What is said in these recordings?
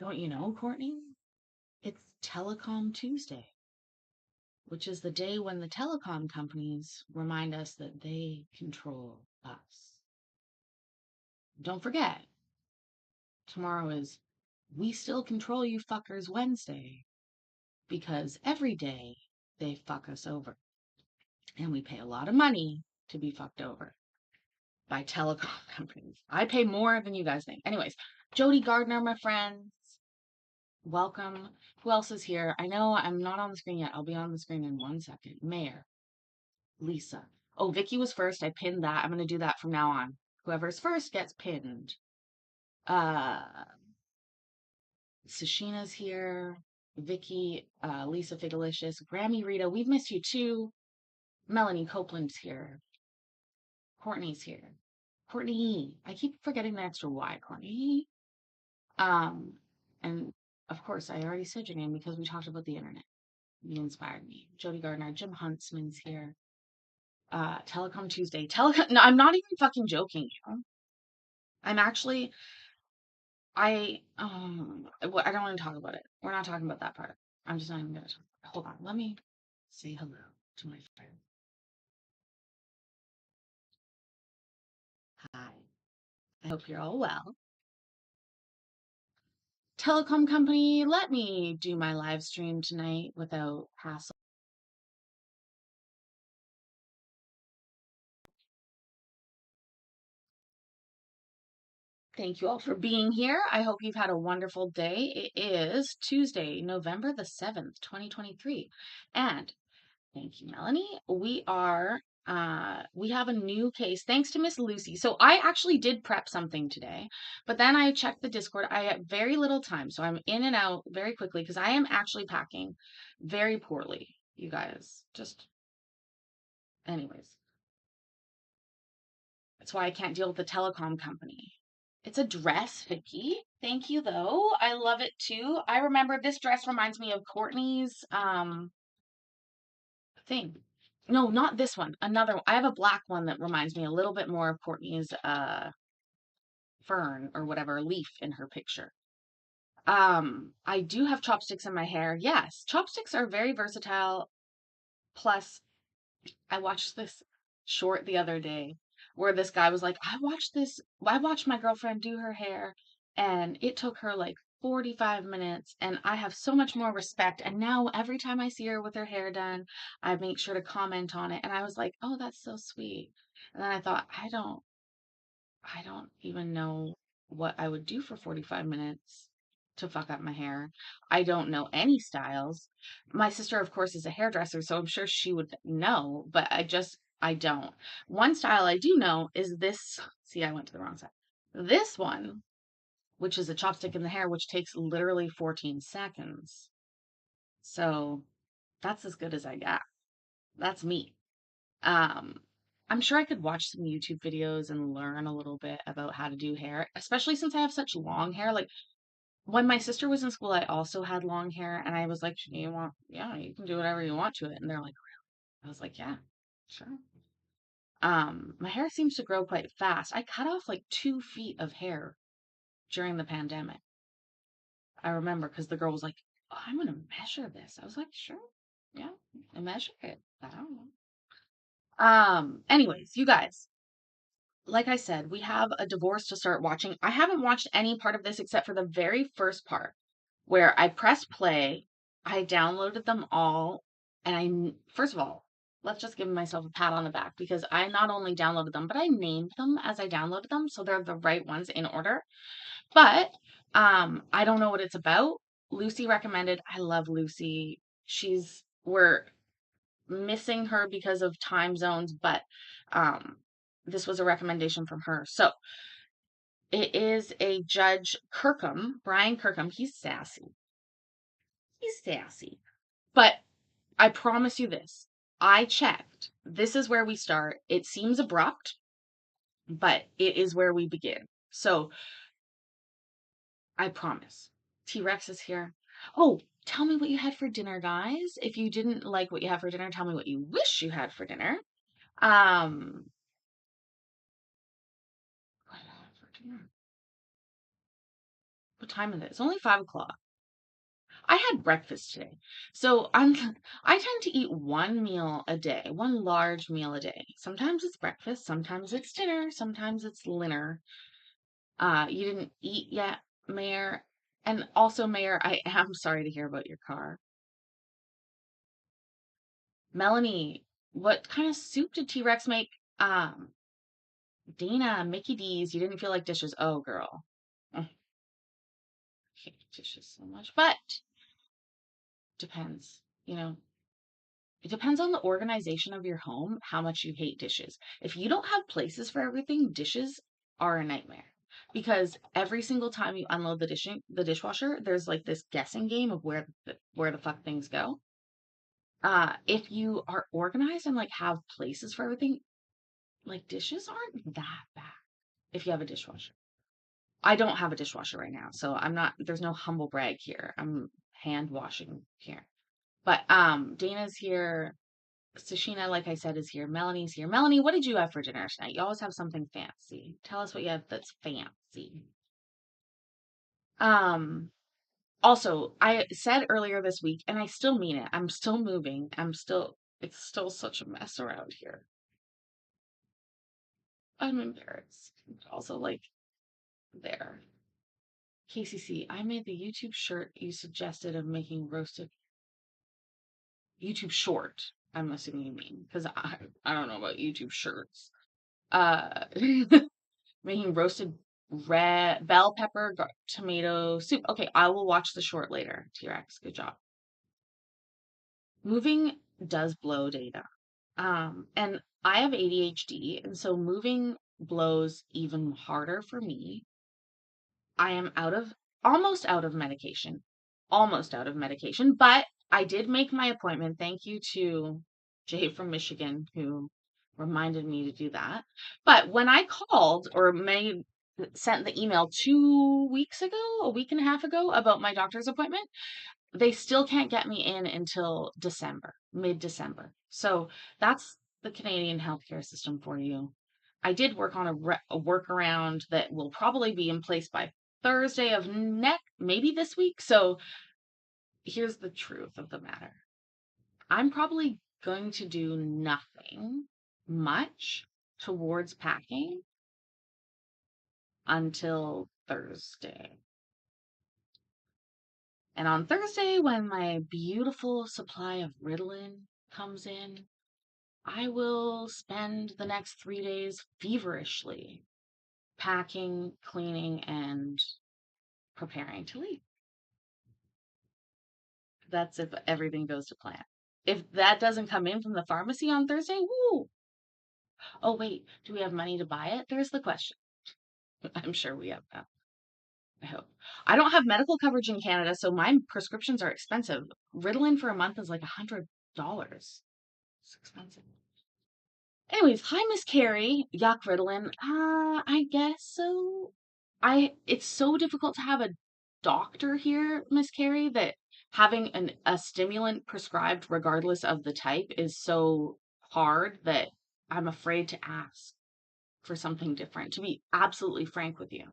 Don't you know, Courtney? It's Telecom Tuesday, which is the day when the telecom companies remind us that they control us. Don't forget, tomorrow is We Still Control You Fuckers Wednesday, because every day they fuck us over. And we pay a lot of money to be fucked over by telecom companies. I pay more than you guys think. Anyways, Jody Gardner, my friends, welcome. Who else is here? I know I'm not on the screen yet. I'll be on the screen in 1 second. Mayor, Lisa. Oh, Vicky was first. I pinned that. I'm going to do that from now on. Whoever's first gets pinned. Sashina's here. Vicky, Lisa Fidelicious, Grammy Rita. We've missed you too. Melanie Copeland's here. Courtney's here. Courtney. I keep forgetting the extra Y, Courtney. And of course, I already said your name because we talked about the internet. You inspired me. Jody Gardner, Jim Huntsman's here. Telecom Tuesday. No, I'm not even fucking joking, you know? I'm actually I don't want to talk about it. We're not talking about that part. I'm just not even gonna talk. Hold on, let me say hello to my friend. Hi. I hope you're all well. Telecom company, let me do my live stream tonight without hassle. Thank you all for being here. I hope you've had a wonderful day. It is Tuesday, November the 7th, 2023. And thank you, Melanie. We have a new case thanks to Miss Lucy. So I actually did prep something today, but then I checked the Discord. I had very little time, so I'm in and out very quickly because I am actually packing very poorly, you guys. Just anyways. That's why I can't deal with the telecom company. It's a dress, Vicky. Thank you though. I love it too. I remember this dress reminds me of Courtney's thing. No, not this one. Another one. I have a black one that reminds me a little bit more of Courtney's fern or whatever leaf in her picture. I do have chopsticks in my hair. Yes, chopsticks are very versatile. Plus, I watched this short the other day where this guy was like, I watched my girlfriend do her hair and it took her like 45 minutes and I have so much more respect. And now every time I see her with her hair done, I make sure to comment on it. And I was like, oh, that's so sweet. And then I thought, I don't even know what I would do for 45 minutes to fuck up my hair. I don't know any styles. My sister, of course, is a hairdresser, so I'm sure she would know, but I don't. One style I do know is this. See, I went to the wrong side. This one, which is a chopstick in the hair, which takes literally 14 seconds. So that's as good as I got. That's me. Um, I'm sure I could watch some YouTube videos and learn a little bit about how to do hair, especially since I have such long hair. Like when my sister was in school, I also had long hair, and I was like, yeah, you can do whatever you want to it. And they're like, really? I was like, yeah, sure. My hair seems to grow quite fast. I cut off like 2 feet of hair during the pandemic. I remember because the girl was like, oh, I'm gonna measure this. I was like, sure, yeah, I measure it. I don't know. Anyways, you guys, like I said, we have a divorce to start watching. I haven't watched any part of this except for the very first part where I pressed play. I downloaded them all. And first of all, let's just give myself a pat on the back because I not only downloaded them, but I named them as I downloaded them. So they're the right ones in order. But I don't know what it's about. Lucy recommended. I love Lucy. We're missing her because of time zones, but um, this was a recommendation from her. So it is a Judge Kirkham, Brian Kirkham. He's sassy. He's sassy. But I promise you this. I checked. This is where we start. It seems abrupt, but it is where we begin. So I promise. T-Rex is here. Oh, tell me what you had for dinner, guys. If you didn't like what you had for dinner, tell me what you wish you had for dinner. Um, what did I have for dinner? What time is it? It's only 5 o'clock. I had breakfast today. So I tend to eat one meal a day, one large meal a day. Sometimes it's breakfast, sometimes it's dinner, sometimes it's dinner. You didn't eat yet, Mayor? And also, Mayor, I am sorry to hear about your car. Melanie, what kind of soup did T-Rex make? Dana, Mickey D's, you didn't feel like dishes. Oh, girl. I hate dishes so much, but depends. It depends on the organization of your home, how much you hate dishes. If you don't have places for everything, dishes are a nightmare. Because every single time you unload the dishwasher, there's like this guessing game of where the fuck things go. If you are organized and like have places for everything, like dishes aren't that bad if you have a dishwasher. I don't have a dishwasher right now, so there's no humble brag here. I'm hand washing here. But Dana's here. Sashina, like I said, is here. Melanie's here. Melanie, what did you have for dinner tonight? You always have something fancy. Tell us what you have that's fancy. Um, Also, I said earlier this week, and I still mean it. I'm still moving. It's still such a mess around here. I'm embarrassed. Also, like, there. KCC, I made the YouTube shirt you suggested of making roasted YouTube short. I'm assuming you mean because I don't know about YouTube shirts. Uh, making roasted red bell pepper tomato soup. Okay, I will watch the short later. T-Rex, good job. Moving does blow data. And I have ADHD, and so moving blows even harder for me. I am almost out of medication. Almost out of medication, but I did make my appointment. Thank you to Jay from Michigan who reminded me to do that. But when I called or sent the email 2 weeks ago, a week and a half ago about my doctor's appointment, they still can't get me in until December, mid-December. So that's the Canadian healthcare system for you. I did work on a workaround that will probably be in place by Thursday of next, maybe this week. So here's the truth of the matter. I'm probably going to do nothing much towards packing until Thursday. And on Thursday, when my beautiful supply of Ritalin comes in, I will spend the next 3 days feverishly packing, cleaning, and preparing to leave. That's if everything goes to plan. If that doesn't come in from the pharmacy on Thursday, woo! Oh, wait, do we have money to buy it? There's the question. I'm sure we have that. I hope. I don't have medical coverage in Canada, so my prescriptions are expensive. Ritalin for a month is like $100. It's expensive. Anyways, hi Miss Carrie. Yuck, Ritalin. I guess so. It's so difficult to have a doctor here, Miss Carrie, that having a stimulant prescribed regardless of the type is so hard that I'm afraid to ask for something different, to be absolutely frank with you.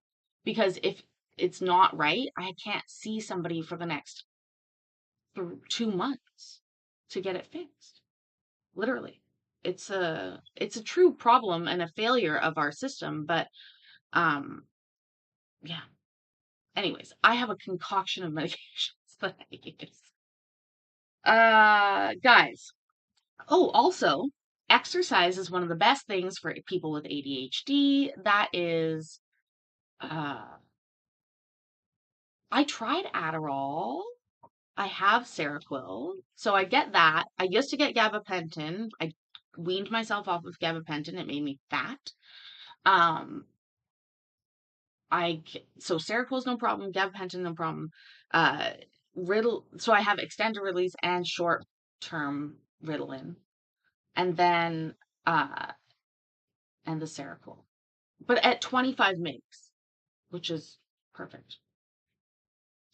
Because if it's not right, I can't see somebody for the next 2 months to get it fixed. Literally. It's a true problem and a failure of our system, but um yeah. Anyways, I have a concoction of medications that I use. Guys. Oh, also, exercise is one of the best things for people with ADHD. That is I tried Adderall. I have Seroquel, so I get that. I used to get gabapentin. I weaned myself off of gabapentin. It made me fat. Um, so Seroquel's no problem, gabapentin no problem. Uh, so I have extended release and short term Ritalin, and then uh, and the Seroquel, but at 25 mgs, which is perfect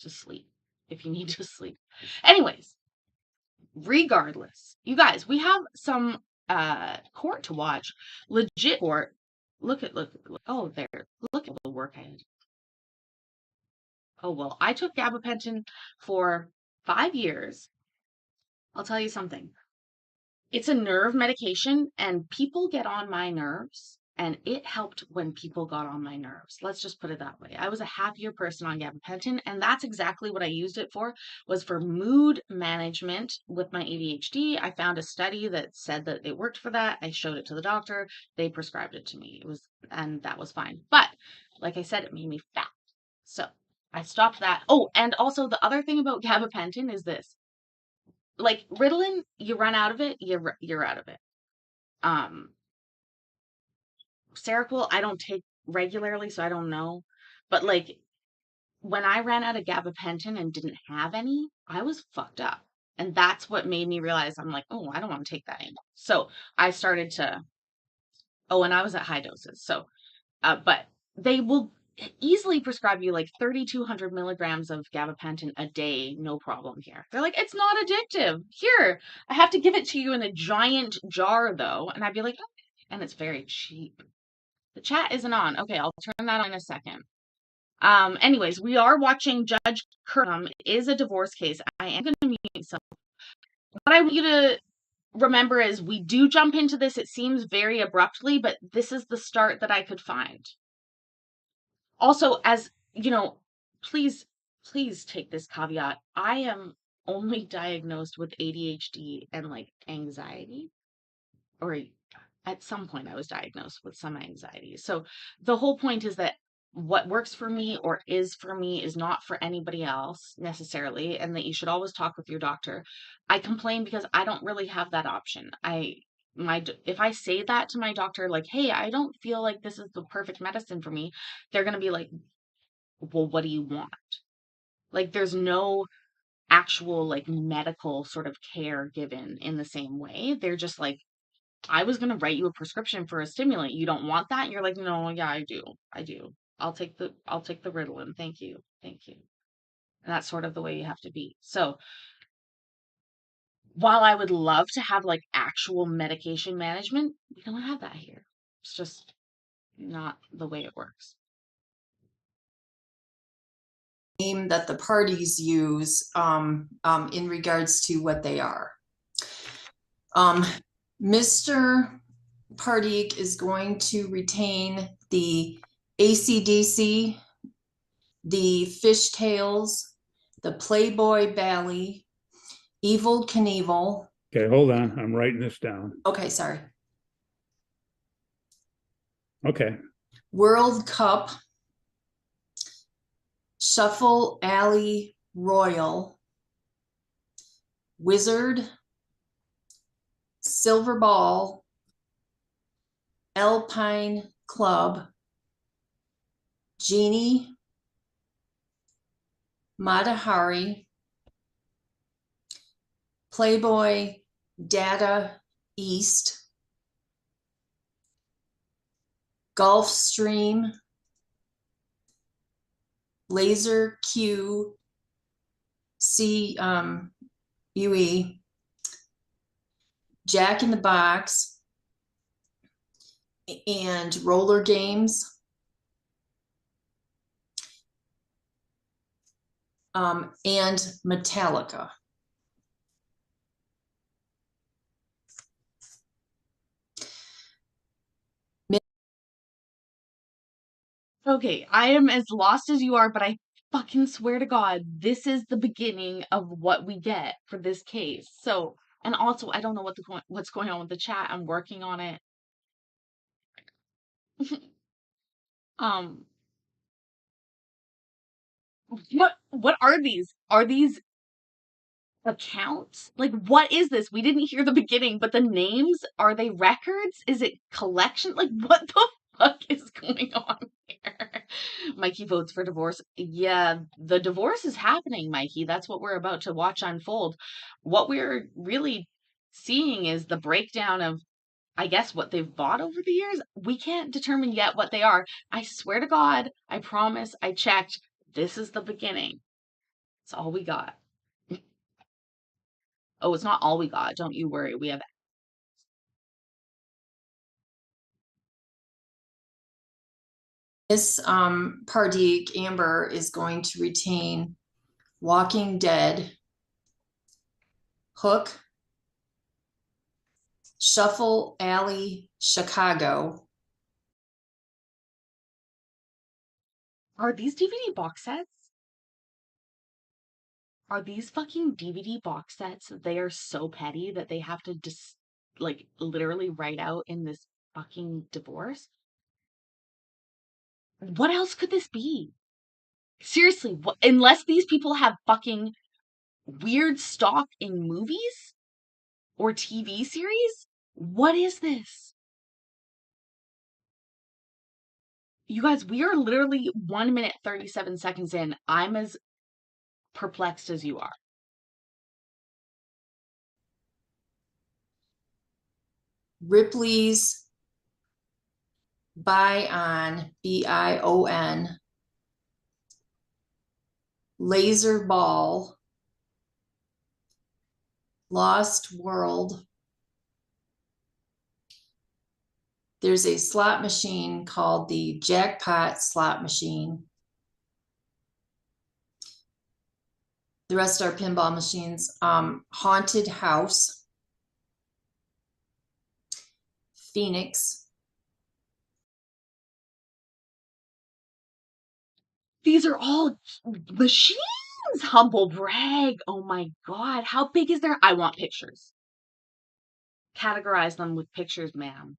to sleep if you need to sleep. Anyways, regardless, you guys, we have some court to watch. Legit court. Look. Oh, there. Look at the work I had. Oh, well, I took gabapentin for 5 years. I'll tell you something. It's a nerve medication, and people get on my nerves, and it helped when people got on my nerves. Let's just put it that way. I was a happier person on gabapentin, and that's exactly what I used it for, was for mood management with my ADHD. I found a study that said that it worked for that. I showed it to the doctor. They prescribed it to me. And that was fine. But like I said, it made me fat. So I stopped that. Oh, and also the other thing about gabapentin is this. Like Ritalin, you run out of it, you're out of it. Um, Seroquel, I don't take regularly, so I don't know. But like when I ran out of gabapentin and didn't have any, I was fucked up. And that's what made me realize I'm like, oh, I don't want to take that anymore. So I started to, oh, and I was at high doses. So, but they will easily prescribe you like 3,200 milligrams of gabapentin a day, no problem here. They're like, it's not addictive. Here, I have to give it to you in a giant jar though. And I'd be like, okay. And it's very cheap. The chat isn't on. Okay, I'll turn that on in a second. Anyways, we are watching Judge Curran is a divorce case. I am going to mute myself. What I want you to remember is we do jump into this. It seems very abruptly, but this is the start that I could find. Also, as you know, please take this caveat. I am only diagnosed with ADHD and like anxiety, or at some point I was diagnosed with some anxiety. So the whole point is that what works for me or is for me is not for anybody else necessarily, and that you should always talk with your doctor. I complain because I don't really have that option. If I say that to my doctor, like, hey, I don't feel like this is the perfect medicine for me, they're going to be like, well, what do you want? Like, there's no actual like medical sort of care given in the same way. They're just like, I was going to write you a prescription for a stimulant. You don't want that? And you're like, no, yeah, I do. I do. I'll take the Ritalin. Thank you. Thank you. And that's sort of the way you have to be. So while I would love to have like actual medication management, we don't have that here. It's just not the way it works. Name that the parties use in regards to what they are. Mr. Pardik is going to retain the AC/DC, the Fishtails, the Playboy Bally, Evil Knievel. Okay, hold on. I'm writing this down. Okay, sorry. Okay. World Cup, Shuffle Alley Royal, Wizard, Silver Ball, Alpine Club, Genie, Matahari, Playboy Data East, Gulfstream, Laser Q C UE, Jack in the Box, and Roller Games. And Metallica. Okay, I am as lost as you are, but I fucking swear to God, this is the beginning of what we get for this case. So, and also, I don't know what's going on with the chat. I'm working on it. um, what are these? Are these accounts? Like, what is this? We didn't hear the beginning, but the names, are they records? Is it collection? Like, what the fuck is going on here? Mikey votes for divorce. Yeah, the divorce is happening, Mikey. That's what we're about to watch unfold. What we're really seeing is the breakdown of, I guess, what they've bought over the years. We can't determine yet what they are. I swear to God, I promise, I checked. This is the beginning. It's all we got. Oh, it's not all we got. Don't you worry. We have Miss Pardik, Amber, is going to retain Walking Dead, Hook, Shuffle Alley, Chicago. Are these DVD box sets? Are these fucking DVD box sets? They are so petty that they have to just like literally write out in this fucking divorce. What else could this be? Seriously, unless these people have fucking weird stock in movies or TV series, what is this? You guys, we are literally 1 minute 37 seconds in. I'm as perplexed as you are. Ripley's Bion, Bion, Laser Ball, Lost World. There's a slot machine called the Jackpot slot machine. The rest are pinball machines. Haunted House, Phoenix. These are all machines. Humble brag. Oh my god. How big is their? I want pictures. Categorize them with pictures, ma'am.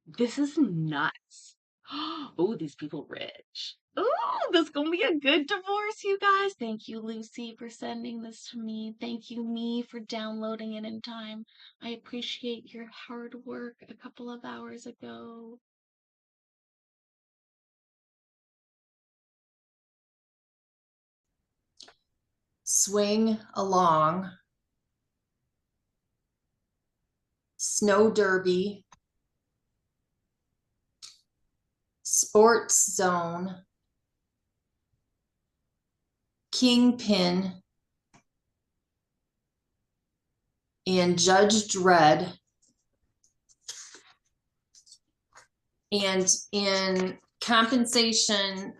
This is nuts. Oh, these people rich. Oh, this gonna be a good divorce, you guys. Thank you, Lucy, for sending this to me. Thank you, me, for downloading it in time. I appreciate your hard work a couple of hours ago. Swing Along, Snow Derby, Sports Zone, Kingpin, and Judge Dredd. And in compensation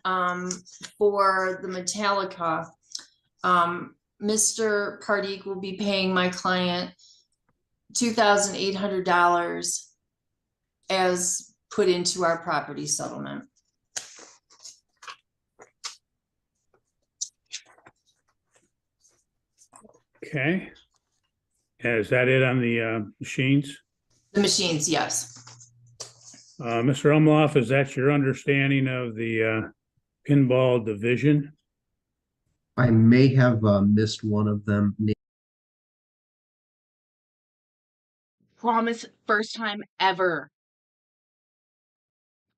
for the Metallica, Mr. Pardik will be paying my client $2,800 as put into our property settlement. Okay. Is that it on the machines? The machines, yes. Mr. Umloff, is that your understanding of the pinball division? I may have missed one of them. Promise, first time ever.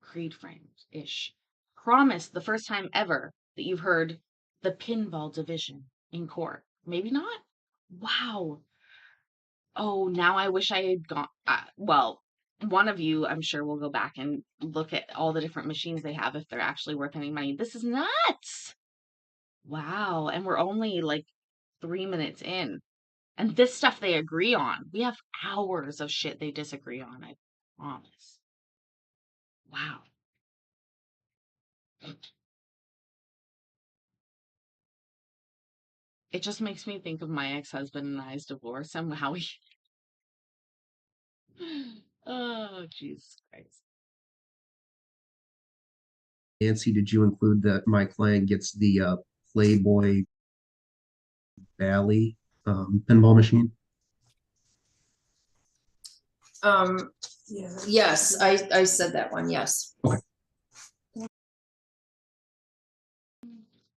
Creed frames-ish. Promise the first time ever that you've heard the pinball division in court. Maybe not? Wow. Oh, now I wish I had gone. Well, one of you, I'm sure, will go back and look at all the different machines they have if they're actually worth any money. This is nuts. Wow. And we're only like 3 minutes in. And this stuff they agree on. We have hours of shit they disagree on, I promise. Wow. It just makes me think of my ex-husband and I's divorce and how he. Oh, Jesus Christ. Nancy, did you include that my client gets the Playboy Valley pinball machine? Yes, I said that one, yes. Okay.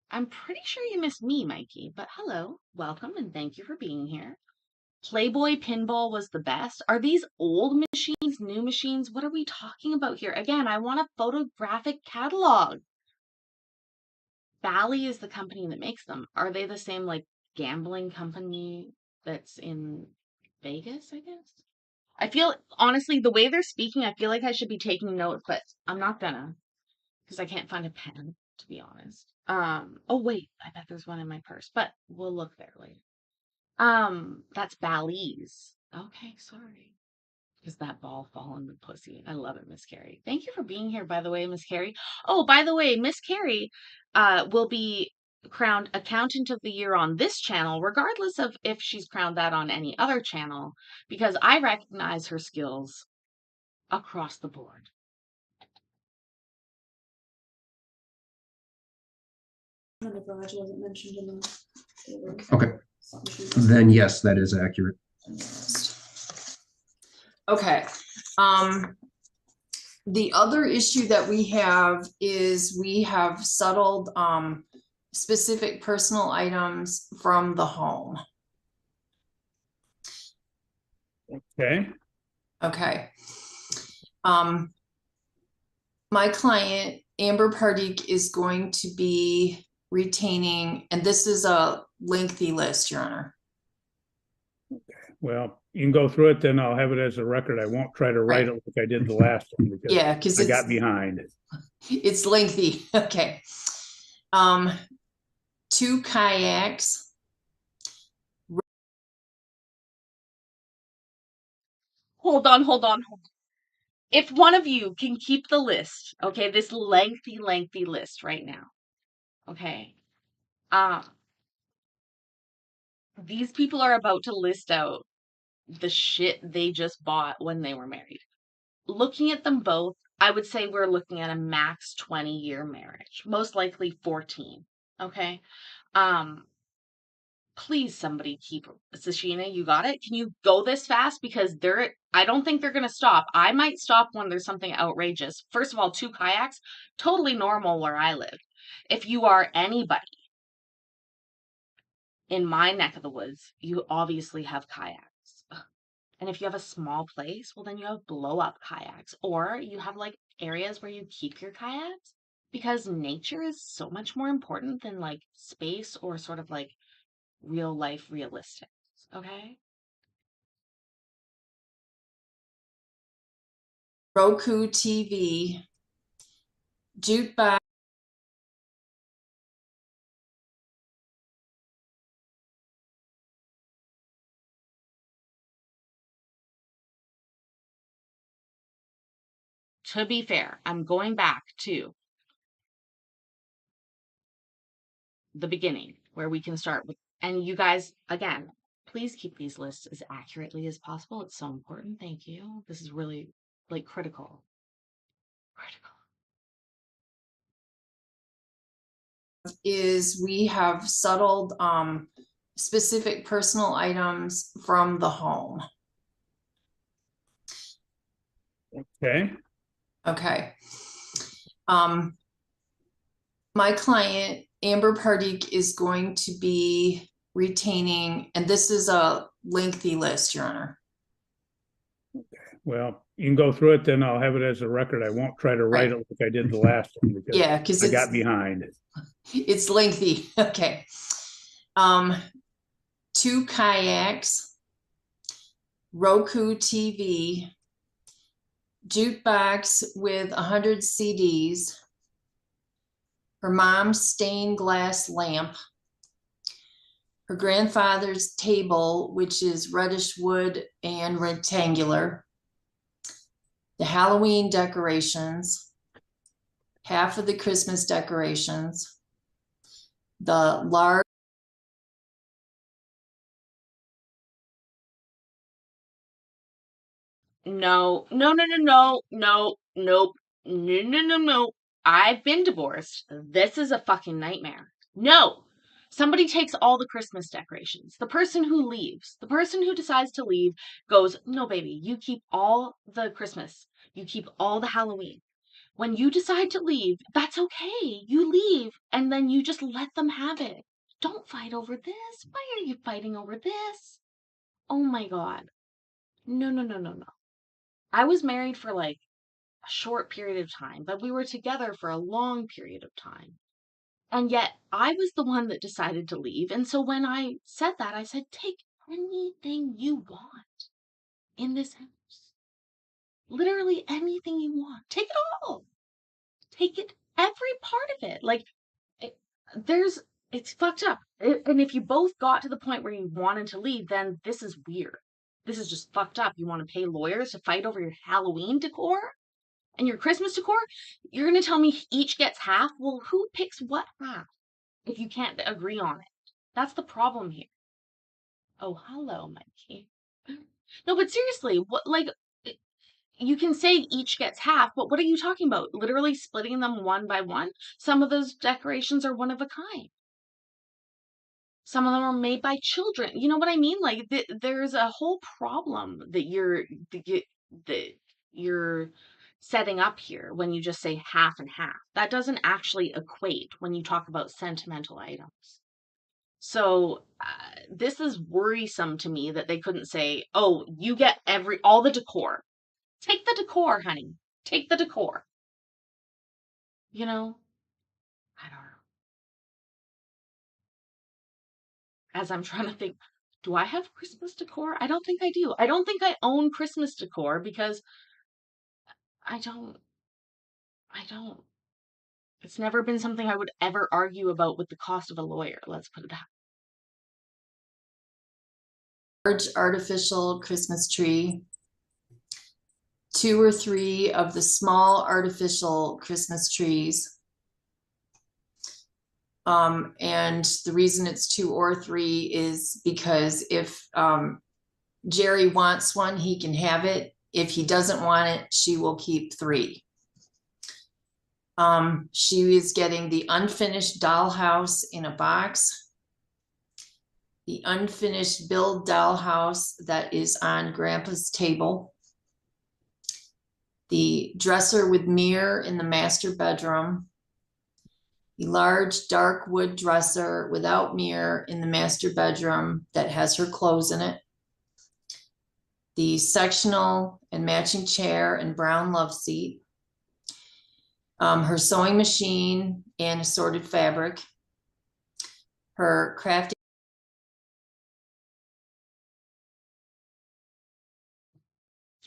I'm pretty sure you missed me, Mikey, but hello, welcome, and thank you for being here. Playboy Pinball was the best. Are these old machines, new machines? What are we talking about here? Again, I want a photographic catalog. Bally is the company that makes them. Are they the same, like, gambling company that's in Vegas, I guess? I feel, honestly, the way they're speaking, I feel like I should be taking notes, but I'm not gonna, because I can't find a pen, to be honest. Oh wait, I bet there's one in my purse, but we'll look there later. That's Bally's. Okay, sorry. Is that ball falling the pussy? I love it, Miss Carrie. Thank you for being here, by the way, Miss Carrie. Oh, by the way, Miss Carrie will be crowned Accountant of the Year on this channel, regardless of if she's crowned that on any other channel, because I recognize her skills across the board. And the garage wasn't mentioned in the. Okay, then yes, that is accurate. Okay. The other issue that we have is we have settled specific personal items from the home. Okay, Okay. My client, Amber Pardik, is going to be retaining, and this is a lengthy list, Your Honor. well, you can go through it, then I'll have it as a record. I won't try to write it like I did the last one because Yeah, because I got behind. it's lengthy. Okay. 2 kayaks. Hold on. If one of you can keep the list, okay, this lengthy list right now, okay, these people are about to list out the shit they just bought when they were married. Looking at them both, I would say we're looking at a max 20-year marriage, most likely 14, okay? Please, somebody keep Sashina, you got it? Can you go this fast? Because I don't think they're gonna stop. I might stop when there's something outrageous. First of all, 2 kayaks, totally normal where I live. If you are anybody in my neck of the woods, you obviously have kayaks. And if you have a small place, well, then you have blow up kayaks, or you have like areas where you keep your kayaks, because nature is so much more important than like space or sort of like real life realistics, okay? Roku TV, jukebox. To be fair, I'm going back to the beginning where we can start with, and you guys, again, please keep these lists as accurately as possible. It's so important. Thank you. This is really like critical. Is we have settled specific personal items from the home. Okay, Okay. My client, Amber Pardik, is going to be retaining, and this is a lengthy list, Your Honor. well, you can go through it, then I'll have it as a record. I won't try to write it like I did the last one because Yeah, because I got behind. it's lengthy. Okay. 2 kayaks, Roku TV, jukebox with 100 CDs, her mom's stained glass lamp, her grandfather's table, which is reddish wood and rectangular, the Halloween decorations, half of the Christmas decorations, the large No. No. I've been divorced. This is a fucking nightmare. No. Somebody takes all the Christmas decorations. The person who leaves, the person who decides to leave goes, no, baby, you keep all the Christmas. You keep all the Halloween. When you decide to leave, that's okay. You leave and then you just let them have it. Don't fight over this. Why are you fighting over this? Oh my God. No. I was married for like a short period of time, but we were together for a long period of time. And yet I was the one that decided to leave. And so when I said that, I said, take anything you want in this house. Literally anything you want. Take it all. Take it, every part of it. Like, it, it's fucked up. And if you both got to the point where you wanted to leave, then this is weird. This is just fucked up. You want to pay lawyers to fight over your Halloween decor and your Christmas decor? You're going to tell me each gets half? Well, who picks what half if you can't agree on it? That's the problem here. Oh, hello, Mikey. No, but seriously, what, like, you can say each gets half, but what are you talking about? Literally splitting them one by one? Some of those decorations are one of a kind. Some of them are made by children. You know what I mean? Like there's a whole problem that you're setting up here when you just say half and half. That doesn't actually equate when you talk about sentimental items. So this is worrisome to me that they couldn't say, "Oh, you get all the decor. Take the decor, honey. Take the decor." You know, I don't know. As I'm trying to think, do I have Christmas decor? I don't think I do. I don't think I own Christmas decor because I don't, I don't. It's never been something I would ever argue about with the cost of a lawyer. Let's put it that. Large artificial Christmas tree, 2 or 3 of the small artificial Christmas trees. And the reason it's 2 or 3 is because if Jerry wants one, he can have it. If he doesn't want it, she will keep 3. She is getting the unfinished dollhouse in a box, the unfinished build dollhouse that is on Grandpa's table, the dresser with mirror in the master bedroom, the large dark wood dresser without mirror in the master bedroom that has her clothes in it, the sectional and matching chair and brown love seat, her sewing machine and assorted fabric, her crafting.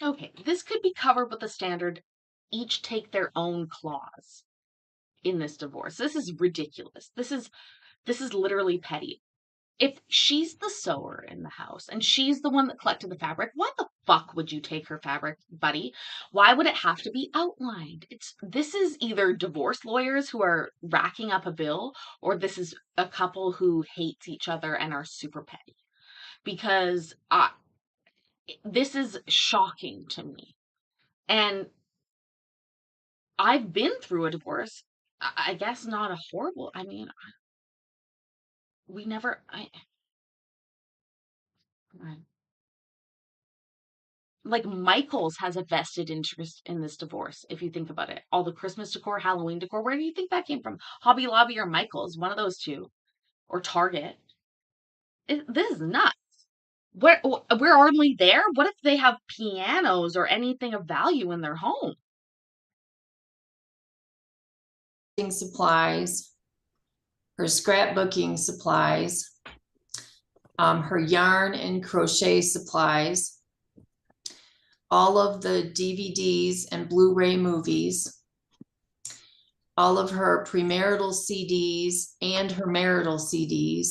Okay, this could be covered with the standard each take their own clause in this divorce. This is ridiculous. This is literally petty. If she's the sewer in the house and she's the one that collected the fabric, why the fuck would you take her fabric, buddy? Why would it have to be outlined? This is either divorce lawyers who are racking up a bill, or this is a couple who hates each other and are super petty. Because this is shocking to me. And I've been through a divorce. I guess not a horrible. I mean, we never. Like Michael's has a vested interest in this divorce. If you think about it, all the Christmas decor, Halloween decor. Where do you think that came from? Hobby Lobby or Michael's? One of those two, or Target. This is nuts. We're only there. What if they have pianos or anything of value in their home? Supplies, her scrapbooking supplies, her yarn and crochet supplies, all of the DVDs and Blu-ray movies, all of her premarital CDs and her marital CDs.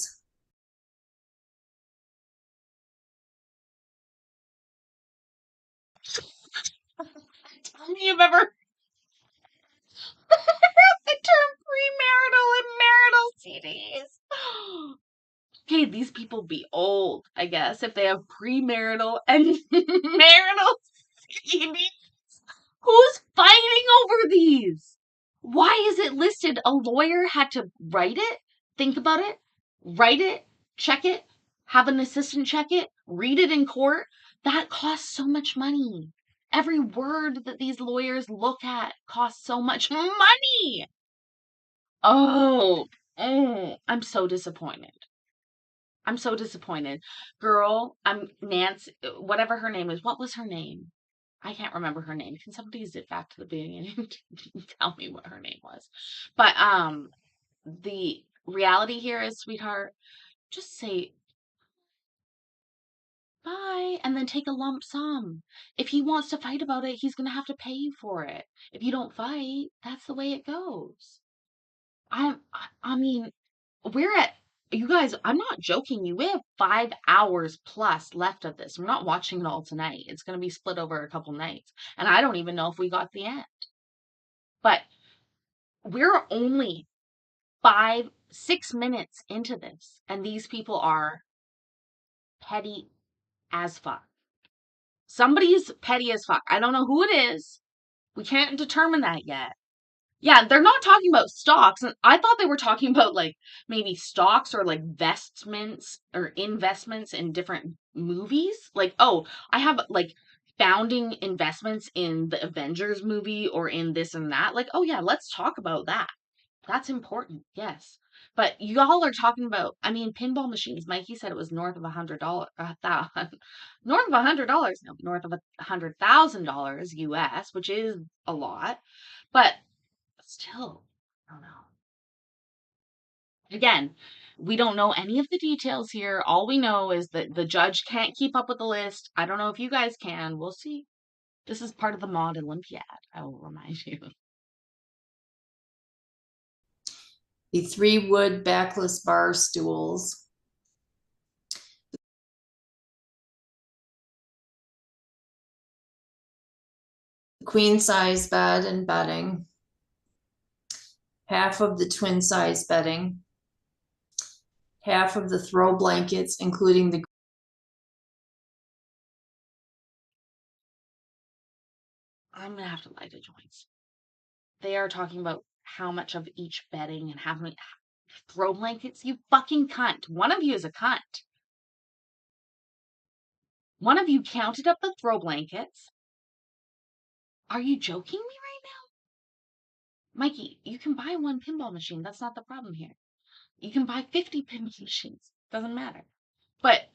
Tell me you've ever heard the term premarital and marital CDs. Okay, these people be old, I guess, if they have premarital and marital CDs. Who's fighting over these? Why is it listed? A lawyer had to write it, think about it, write it, check it, have an assistant check it, read it in court. That costs so much money. Every word that these lawyers look at costs so much money. Oh, I'm so disappointed. I'm so disappointed. Girl, I'm Nancy, whatever her name is. What was her name? I can't remember her name. Can somebody zip back to the beginning and tell me what her name was? But the reality here is, sweetheart, just say bye and then take a lump sum. If he wants to fight about it, he's gonna have to pay you for it. If you don't fight, that's the way it goes. I mean, we're at You guys, I'm not joking you. We have 5 hours plus left of this. We're not watching it all tonight. It's going to be split over a couple nights. And I don't even know if we got the end. But we're only 6 minutes into this. And these people are petty as fuck. Somebody's petty as fuck. I don't know who it is. We can't determine that yet. Yeah, they're not talking about stocks. And I thought they were talking about like maybe stocks or like vestments or investments in different movies. Like, oh, I have like founding investments in the Avengers movie or in this and that. Like, oh yeah, let's talk about that. That's important. Yes. But y'all are talking about, I mean, pinball machines. Mikey said it was north of $100, north of $100, no, north of $100,000 US, which is a lot. But still, I don't know. Again, we don't know any of the details here. All we know is that the judge can't keep up with the list. I don't know if you guys can. We'll see. This is part of the Mod Olympiad, I will remind you. The 3 wood backless bar stools. Queen size bed and bedding. Half of the twin size bedding. Half of the throw blankets, including the I'm gonna have to lie to joints. They are talking about how much of each bedding and how many throw blankets. You fucking cunt. One of you is a cunt. One of you counted up the throw blankets. Are you joking me right now? Mikey, you can buy one pinball machine. That's not the problem here. You can buy 50 pinball machines. Doesn't matter. But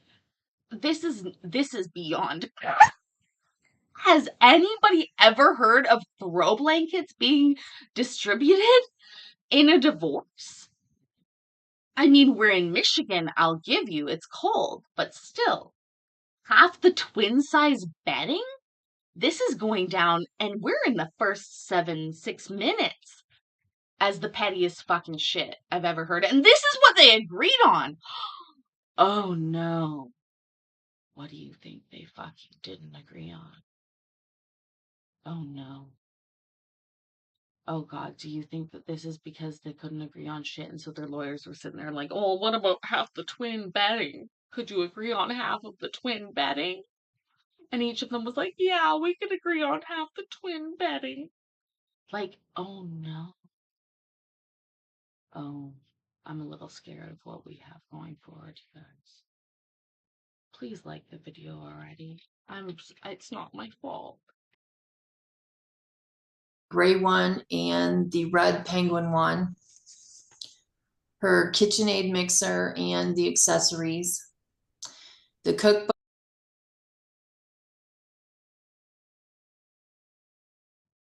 this is beyond. Has anybody ever heard of throw blankets being distributed in a divorce? I mean, we're in Michigan, I'll give you, it's cold, but still, half the twin size bedding? This is going down, and we're in the first 6 minutes as the pettiest fucking shit I've ever heard. And this is what they agreed on. Oh no. What do you think they fucking didn't agree on? Oh no. Oh God, do you think that this is because they couldn't agree on shit and so their lawyers were sitting there like, oh, what about half the twin bedding? Could you agree on half of the twin bedding? And each of them was like, yeah, we could agree on half the twin bedding. Like, oh no. Oh, I'm a little scared of what we have going forward, you guys. Please like the video already. It's not my fault. gray one and the red penguin one. Her KitchenAid mixer and the accessories. The cookbook.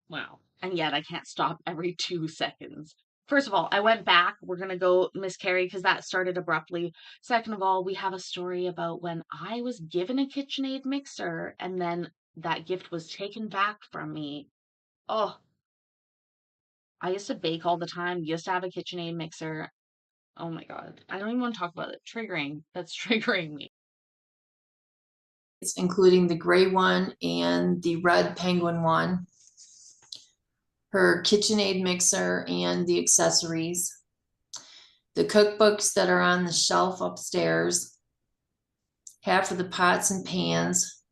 Wow. And yet I can't stop every 2 seconds. First of all, I went back. We're going to go Miss Carrie because that started abruptly. Second of all, we have a story about when I was given a KitchenAid mixer and then that gift was taken back from me. Oh, I used to bake all the time, used to have a KitchenAid mixer. Oh my God. I don't even want to talk about it. Triggering. That's triggering me. Including the gray one and the red penguin one. Her KitchenAid mixer and the accessories. The cookbooks that are on the shelf upstairs. Half of the pots and pans.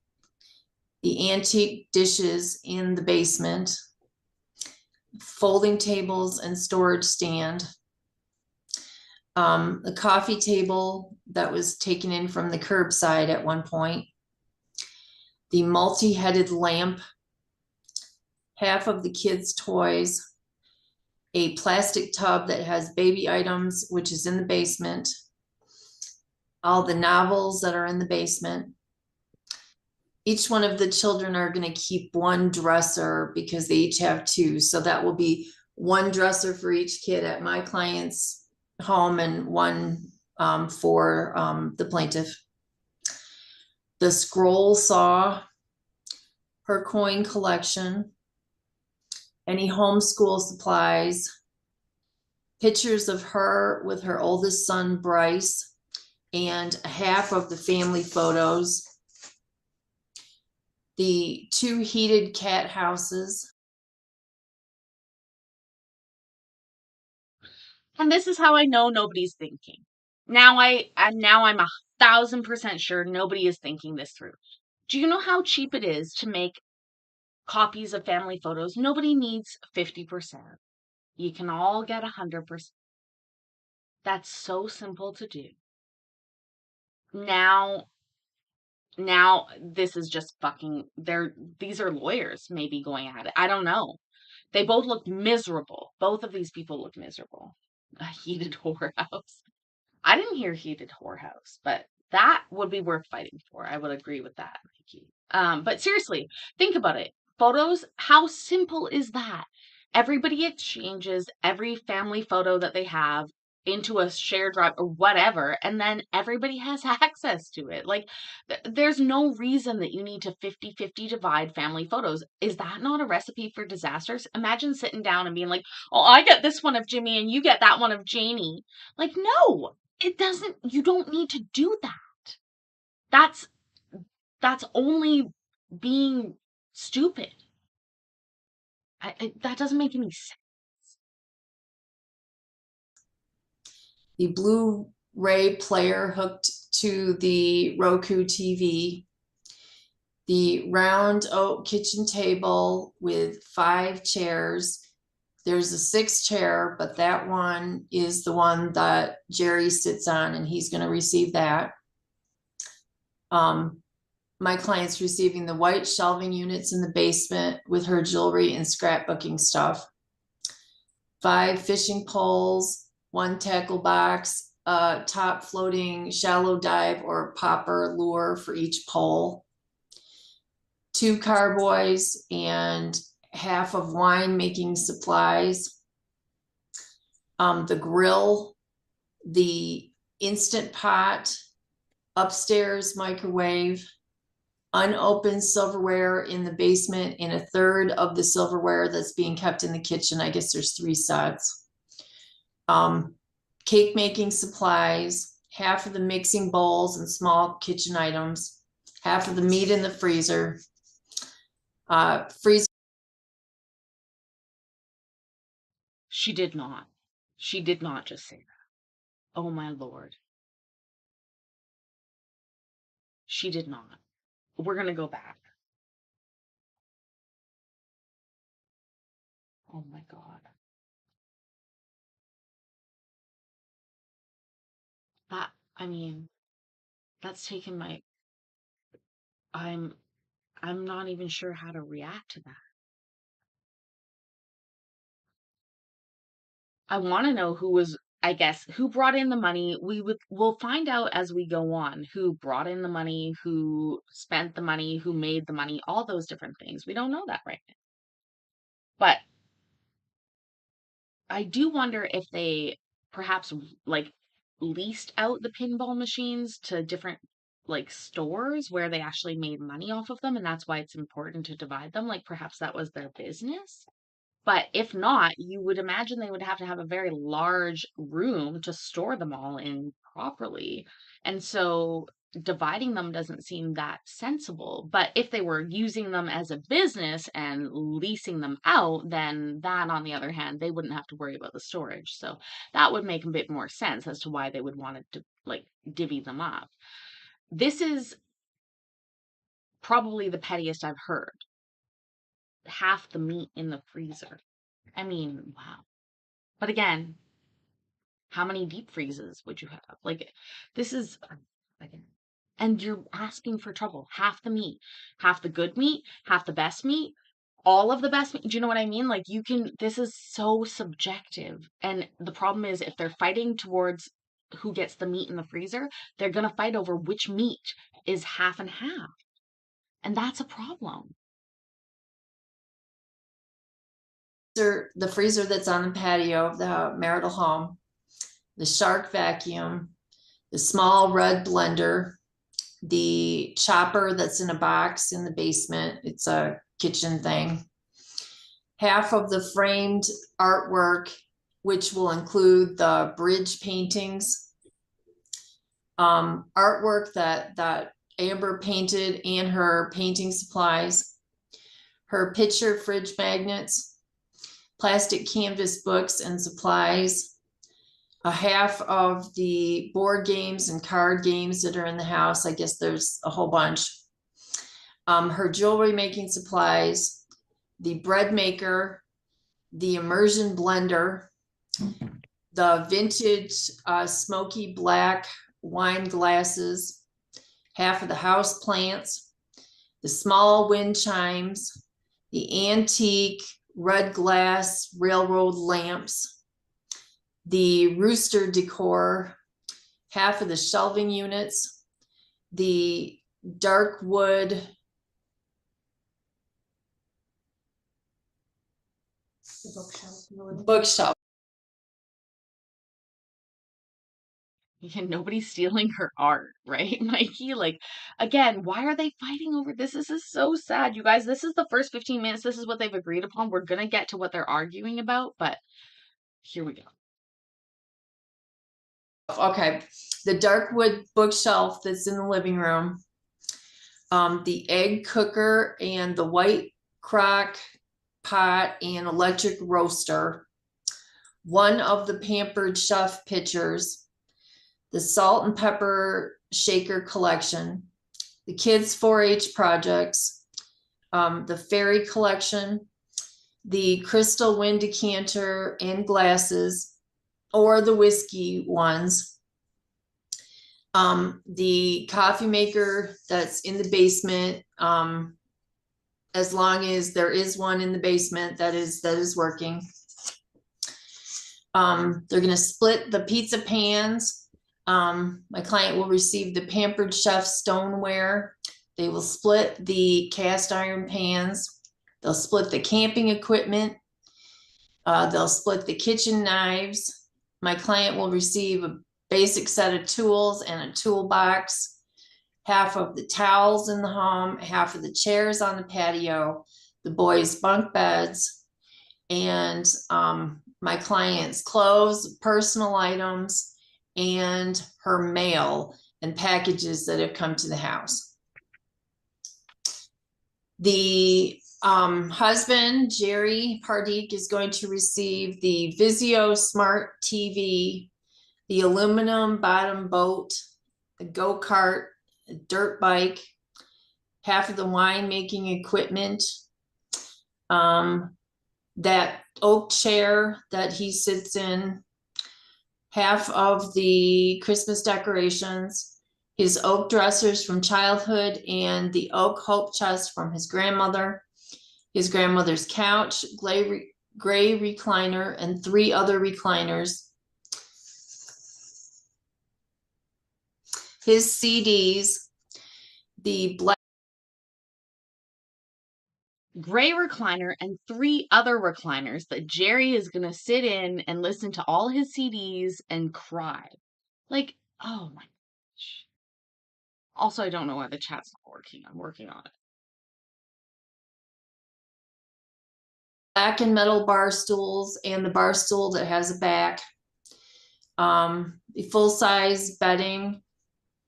The antique dishes in the basement. Folding tables and storage stand. The coffee table that was taken in from the curbside at one point. The multi-headed lamp, half of the kids' toys, a plastic tub that has baby items, which is in the basement, all the novels that are in the basement. Each one of the children are going to keep one dresser because they each have 2. So that will be one dresser for each kid at my client's home and one for the plaintiff. The scroll saw, her coin collection, any homeschool supplies, pictures of her with her oldest son, Bryce, and half of the family photos, the 2 heated cat houses. And this is how I know nobody's thinking. Now I'm 1,000% sure nobody is thinking this through. Do you know how cheap it is to make copies of family photos? Nobody needs 50%. You can all get 100%. That's so simple to do. Now this is just fucking, these are lawyers maybe going at it. I don't know. They both look miserable. Both of these people look miserable. A heated whorehouse. I didn't hear heated whorehouse, but that would be worth fighting for. I would agree with that, Mikey. But seriously, think about it. Photos, how simple is that? Everybody exchanges every family photo that they have into a shared drive or whatever, and then everybody has access to it. Like, there's no reason that you need to 50-50 divide family photos. Is that not a recipe for disasters? Imagine sitting down and being like, oh, I get this one of Jimmy and you get that one of Janie. Like, no, it doesn't, you don't need to do that. That's only being stupid. That doesn't make any sense. The Blu-ray player hooked to the Roku TV, the round oak kitchen table with 5 chairs. There's a 6th chair, but that one is the one that Jerry sits on, and he's going to receive that. My client's receiving the white shelving units in the basement with her jewelry and scrapbooking stuff. 5 fishing poles, 1 tackle box, top floating shallow dive or popper lure for each pole, 2 carboys and half of wine making supplies, the grill, the Instant Pot, upstairs microwave, unopened silverware in the basement, and 1/3 of the silverware that's being kept in the kitchen. I guess there's 3 sets. Cake making supplies, half of the mixing bowls and small kitchen items, half of the meat in the freezer, freezer. She did not. She did not just say that. Oh my Lord. She did not. We're going to go back. Oh my God. That, I mean, that's taken my, I'm not even sure how to react to that. I want to know who was, I guess, who brought in the money. We'll find out as we go on who brought in the money, who spent the money, who made the money, all those different things. We don't know that right now. But I do wonder if they perhaps like leased out the pinball machines to different like stores where they actually made money off of them, and that's why it's important to divide them. Like perhaps that was their business. But if not, you would imagine they would have to have a very large room to store them all in properly. And so dividing them doesn't seem that sensible. But if they were using them as a business and leasing them out, then that, on the other hand, they wouldn't have to worry about the storage. So that would make a bit more sense as to why they would want to like divvy them up. This is probably the pettiest I've heard. Half the meat in the freezer. I mean, wow. But again, how many deep freezes would you have? Like, this is, again, and you're asking for trouble. Half the meat, half the good meat, half the best meat, all of the best meat. Do you know what I mean? Like, this is so subjective. And the problem is, if they're fighting towards who gets the meat in the freezer, they're going to fight over which meat is half and half. And that's a problem. The freezer that's on the patio of the marital home, the Shark vacuum, the small red blender, the chopper that's in a box in the basement. It's a kitchen thing. Half of the framed artwork which will include the bridge paintings, artwork that Amber painted, and her painting supplies, her picture fridge magnets, plastic canvas books and supplies, a half of the board games and card games that are in the house. I guess there's a whole bunch. Her jewelry making supplies, the bread maker, the immersion blender, the vintage smoky black wine glasses, half of the house plants, the small wind chimes, the antique red glass railroad lamps, the rooster decor, half of the shelving units, the dark wood The bookshelf. in the living room. bookshelf. Yeah, nobody's stealing her art, right, Mikey? Like, again, why are they fighting over this? This is so sad, you guys. This is the first 15 minutes. This is what they've agreed upon. We're gonna get to what they're arguing about, but here we go. Okay, the dark wood bookshelf that's in the living room, the egg cooker and the white crock pot and electric roaster, one of the Pampered Chef pitchers, the salt and pepper shaker collection, the kids 4-H projects, the fairy collection, the crystal wind decanter and glasses, or the whiskey ones, the coffee maker that's in the basement, as long as there is one in the basement that is working. They're going to split the pizza pans. My client will receive the Pampered Chef stoneware. They will split the cast iron pans. They'll split the camping equipment. They'll split the kitchen knives. My client will receive a basic set of tools and a toolbox, half of the towels in the home, half of the chairs on the patio, the boys' bunk beds, and my client's clothes, personal items, and her mail and packages that have come to the house. The husband, Jerry Pardik, is going to receive the Vizio Smart TV, the aluminum bottom boat, the go-kart, a dirt bike, half of the wine making equipment, that oak chair that he sits in, half of the Christmas decorations, his oak dressers from childhood, and the oak hope chest from his grandmother, his grandmother's couch, gray recliner, and 3 other recliners, his CDs, the black Gray recliner and 3 other recliners that Jerry is gonna sit in and listen to all his CDs and cry. Like, oh my gosh. Also, I don't know why the chat's not working. I'm working on it. black and metal bar stools and the bar stool that has a back, the full-size bedding,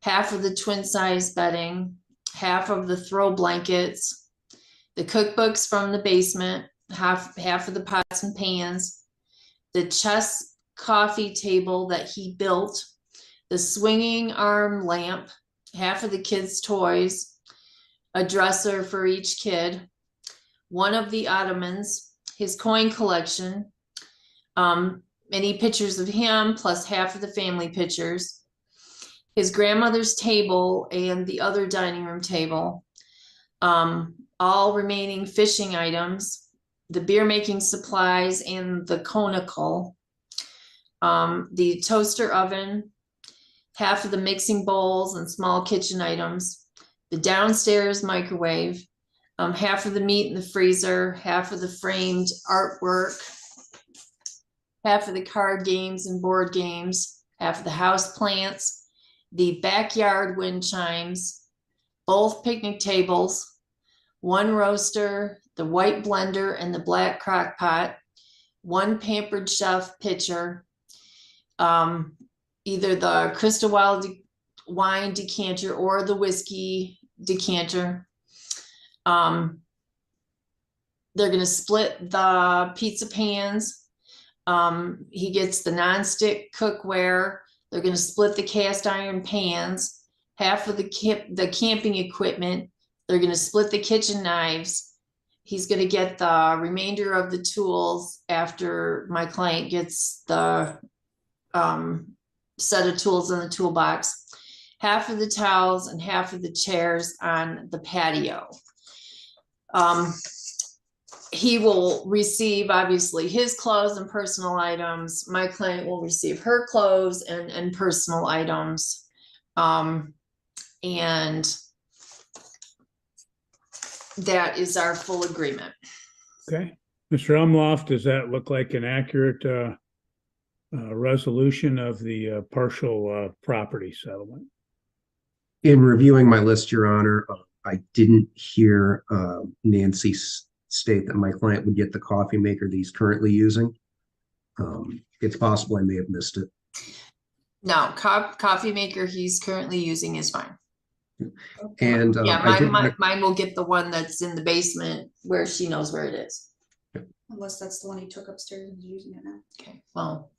half of the twin-size bedding, half of the throw blankets, the cookbooks from the basement, half of the pots and pans, the chess coffee table that he built, the swinging arm lamp, half of the kids' toys, a dresser for each kid, one of the ottomans, his coin collection, many pictures of him, plus half of the family pictures, his grandmother's table and the other dining room table, all remaining fishing items, the beer making supplies and the conical, the toaster oven, half of the mixing bowls and small kitchen items, the downstairs microwave, half of the meat in the freezer, half of the framed artwork, half of the card games and board games, half of the house plants, the backyard wind chimes, both picnic tables, one roaster, the white blender and the black crock pot, one Pampered Chef pitcher, either the Crystal Wild wine decanter or the whiskey decanter. They're going to split the pizza pans. He gets the nonstick cookware. They're going to split the cast iron pans, half of the camping equipment. They're going to split the kitchen knives. He's going to get the remainder of the tools after my client gets the set of tools in the toolbox. Half of the towels and half of the chairs on the patio. He will receive obviously his clothes and personal items. My client will receive her clothes and personal items. And that is our full agreement. Okay. Mr. Umloff, does that look like an accurate resolution of the partial property settlement? In reviewing my list, Your Honor, I didn't hear Nancy state that my client would get the coffee maker that he's currently using. It's possible I may have missed it. No, coffee maker he's currently using is fine. And yeah, mine will get the one that's in the basement where she knows where it is. Unless that's the one he took upstairs and is using it now. Okay, well,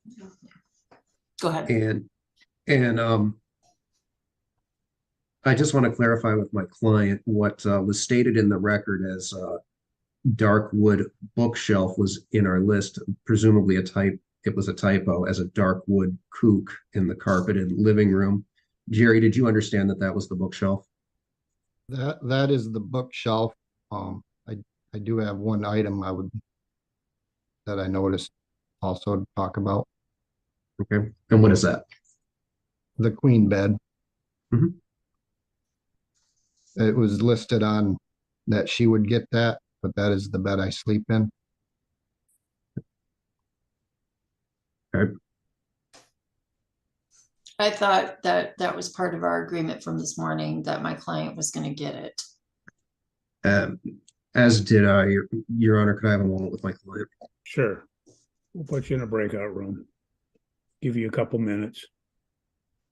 go ahead. And I just want to clarify with my client what was stated in the record as dark wood bookshelf was in our list, presumably it was a typo, as a dark wood kook in the carpeted living room. Jerry, did you understand that that was the bookshelf? That is the bookshelf. I do have one item that I noticed also to talk about. Okay, and what is that? The queen bed. Mhm. It was listed on that she would get that, but that is the bed I sleep in. Okay. I thought that was part of our agreement from this morning that my client was going to get it. As did I. Your Honor, could I have a moment with my client? Sure. We'll put you in a breakout room. Give you a couple minutes.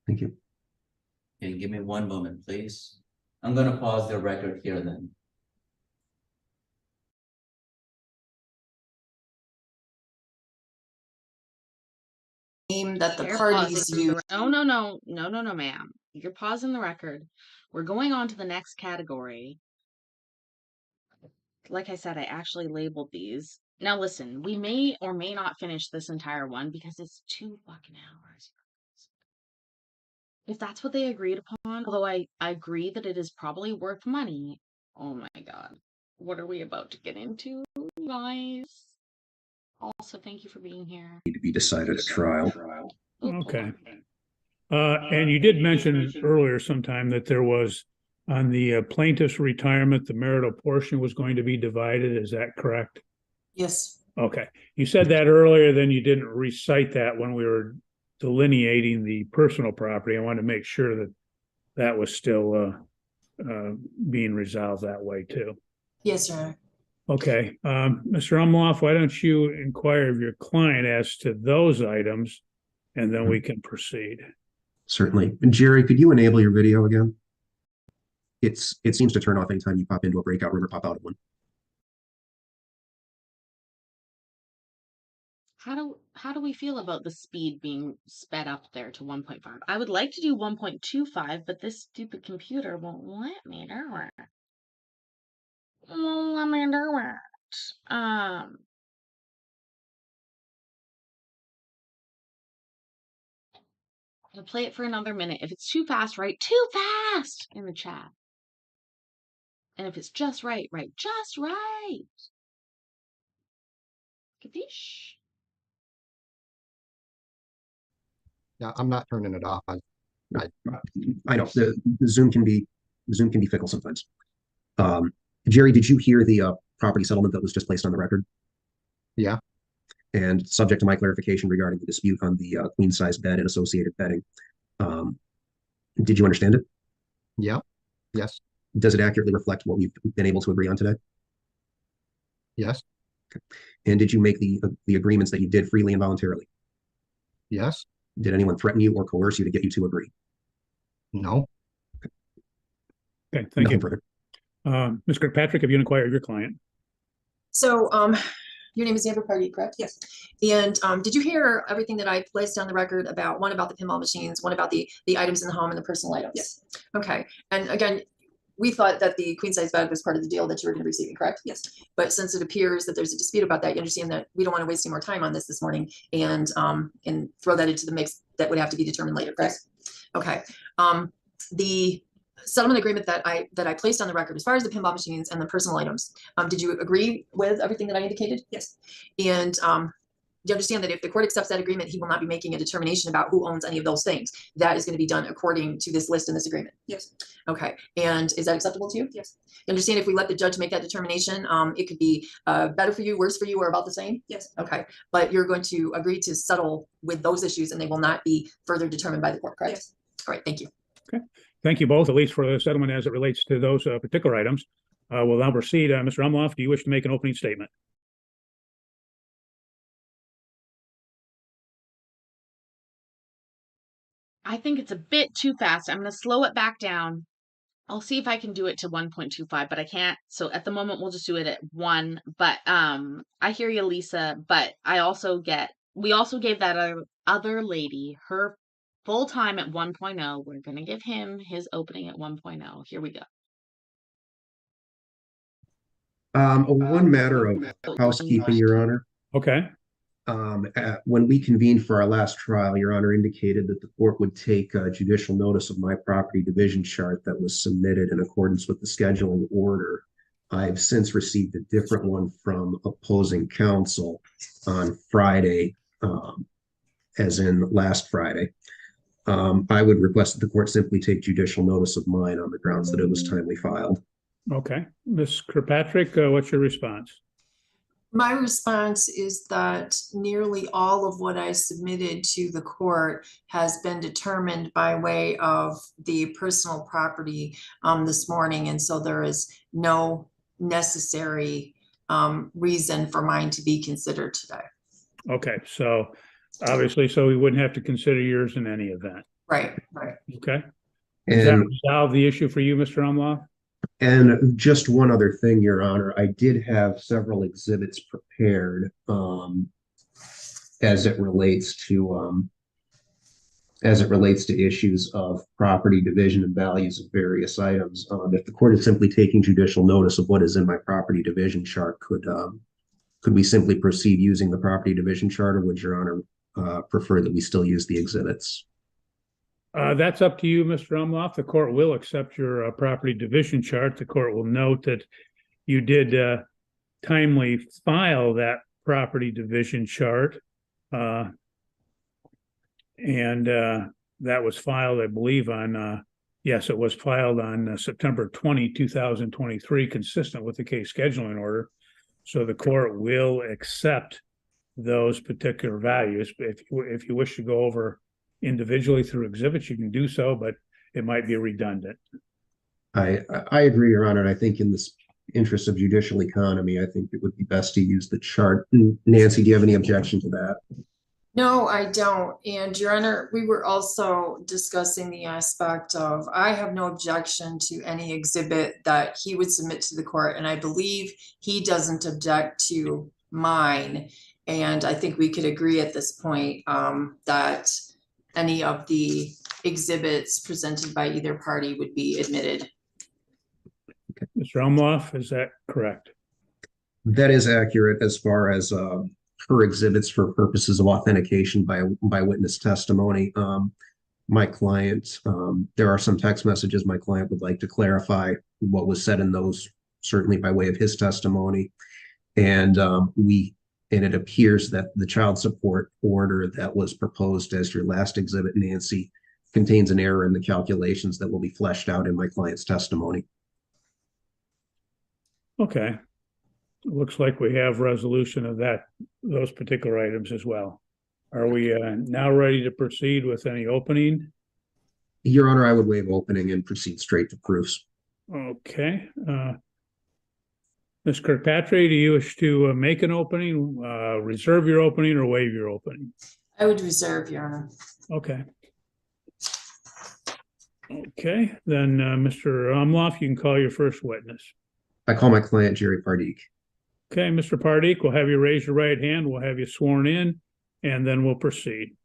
Thank you. Okay, give me one moment, please. I'm gonna pause the record here then. Name that the You're parties pausing use. No, ma'am. You're pausing the record. We're going on to the next category. Like I said, I actually labeled these. Now listen, we may or may not finish this entire one because it's 2 fucking hours. If that's what they agreed upon, although I agree that it is probably worth money. Oh my God. What are we about to get into, guys? Also, thank you for being here. Need to be decided at trial. Okay. And you did mention earlier sometime that there was on the plaintiff's retirement, the marital portion was going to be divided. Is that correct? Yes. Okay. You said that earlier, then you didn't recite that when we were delineating the personal property. I wanted to make sure that that was still being resolved that way too. Yes, sir. Okay. Mr. Umloff, why don't you inquire of your client as to those items, and then we can proceed. Certainly. And Jerry, could you enable your video again? It seems to turn off anytime you pop into a breakout room or pop out of one. How do we feel about the speed being sped up there to 1.5? I would like to do 1.25, but this stupid computer won't let me do it. Won't let me do it. I'll play it for another minute. If it's too fast, write too fast in the chat. And if it's just right, write just right. Capiche? Yeah, I'm not turning it off. I know the Zoom can be fickle sometimes. Jerry, did you hear the property settlement that was just placed on the record? Yeah. And subject to my clarification regarding the dispute on the queen size bed and associated bedding, did you understand it? Yeah. Yes. Does it accurately reflect what we've been able to agree on today? Yes. And did you make the agreements that you did freely and voluntarily? Yes, Did anyone threaten you or coerce you to get you to agree? no, Okay, thank Nothing you. further. Ms. Kirkpatrick, have you inquired your client? So, your name is Amber Party, correct? Yes. And did you hear everything that I placed on the record about, one about the pinball machines, one about the items in the home and the personal items? Yes. Okay, and again, we thought that the queen size bed was part of the deal that you were going to be receiving, correct? Yes. But since it appears that there's a dispute about that, you understand that we don't want to waste any more time on this morning and throw that into the mix. That would have to be determined later, correct? Okay. The settlement agreement that I placed on the record, as far as the pinball machines and the personal items, did you agree with everything that I indicated? Yes. And you understand that if the court accepts that agreement, he will not be making a determination about who owns any of those things. That is going to be done according to this list in this agreement. Yes. Okay. And is that acceptable to you? Yes. You understand if we let the judge make that determination, it could be better for you, worse for you, or about the same? Yes. Okay. But you're going to agree to settle with those issues and they will not be further determined by the court, correct? Yes. All right. Thank you. Okay, thank you both, at least for the settlement as it relates to those particular items. We'll now proceed. Mr. Umloff, do you wish to make an opening statement? I think it's a bit too fast. I'm going to slow it back down. I'll see if I can do it to 1.25, but I can't. So at the moment, we'll just do it at 1. But I hear you, Lisa. But we also gave that other lady her full time at 1.0. We're going to give him his opening at 1.0. Here we go. One matter of housekeeping, Your Honor. Okay, When we convened for our last trial, Your Honor indicated that the court would take judicial notice of my property division chart that was submitted in accordance with the scheduling order. I've since received a different one from opposing counsel on Friday, as in last Friday. I would request that the court simply take judicial notice of mine on the grounds that it was timely filed. okay. Ms. Kirkpatrick, what's your response? My response is that nearly all of what I submitted to the court has been determined by way of the personal property this morning. And so there is no necessary reason for mine to be considered today. Okay, so obviously, so we wouldn't have to consider yours in any event. Right, right. Okay. Does that And resolve the issue for you, Mr. Umloff? And just one other thing, Your Honor, I did have several exhibits prepared as it relates to issues of property division and values of various items. If the court is simply taking judicial notice of what is in my property division chart, could we simply proceed using the property division chart, or would Your Honor prefer that we still use the exhibits? That's up to you, Mr. Umloff. The court will accept your property division chart. The court will note that you did timely file that property division chart. And that was filed, I believe, on, yes, it was filed on September 20, 2023, consistent with the case scheduling order. So the court will accept those particular values. If you wish to go over individually through exhibits, you can do so, but it might be redundant. I agree, Your Honor, and I think in this interest of judicial economy, I think it would be best to use the chart. Nancy, do you have any objection to that? No, I don't. And Your Honor, we were also discussing the aspect of, I have no objection to any exhibit that he would submit to the court. And I believe he doesn't object to mine. And I think we could agree at this point that any of the exhibits presented by either party would be admitted. Mr. Umloff, is that correct? That is accurate as far as her exhibits for purposes of authentication by witness testimony. My client, there are some text messages my client would like to clarify what was said in those, certainly by way of his testimony. And it appears that the child support order that was proposed as your last exhibit, Nancy, contains an error in the calculations that will be fleshed out in my client's testimony. Okay. It looks like we have resolution of those particular items as well. Are we now ready to proceed with any opening? Your Honor, I would waive opening and proceed straight to proofs. Okay. Ms. Kirkpatrick, do you wish to make an opening, reserve your opening, or waive your opening? I would reserve, Your Honor. Okay. Okay, then, Mr. Umloff, you can call your first witness. I call my client Jerry Pardeek. Okay, Mr. Pardeek, we'll have you raise your right hand. We'll have you sworn in, and then we'll proceed.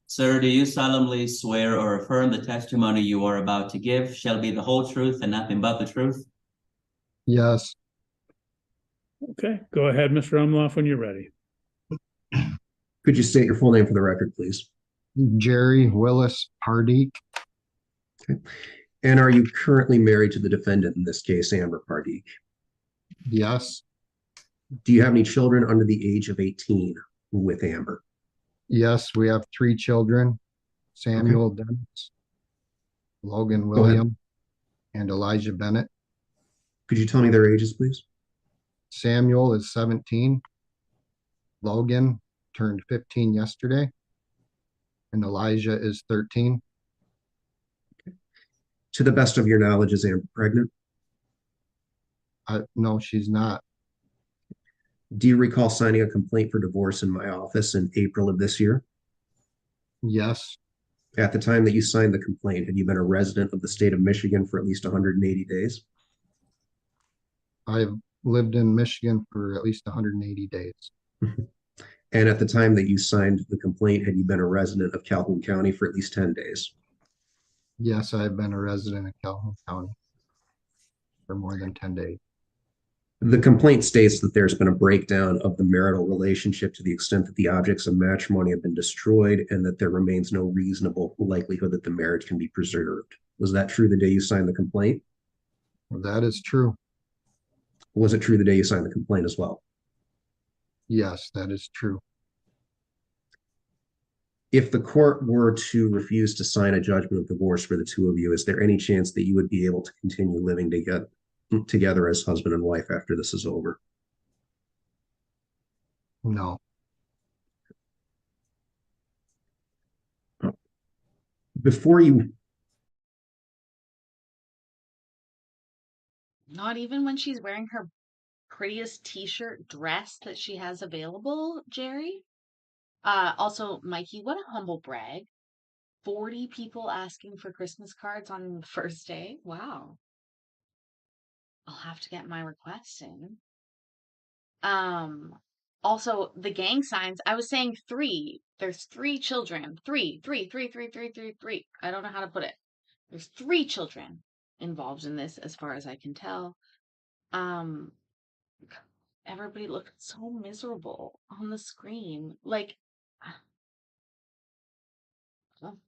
Sir, do you solemnly swear or affirm the testimony you are about to give shall be the whole truth and nothing but the truth? Yes, Okay, go ahead, Mr. Umloff, when you're ready. Could you state your full name for the record, please? Jerry Willis Pardeek. And are you currently married to the defendant in this case, Amber Pardeek? Yes, Do you have any children under the age of 18 with Amber? yes, we have 3 children, Samuel Dennis, Logan Go ahead. William, and Elijah Bennett. Could you tell me their ages, please? Samuel is 17. Logan turned 15 yesterday. And Elijah is 13. To the best of your knowledge, is Amber pregnant? No, she's not. Do you recall signing a complaint for divorce in my office in April of this year? Yes, At the time that you signed the complaint, had you been a resident of the state of Michigan for at least 180 days? I've lived in Michigan for at least 180 days. And at the time that you signed the complaint, had you been a resident of Calhoun County for at least 10 days? Yes, I've been a resident of Calhoun County for more than 10 days. The complaint states that there's been a breakdown of the marital relationship to the extent that the objects of matrimony have been destroyed and that there remains no reasonable likelihood that the marriage can be preserved. Was that true the day you signed the complaint? Well, that is true. Was it true the day you signed the complaint as well? Yes, that is true. If the court were to refuse to sign a judgment of divorce for the two of you, is there any chance that you would be able to continue living together as husband and wife after this is over? No, Before you, Not even when she's wearing her prettiest t-shirt dress that she has available, Jerry? Also, Mikey, what a humble brag. 40 people asking for Christmas cards on the first day. Wow. I'll have to get my request in. Um, Also, the gang signs, I was saying 3. There's 3 children. 3, 3, 3, 3, 3, 3, 3. I don't know how to put it. There's 3 children involved in this, as far as I can tell. Um, Everybody looked so miserable on the screen. Like, well,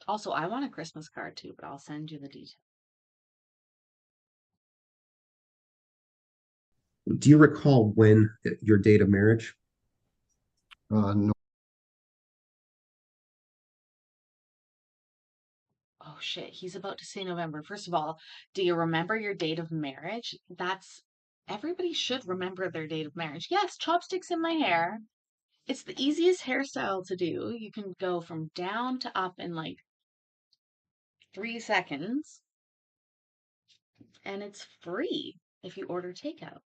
also, I want a Christmas card too, but I'll send you the details. do you recall when your date of marriage? no, Oh shit, he's about to say November. First of all, do you remember your date of marriage? Everybody should remember their date of marriage. Yes, chopsticks in my hair. It's the easiest hairstyle to do. You can go from down to up in like 3 seconds, and it's free if you order takeout.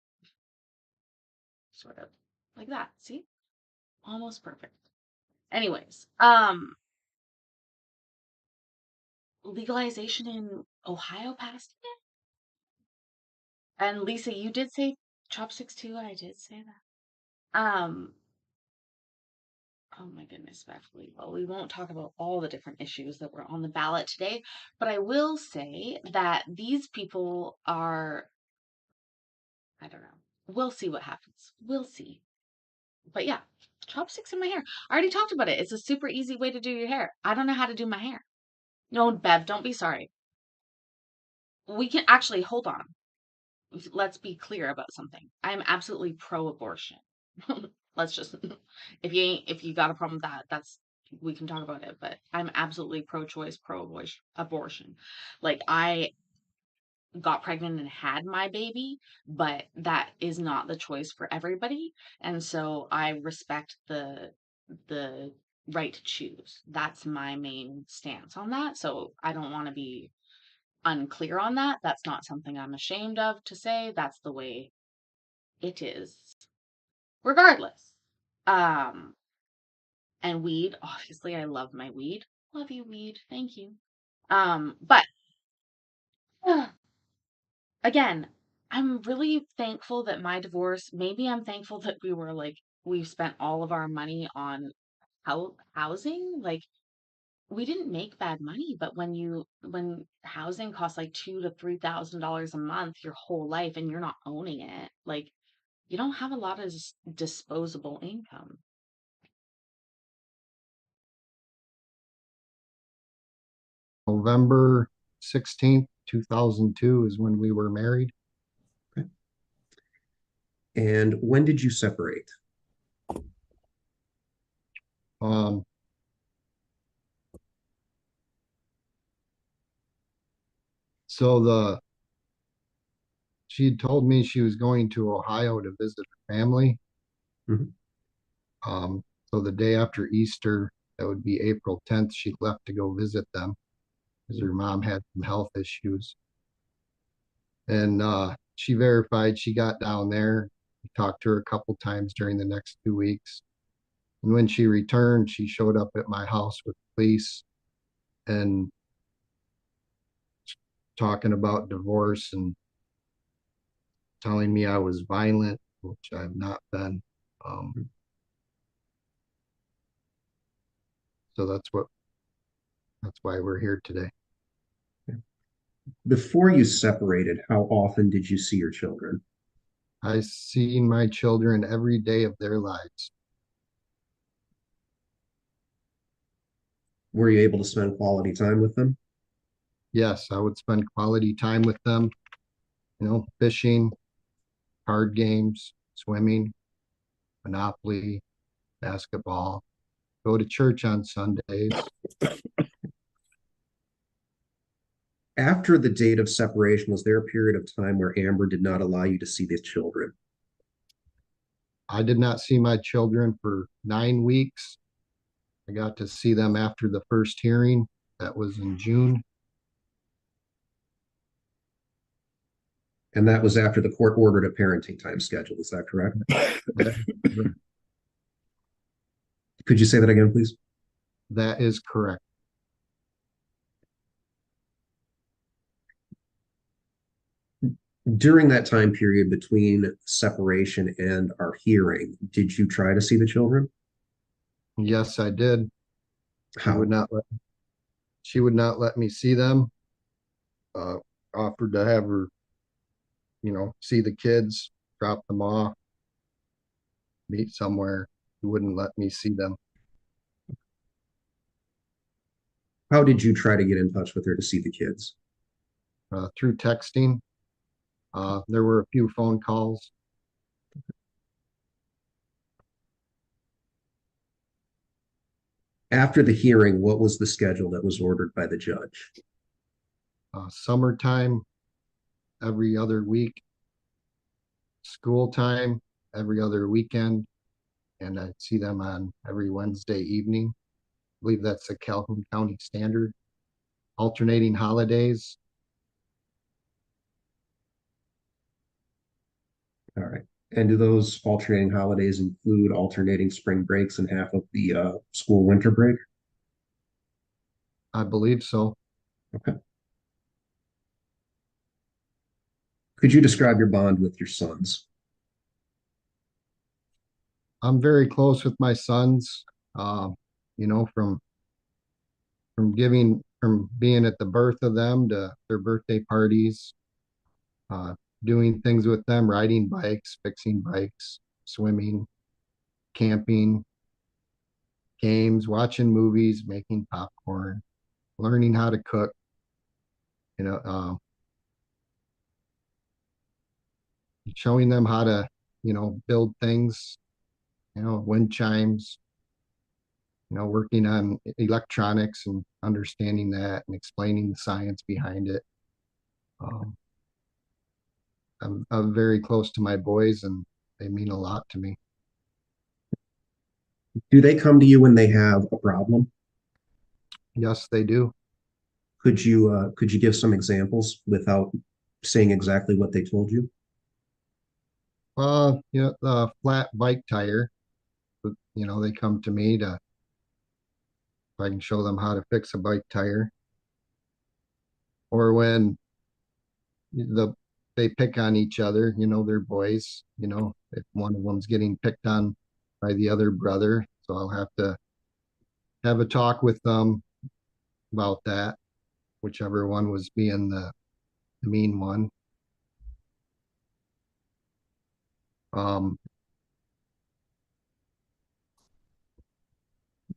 Sort of like that. See? Almost perfect. Anyways, legalization in Ohio passed it. And Lisa, you did say chopsticks too. I did say that. Oh my goodness, Beverly. Well, we won't talk about all the different issues that were on the ballot today, but I will say that these people are, I don't know. We'll see what happens. We'll see. But yeah, chopsticks in my hair. I already talked about it. It's a super easy way to do your hair. I don't know how to do my hair. No, Bev, don't be sorry. We can actually hold on. Let's be clear about something. I'm absolutely pro-abortion. Let's just if you got a problem with that, we can talk about it. But I'm absolutely pro-choice, pro-abortion. Like I got pregnant and had my baby, but that is not the choice for everybody. And so I respect the right to choose. That's my main stance on that. So I don't want to be unclear on that. That's not something I'm ashamed of to say. That's the way it is. Regardless. And weed, obviously I love my weed. Love you, weed. Thank you. But again, I'm really thankful that my divorce, maybe I'm thankful that we've spent all of our money on housing. Like, we didn't make bad money, but when housing costs like $2,000 to $3,000 a month your whole life and you're not owning it, like, you don't have a lot of disposable income. November 16th, 2002 is when we were married. And when did you separate? Um, so she had told me she was going to Ohio to visit her family. Mhm. So the day after Easter, that would be April 10th, she left to go visit them because her mom had some health issues. And she verified she got down there. We talked to her a couple times during the next 2 weeks. And when she returned, she showed up at my house with police and talking about divorce and telling me I was violent, which I've not been. So that's why we're here today. Before you separated, how often did you see your children? I see my children every day of their lives. Were you able to spend quality time with them? Yes, I would spend quality time with them, fishing, card games, swimming, Monopoly, basketball, go to church on Sundays. After the date of separation, was there a period of time where Amber did not allow you to see the children? I did not see my children for 9 weeks. I got to see them after the first hearing. That was in June. And that was after the court ordered a parenting time schedule. Is that correct? Could you say that again, please? That is correct. During that time period between separation and our hearing, did you try to see the children? Yes, I did. She How? would not let me see them. Offered to have her, see the kids, drop them off, meet somewhere. She wouldn't let me see them. How did you try to get in touch with her to see the kids? Through texting. There were a few phone calls. After the hearing, what was the schedule that was ordered by the judge? Summertime, every other week. School time, every other weekend. And I'd see them on every Wednesday evening. I believe that's the Calhoun County standard. Alternating holidays. All right. And do those alternating holidays include alternating spring breaks and half of the school winter break? I believe so. Okay. Could you describe your bond with your sons? I'm very close with my sons. From being at the birth of them to their birthday parties, doing things with them, riding bikes, fixing bikes, swimming, camping, games, watching movies, making popcorn, learning how to cook, showing them how to, build things, wind chimes, working on electronics and understanding that and explaining the science behind it. I'm very close to my boys and they mean a lot to me. Do they come to you when they have a problem? Yes, they do. Could you give some examples without saying exactly what they told you? The flat bike tire, they come to me to, if I can show them how to fix a bike tire. Or when the they pick on each other, they're boys, if one of them's getting picked on by the other brother. So I'll have to have a talk with them about that, whichever one was being the mean one. Um,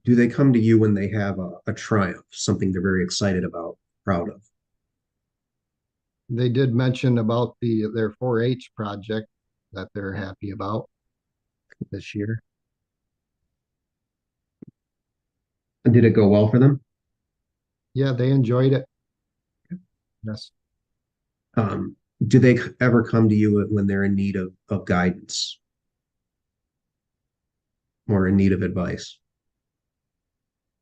Do they come to you when they have a triumph, something they're very excited about, proud of? they did mention about their 4-H project that they're happy about this year. And did it go well for them? Yeah, they enjoyed it. Yes. Do they ever come to you when they're in need of guidance or in need of advice?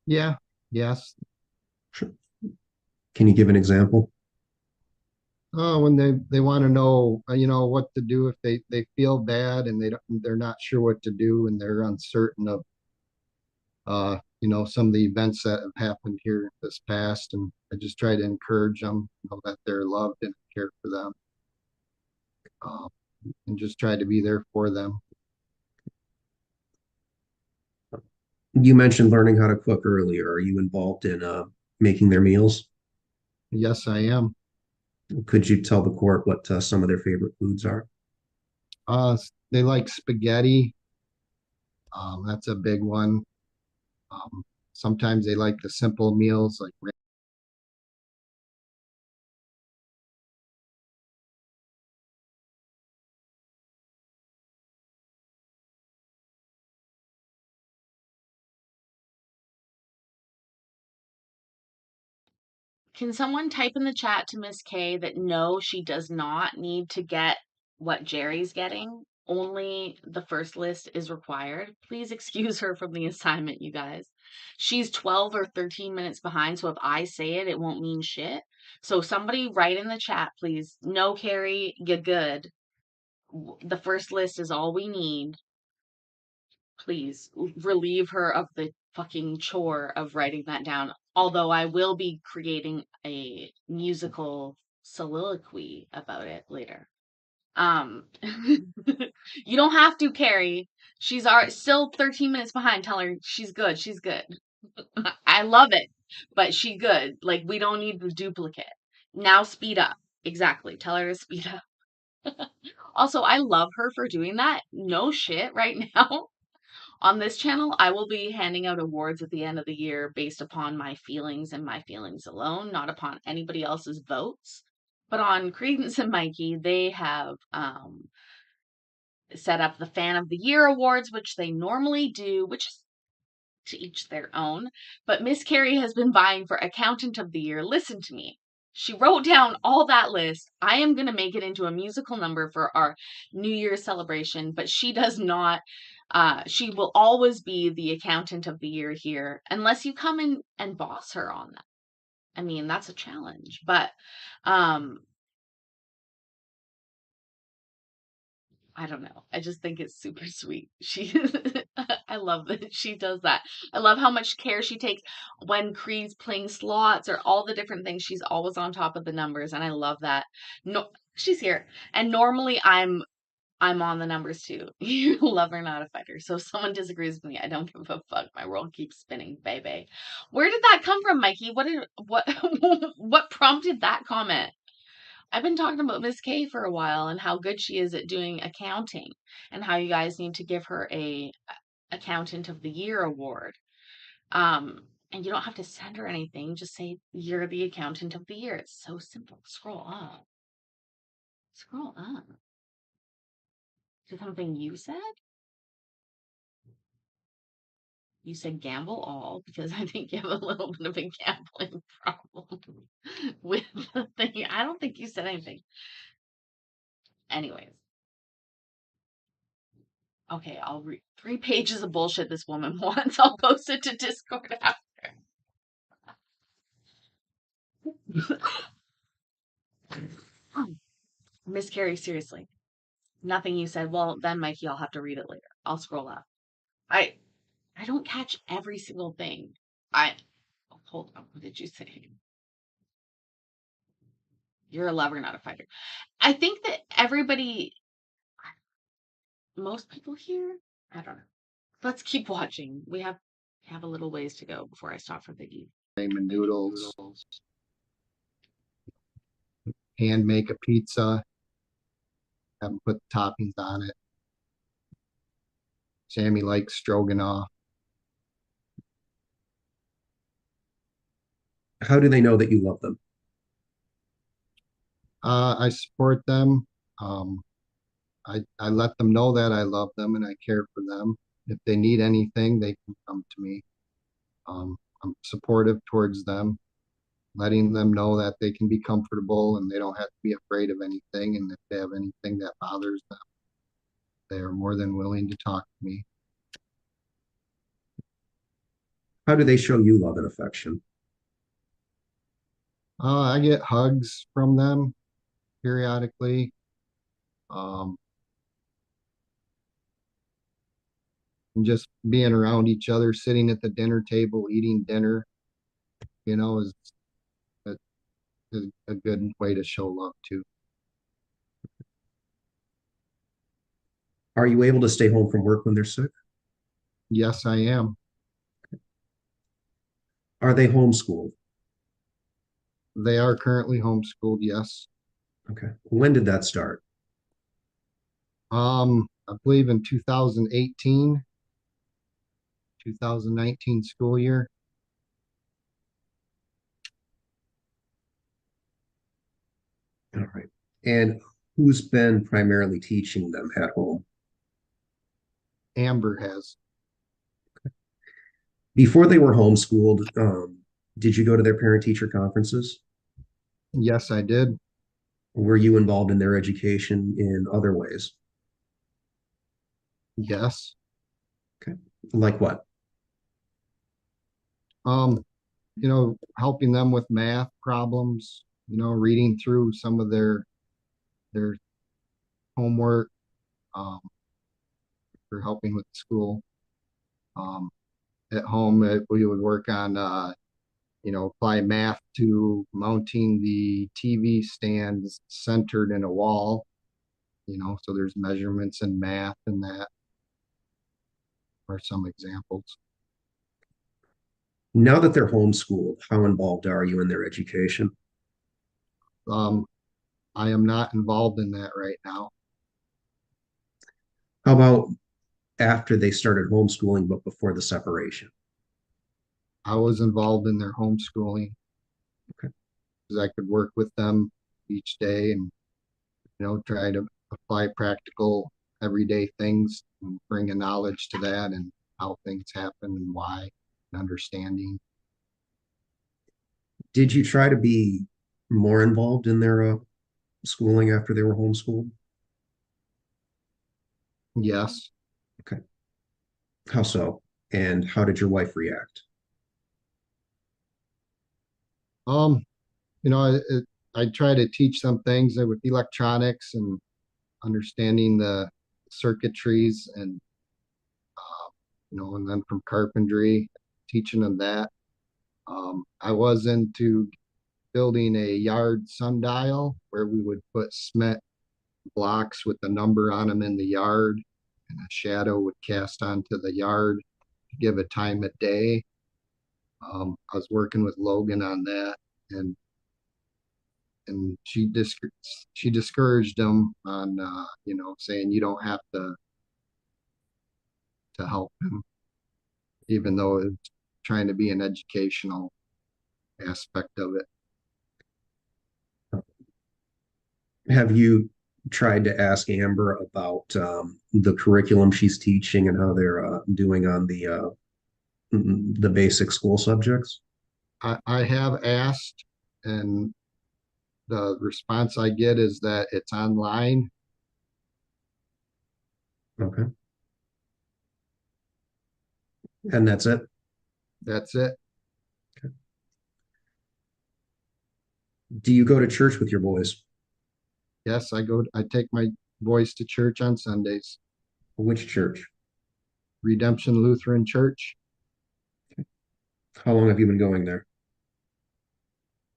Yeah. Yes. Sure. Can you give an example? When they want to know, what to do if they feel bad and they're not sure what to do and they're uncertain of, some of the events that have happened here this past, and I just try to encourage them, that they're loved and care for them, uh, and just try to be there for them. You mentioned learning how to cook earlier. Are you involved in making their meals? Yes, I am. Could you tell the court what some of their favorite foods are? They like spaghetti. That's a big one. Sometimes they like the simple meals like Can someone type in the chat to Miss K that no, she does not need to get what Jerry's getting? Only the first list is required. Please excuse her from the assignment, you guys. She's 12 or 13 minutes behind, so if I say it, it won't mean shit. So somebody write in the chat, please. No, Carrie, you're good. The first list is all we need. Please relieve her of the fucking chore of writing that down. Although I will be creating a musical soliloquy about it later. You don't have to, Carrie. She's still 13 minutes behind. Tell her she's good. She's good. I love it, but she good. Like, we don't need the duplicate. Now speed up. Exactly. Tell her to speed up. Also, I love her for doing that. No shit right now. On this channel, I will be handing out awards at the end of the year based upon my feelings and my feelings alone, not upon anybody else's votes. But on Credence and Mikey, they have set up the Fan of the Year awards, which they normally do, which is to each their own. But Miss Carrie has been vying for Accountant of the Year. Listen to me. She wrote down all that list. I am going to make it into a musical number for our New Year's celebration, but she does not. She will always be the Accountant of the Year here, unless you come in and boss her on that. I mean, that's a challenge, but I don't know. I just think it's super sweet. I love that she does that. I love how much care she takes when Cree's playing slots or all the different things. She's always on top of the numbers, and I love that. No, she's here. And normally I'm on the numbers too. You love her, not a fighter. So if someone disagrees with me, I don't give a fuck. My world keeps spinning, baby. Where did that come from, Mikey? What prompted that comment? I've been talking about Miss K for a while and how good she is at doing accounting and how you guys need to give her a Accountant of the Year award. And you don't have to send her anything. Just say you're the Accountant of the Year. It's so simple. Scroll up. Scroll up. Is it something you said? You said gamble all because I think you have a little bit of a gambling problem with the thing. I don't think you said anything. Anyways. Okay, I'll read 3 pages of bullshit this woman wants. I'll post it to Discord after. Miss Carrie, seriously. Nothing you said. Well, then, Mikey, I'll have to read it later. I'll scroll up. I I don't catch every single thing. Hold on. What did you say? You're a lover, not a fighter. I think that most people here, I don't know. Let's keep watching. We have a little ways to go before I stop for the eat. ramen noodles, hand make a pizza, have them put the toppings on it. Sammy likes stroganoff. How do they know that you love them? I support them. I let them know that I love them and I care for them. If they need anything, they can come to me. I'm supportive towards them, letting them know that they can be comfortable and they don't have to be afraid of anything. And if they have anything that bothers them, they are more than willing to talk to me. How do they show you love and affection? I get hugs from them periodically. Um, and just being around each other, sitting at the dinner table, eating dinner, is a, a good way to show love too. Are you able to stay home from work when they're sick? Yes, I am. Are they homeschooled? They are currently homeschooled, yes. Okay. When did that start? I believe in 2018, 2019 school year. All right. And who's been primarily teaching them at home? Amber has. Before they were homeschooled, did you go to their parent-teacher conferences? Yes, I did. Were you involved in their education in other ways? Yes. Okay. Like what? Helping them with math problems, reading through some of their homework, um, for helping with school. Um, at home, we would work on, apply math to mounting the TV stands centered in a wall, so there's measurements in math and that are some examples. Now that they're homeschooled, how involved are you in their education? Um, I am not involved in that right now. How about after they started homeschooling, but before the separation? I was involved in their homeschooling. Okay. Because I could work with them each day and, try to apply practical everyday things and bring a knowledge to that and how things happen and why and understanding. Did you try to be more involved in their schooling after they were homeschooled? Yes. Okay. How so? And how did your wife react? Um, I try to teach them things with electronics and understanding the circuitries and, and then from carpentry, teaching them that. I was into building a yard sundial where we would put cement blocks with the number on them in the yard, and a shadow would cast onto the yard to give a time of day. I was working with Logan on that, and she discouraged him on, saying you don't have to help him, even though it's trying to be an educational aspect of it. Have you tried to ask Amber about the curriculum she's teaching and how they're doing on the basic school subjects? I have asked, and the response I get is that it's online. Okay. And that's it? That's it. Do you go to church with your boys? Yes, I take my boys to church on Sundays. Which church? Redemption Lutheran Church. How long have you been going there?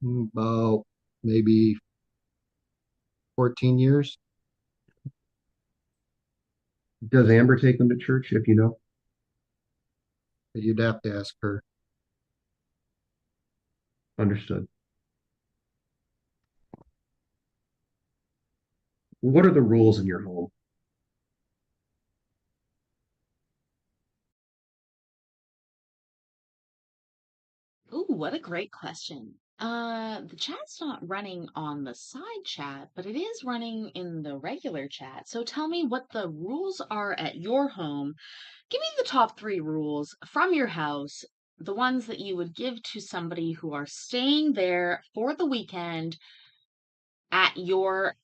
About maybe 14 years. Does Amber take them to church, if you know? You'd have to ask her. Understood. What are the rules in your home? Ooh, what a great question. The chat's not running on the side chat, but it is running in the regular chat. So tell me what the rules are at your home. Give me the top 3 rules from your house, the ones that you would give to somebody who are staying there for the weekend at your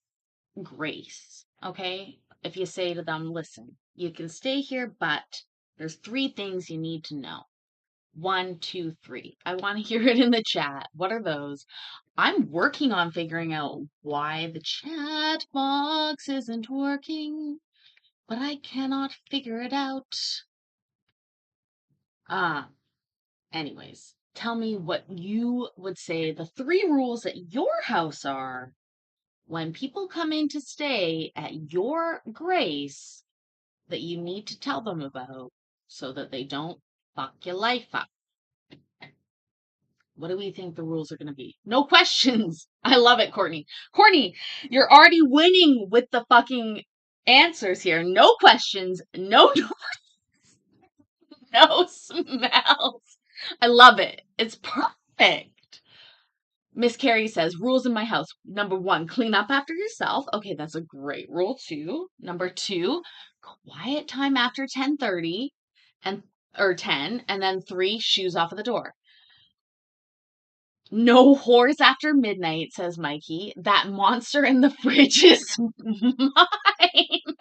grace. Okay? If you say to them, listen, you can stay here, but there's 3 things you need to know. 1, 2, 3. I want to hear it in the chat. What are those? I'm working on figuring out why the chat box isn't working, but I cannot figure it out. Ah, anyways, tell me what you would say the 3 rules at your house are when people come in to stay at your grace that you need to tell them about so that they don't fuck your life up. What do we think the rules are going to be? No questions. I love it, Courtney. Courtney, you're already winning with the fucking answers here. No questions, no no smells. I love it. It's perfect. Miss Carrie says, rules in my house. Number 1, clean up after yourself. Okay, that's a great rule too. Number 2, quiet time after 10:30 and or 10, and then 3, shoes off at the door. No whores after midnight, says Mikey. That monster in the fridge is mine.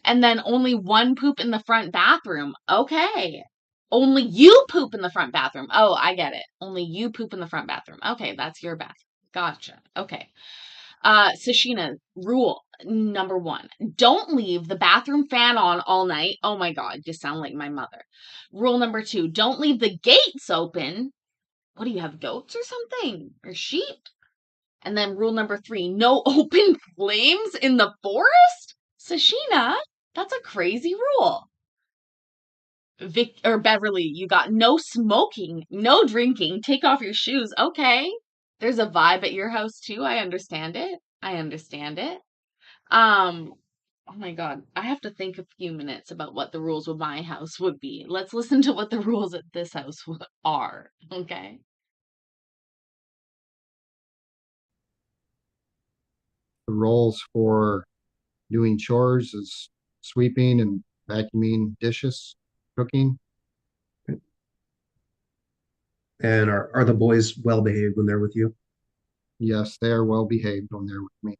And then only 1 poop in the front bathroom. Okay. Only you poop in the front bathroom. Oh, I get it. Only you poop in the front bathroom. Okay, that's your bathroom. Gotcha. Okay. Sashina, rule number 1. Don't leave the bathroom fan on all night. Oh my God, you sound like my mother. Rule number 2, don't leave the gates open. What do you have, goats or something? Or sheep? And then rule number 3, no open flames in the forest? Sashina, that's a crazy rule. Vic or Beverly, you got no smoking, no drinking, take off your shoes. Okay. There's a vibe at your house too. I understand it. I understand it. Oh my God. I have to think a few minutes about what the rules of my house would be. Let's listen to what the rules at this house are. Okay. The roles for doing chores is sweeping and vacuuming dishes, cooking. And are the boys well behaved when they're with you? Yes, they are well behaved when they're with me.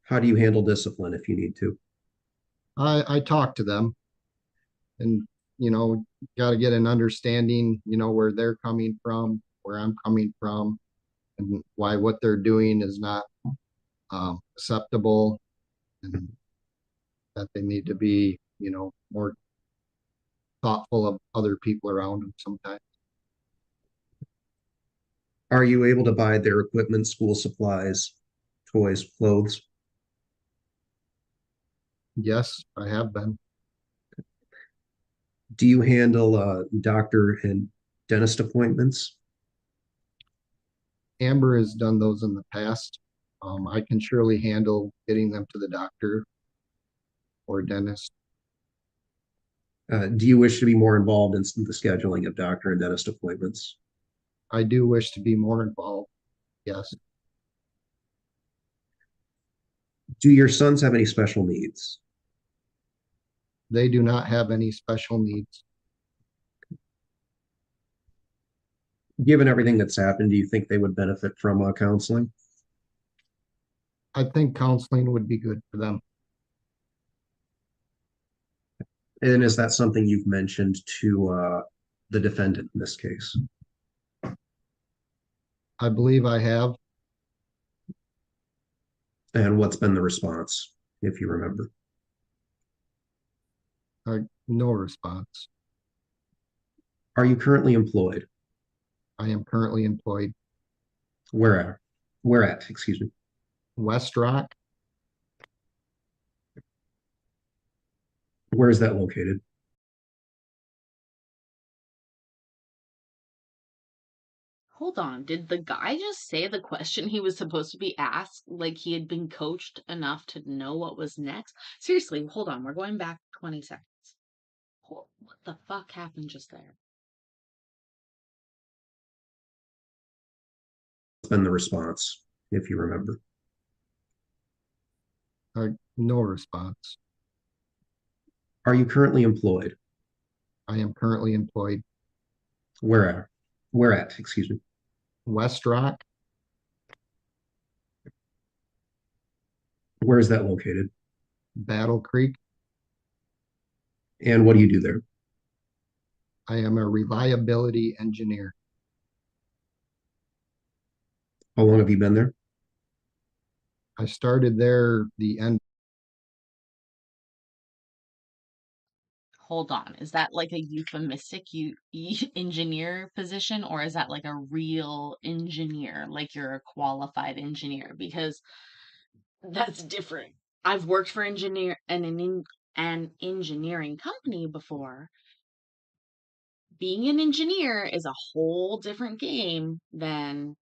How do you handle discipline if you need to? I talk to them and, got to get an understanding, where they're coming from, where I'm coming from, and why what they're doing is not acceptable, and that they need to be, more thoughtful of other people around them sometimes. Are you able to buy their equipment, school supplies, toys, clothes? Yes, I have been. Do you handle doctor and dentist appointments? Amber has done those in the past. I can surely handle getting them to the doctor or dentist. Do you wish to be more involved in the scheduling of doctor and dentist appointments? I do wish to be more involved. Yes. Do your sons have any special needs? They do not have any special needs. Given everything that's happened, do you think they would benefit from counseling? I think counseling would be good for them. And is that something you've mentioned to the defendant in this case? I believe I have. And what's been the response, if you remember? No response. Are you currently employed? I am currently employed. Where at? Where at? Excuse me. West Rock, Where is that located? Hold on, did the guy just say the question he was supposed to be asked like he had been coached enough to know what was next? Seriously, hold on, we're going back 20 seconds. What the fuck happened just there? What's been the response, if you remember? no response. Are you currently employed? I am currently employed. Where at? Where at? Excuse me. West Rock, Where is that located? Battle Creek. And what do you do there? I am a reliability engineer. How long have you been there? I started there the end. Hold on, is that like a euphemistic engineer position, or is that like a real engineer, like you're a qualified engineer? Because that's different. I've worked for an engineering company before. Being an engineer is a whole different game than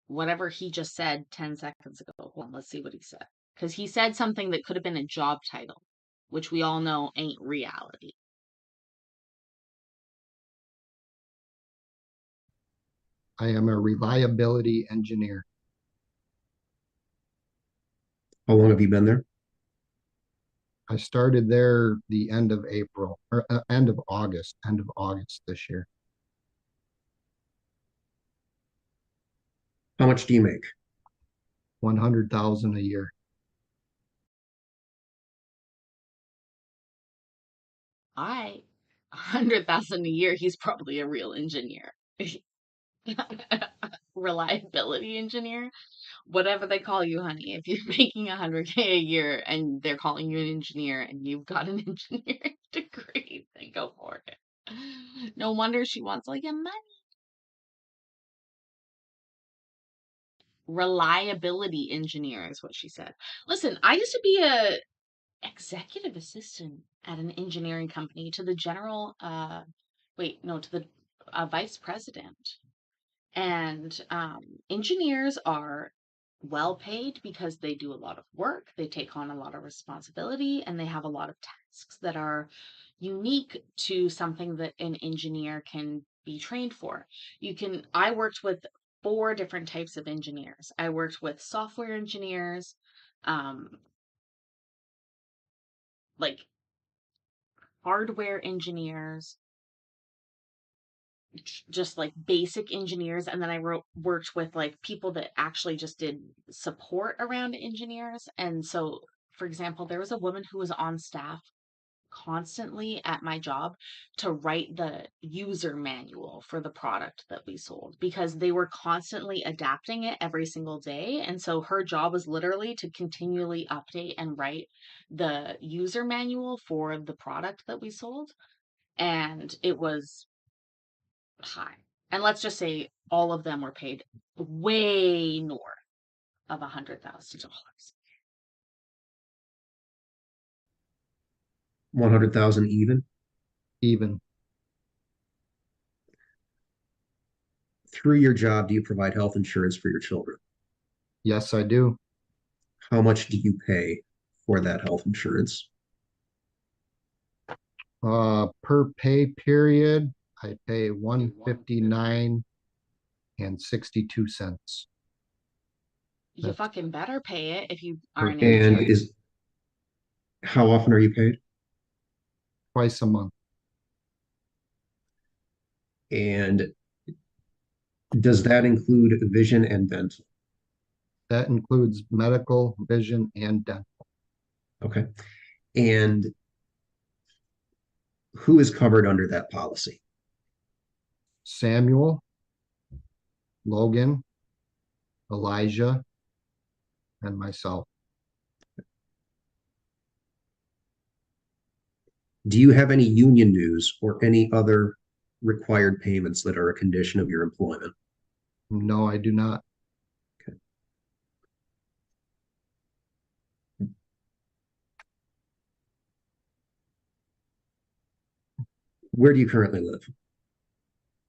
whatever he just said 10 seconds ago. Hold on, let's see what he said. Because he said something that could have been a job title, which we all know ain't reality. I am a reliability engineer. How long have you been there? I started there the end of April or end of August this year. How much do you make? 100,000 a year. I 100,000 a year, he's probably a real engineer. Reliability engineer, whatever they call you, honey. If you're making 100K a year and they're calling you an engineer and you've got an engineering degree, then go for it. No wonder she wants all your money. Reliability engineer is what she said. Listen, I used to be a executive assistant at an engineering company to the general wait, no, to the vice president. And engineers are well paid because they do a lot of work, they take on a lot of responsibility, and they have a lot of tasks that are unique to something that an engineer can be trained for. I worked with four different types of engineers. I worked with software engineers, um, like hardware engineers, just like basic engineers, and then worked with like people that actually just did support around engineers. And so, for example, there was a woman who was on staff constantly at my job to write the user manual for the product that we sold, because they were constantly adapting it every single day. And so her job was literally to continually update and write the user manual for the product that we sold. And it was high. And let's just say all of them were paid way north of $100,000. 100,000 even? Even. Through your job, do you provide health insurance for your children? Yes, I do. How much do you pay for that health insurance? Per pay period, I pay 159 and 62 cents. You That's fucking better pay it if you are per an pay. And engineer. how often are you paid? Twice a month. And does that include vision and dental? That includes medical, vision, and dental. Okay. And who is covered under that policy? Samuel, Logan, Elijah, and myself. Do you have any union dues or any other required payments that are a condition of your employment? No, I do not. Where do you currently live?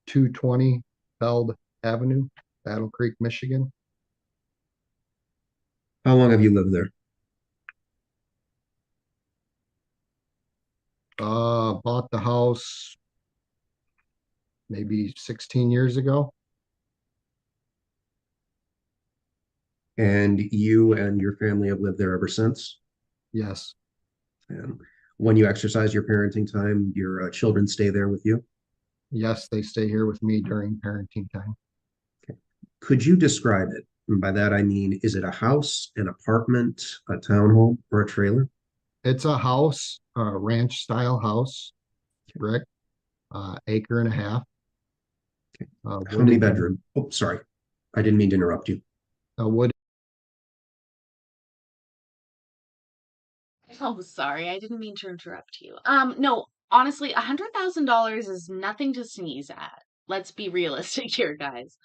220 Feld Avenue, Battle Creek, Michigan. How long have you lived there? Bought the house maybe 16 years ago. And you and your family have lived there ever since? Yes, And when you exercise your parenting time, your children stay there with you? yes, they stay here with me during parenting time. Could you describe it? And by that, I mean, is it a house, an apartment, a townhome, or a trailer? It's a house, a ranch style house, brick, acre and a half. How many Wooded, bedroom? Oh, sorry. I didn't mean to interrupt you. wood. Oh, sorry, I didn't mean to interrupt you. No, honestly, $100,000 is nothing to sneeze at. Let's be realistic here, guys.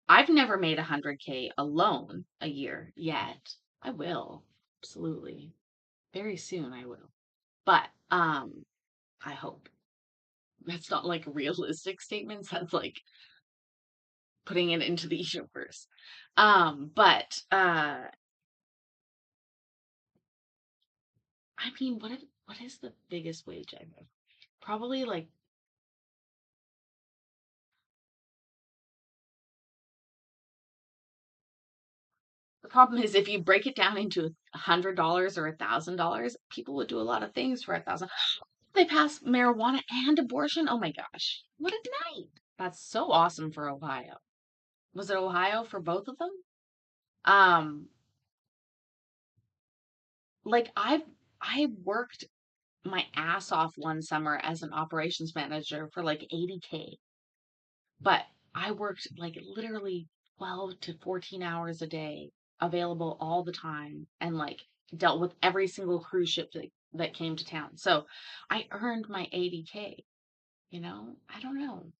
I've never made 100K alone a year yet. I will, absolutely. Very soon I will. But I hope. That's not like realistic statements. That's like putting it into the universe. But I mean, what is the biggest wage I've ever? Probably like the problem is if you break it down into $100 or $1,000, people would do a lot of things for 1,000. They pass marijuana and abortion. Oh my gosh, what a night! That's so awesome for Ohio. Was it Ohio for both of them? Um, like I worked my ass off one summer as an operations manager for like 80K. But I worked like literally 12 to 14 hours a day, available all the time, and like dealt with every single cruise ship that came to town. So I earned my 80K, you know? I don't know.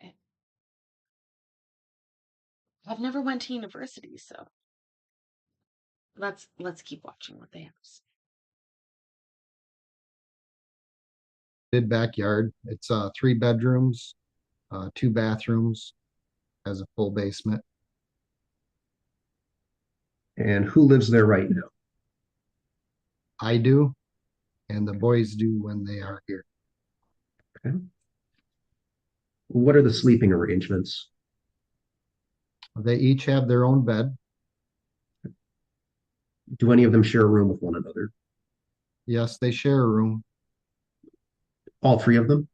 Eh, I've never went to university, so let's keep watching what they have to say. Backyard. It's 3 bedrooms, 2 bathrooms, has a full basement. And who lives there right now? I do, and the boys do when they are here. Okay. What are the sleeping arrangements? They each have their own bed. Do any of them share a room with one another? Yes, they share a room. All three of them?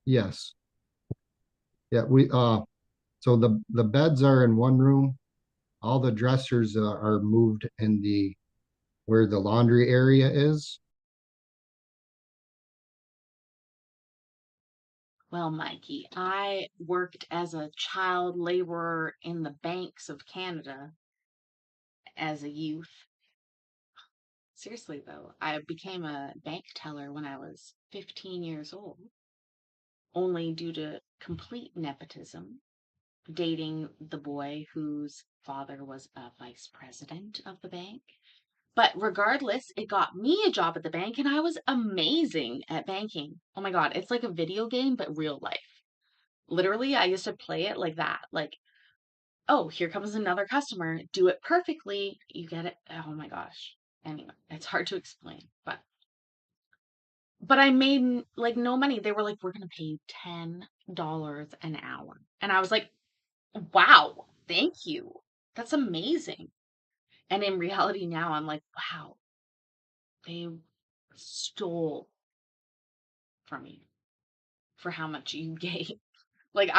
Yes. Yeah, so the beds are in one room. All the dressers are moved in the where the laundry area is. Well, Mikey, I worked as a child laborer in the banks of Canada as a youth. Seriously, though, I became a bank teller when I was 15 years old, only due to complete nepotism, dating the boy whose father was a vice president of the bank. But regardless, it got me a job at the bank, and I was amazing at banking. Oh my God, it's like a video game, but real life. Literally, I used to play it like that. Like, oh, here comes another customer. Do it perfectly. You get it. Oh my gosh. Anyway, it's hard to explain, but I made like no money. They were like, we're gonna pay you $10 an hour. And I was like, wow, thank you. That's amazing. And in reality now I'm like, wow, they stole from me for how much you gave. Like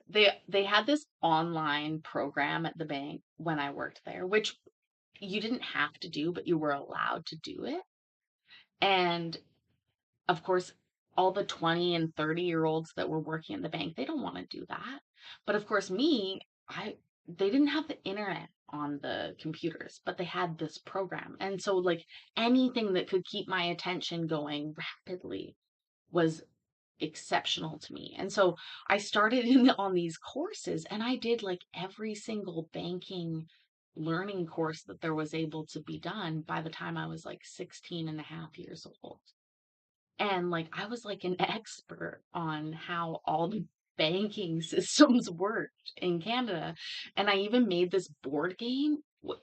they had this online program at the bank when I worked there, which you didn't have to do, but you were allowed to do it. And of course, all the 20 and 30-year-olds that were working in the bank, they don't want to do that. But of course, me, they didn't have the internet on the computers, but they had this program. And so, like, anything that could keep my attention going rapidly was exceptional to me. And so I started in on these courses, and I did like every single banking learning course that there was able to be done by the time I was like 16 and a half years old. And like I was like an expert on how all the banking systems worked in Canada. And I even made this board game.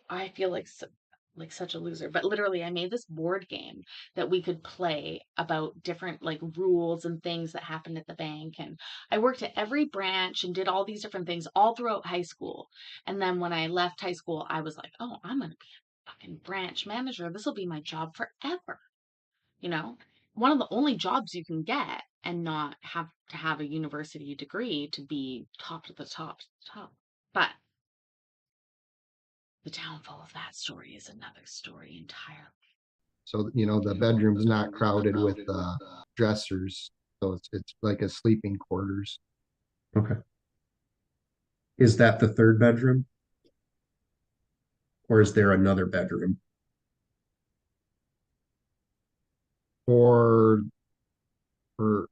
I feel like such a loser, but literally I made this board game that we could play about different like rules and things that happened at the bank. And I worked at every branch and did all these different things all throughout high school. And then when I left high school, I was like, oh, I'm gonna be a fucking branch manager. This will be my job forever. You know, one of the only jobs you can get and not have to have a university degree to be top to the top to the top. But the downfall of that story is another story entirely. So, you know, the bedroom's not crowded with dressers. So it's like a sleeping quarters. Okay. Is that the third bedroom? Or is there another bedroom? Or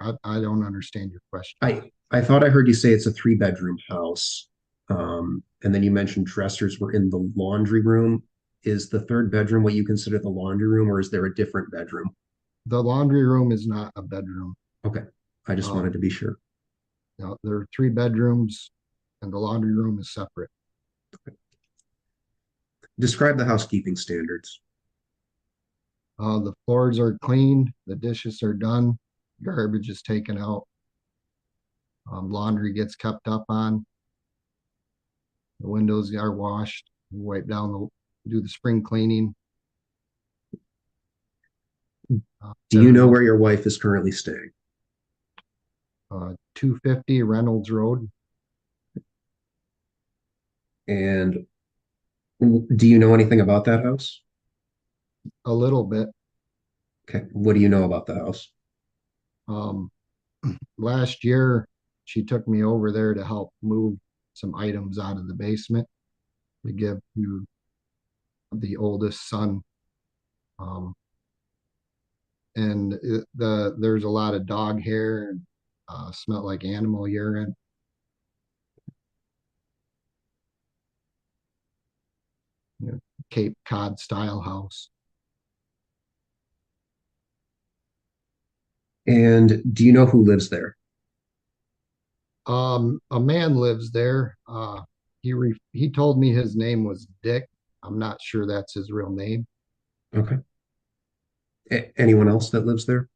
I don't understand your question. I thought I heard you say it's a 3-bedroom house. And then you mentioned dressers were in the laundry room. Is the third bedroom what you consider the laundry room, or is there a different bedroom? The laundry room is not a bedroom. Okay. I just wanted to be sure. You know, there are 3 bedrooms and the laundry room is separate. Describe the housekeeping standards. The floors are cleaned, the dishes are done, garbage is taken out, laundry gets kept up on, the windows are washed, wipe down do the spring cleaning. Do you know where your wife is currently staying? 250 Reynolds Road. And do you know anything about that house? A little bit. Okay. What do you know about the house? Last year, she took me over there to help move some items out of the basement to give to the oldest son. And there's a lot of dog hair and smelled like animal urine. You know, Cape Cod style house. And do you know who lives there? A man lives there. He told me his name was Dick. I'm not sure that's his real name. Okay. Anyone else that lives there?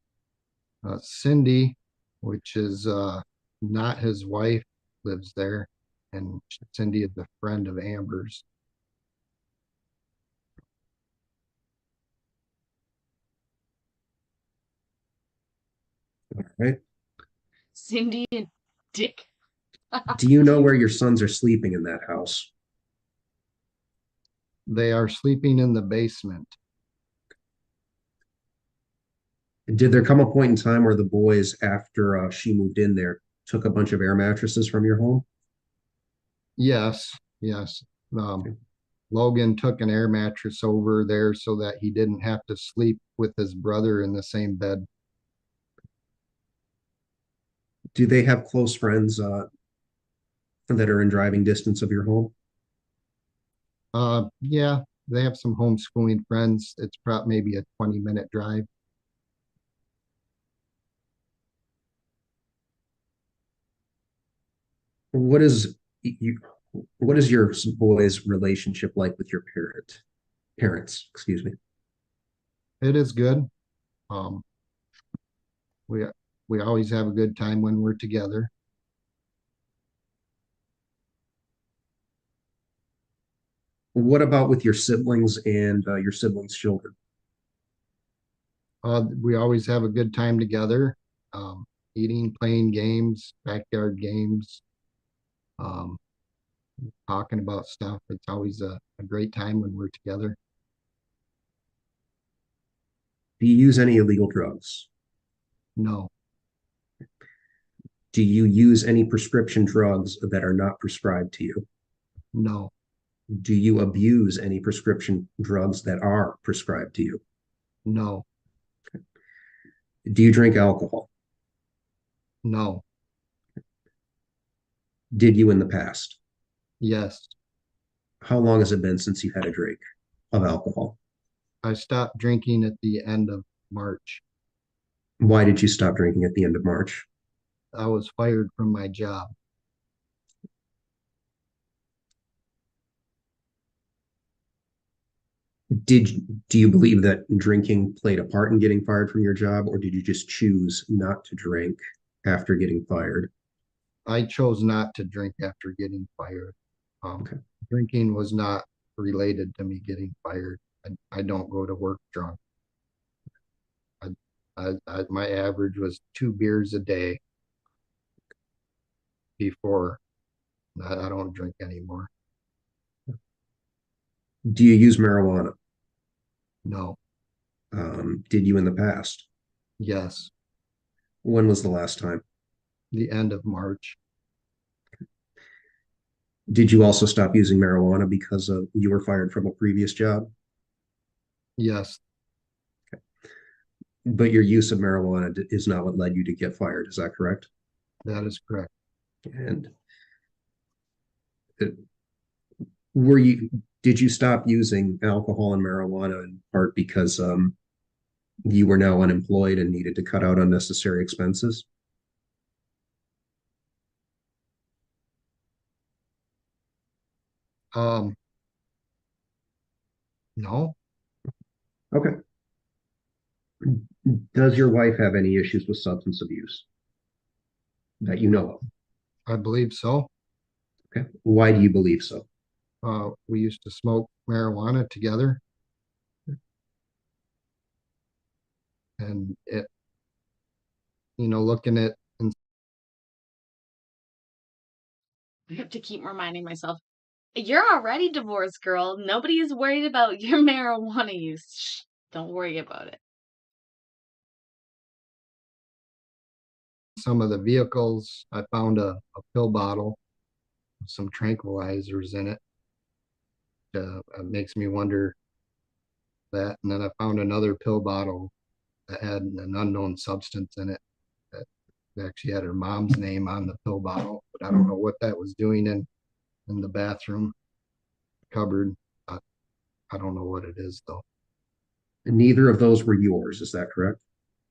Cindy, which is not his wife, lives there, and Cindy is a friend of Amber's. All right. Cindy and Dick. Do you know where your sons are sleeping in that house? They are sleeping in the basement. Did there come a point in time where the boys, after she moved in there, took a bunch of air mattresses from your home? Yes, yes. Logan took an air mattress over there so that he didn't have to sleep with his brother in the same bed. Do they have close friends that are in driving distance of your home? Yeah, they have some homeschooling friends. It's probably maybe a 20-minute drive. What is what is your boys' relationship like with your parents, excuse me? It is good. Um, we we always have a good time when we're together. What about with your siblings and your siblings' children? We always have a good time together, eating, playing games, backyard games, um, talking about stuff. It's always a great time when we're together. Do you use any illegal drugs? No, Do you use any prescription drugs that are not prescribed to you? No, Do you abuse any prescription drugs that are prescribed to you? no, Do you drink alcohol? no, Did you in the past? yes. How long has it been since you had a drink of alcohol? I stopped drinking at the end of March. Why did you stop drinking at the end of March? I was fired from my job. Did do you believe that drinking played a part in getting fired from your job, or did you just choose not to drink after getting fired? I chose not to drink after getting fired. Okay. Drinking was not related to me getting fired. I don't go to work drunk. My average was 2 beers a day before. I don't drink anymore. Do you use marijuana? No, Did you in the past? yes, When was the last time? the end of March. Did you also stop using marijuana because of you were fired from a previous job? Yes, But your use of marijuana is not what led you to get fired. Is that correct? that is correct. And it, were you did you stop using alcohol and marijuana in part because you were now unemployed and needed to cut out unnecessary expenses? Um, no, Okay. Does your wife have any issues with substance abuse that you know of? I believe so. Okay. Why do you believe so? We used to smoke marijuana together, and looking at, and I have to keep reminding myself, you're already divorced, girl. Nobody is worried about your marijuana use. Shh, don't worry about it. some of the vehicles, I found a pill bottle with some tranquilizers in it. It makes me wonder that. And then I found another pill bottle that had an unknown substance in it that actually had her mom's name on the pill bottle, but I don't know what that was doing in the bathroom cupboard. I, I don't know what it is though. Neither of those were yours, is that correct?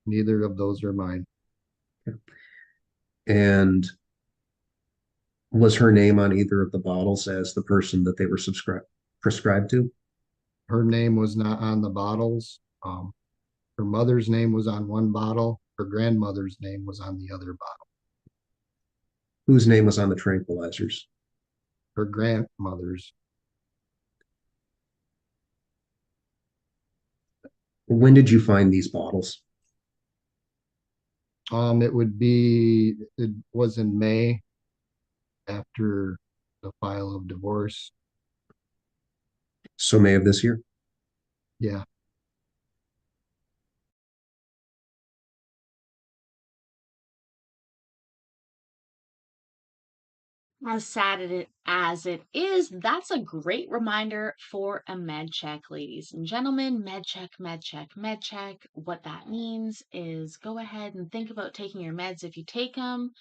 Neither of those are mine. And was her name on either of the bottles as the person that they were prescribed to? Her name was not on the bottles. Her mother's name was on one bottle. Her grandmother's name was on the other bottle. Whose name was on the tranquilizers? Her grandmother's. When did you find these bottles? It was in May after the file of divorce. So May of this year? Yeah, As sad as it is, that's a great reminder for a med check, ladies and gentlemen. Med check, med check, med check. What that means is go ahead and think about taking your meds if you take them.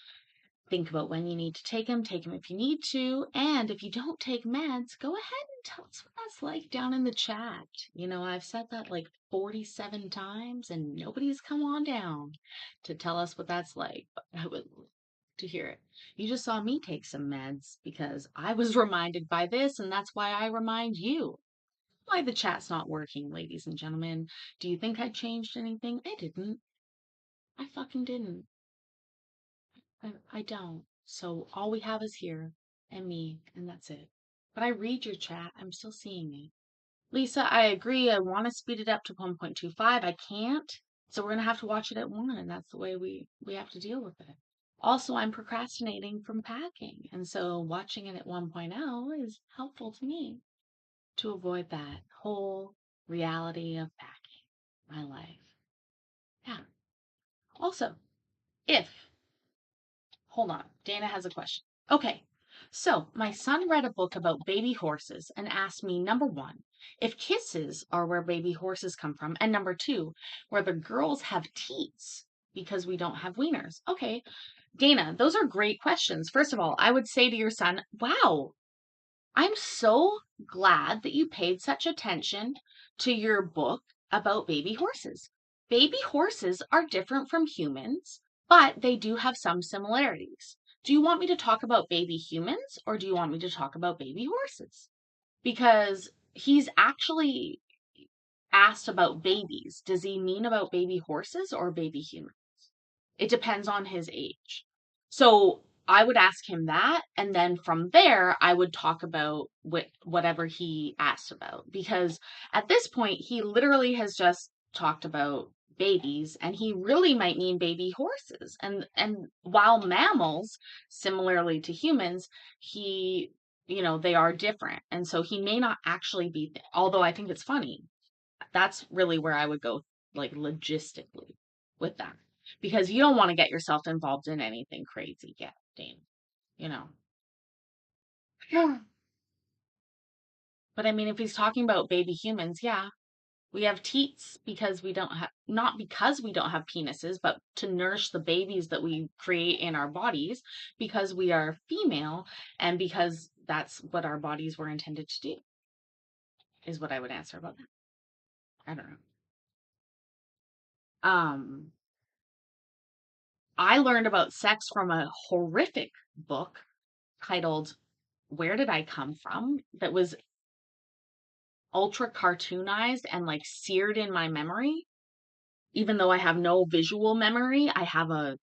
Think about when you need to take them if you need to. And if you don't take meds, go ahead and tell us what that's like down in the chat. I've said that like 47 times and nobody's come on down to tell us what that's like. But I would love to hear it. You just saw me take some meds because I was reminded by this, and that's why I remind you. Why the chat's not working, ladies and gentlemen. Do you think I changed anything? I didn't. I fucking didn't. I don't. So all we have is here and me, and that's it. But I read your chat. I'm still seeing it. Lisa, I agree. I want to speed it up to 1.25. I can't. So we're going to have to watch it at 1, and that's the way we have to deal with it. Also, I'm procrastinating from packing, and so watching it at 1.0 is helpful to me to avoid that whole reality of packing my life. Yeah. Also, if hold on. Dana has a question. Okay. So, my son read a book about baby horses and asked me, number one, if kisses are where baby horses come from, and number two, whether girls have teats because we don't have wieners. Okay, Dana, those are great questions. First of all, I would say to your son, wow, I'm so glad that you paid such attention to your book about baby horses. Baby horses are different from humans, but they do have some similarities. Do you want me to talk about baby humans or do you want me to talk about baby horses? Because he's actually asked about babies. Does he mean about baby horses or baby humans? It depends on his age. So I would ask him that, and then from there, I would talk about whatever he asked about. Because at this point, he literally has just talked about babies, and he really might mean baby horses. And while mammals, similarly to humans, they are different, and so he may not actually be. Although I think it's funny, that's really where I would go, like logistically, with that. Because you don't want to get yourself involved in anything crazy yet, Dane. You know. Yeah. But I mean, if he's talking about baby humans, yeah, we have teats because we don't have, not because we don't have penises, but to nourish the babies that we create in our bodies because we are female and because that's what our bodies were intended to do, is what I would answer about that. I don't know. I learned about sex from a horrific book titled Where Did I Come From? That was ultra cartoonized and like seared in my memory. Even though I have no visual memory, I have a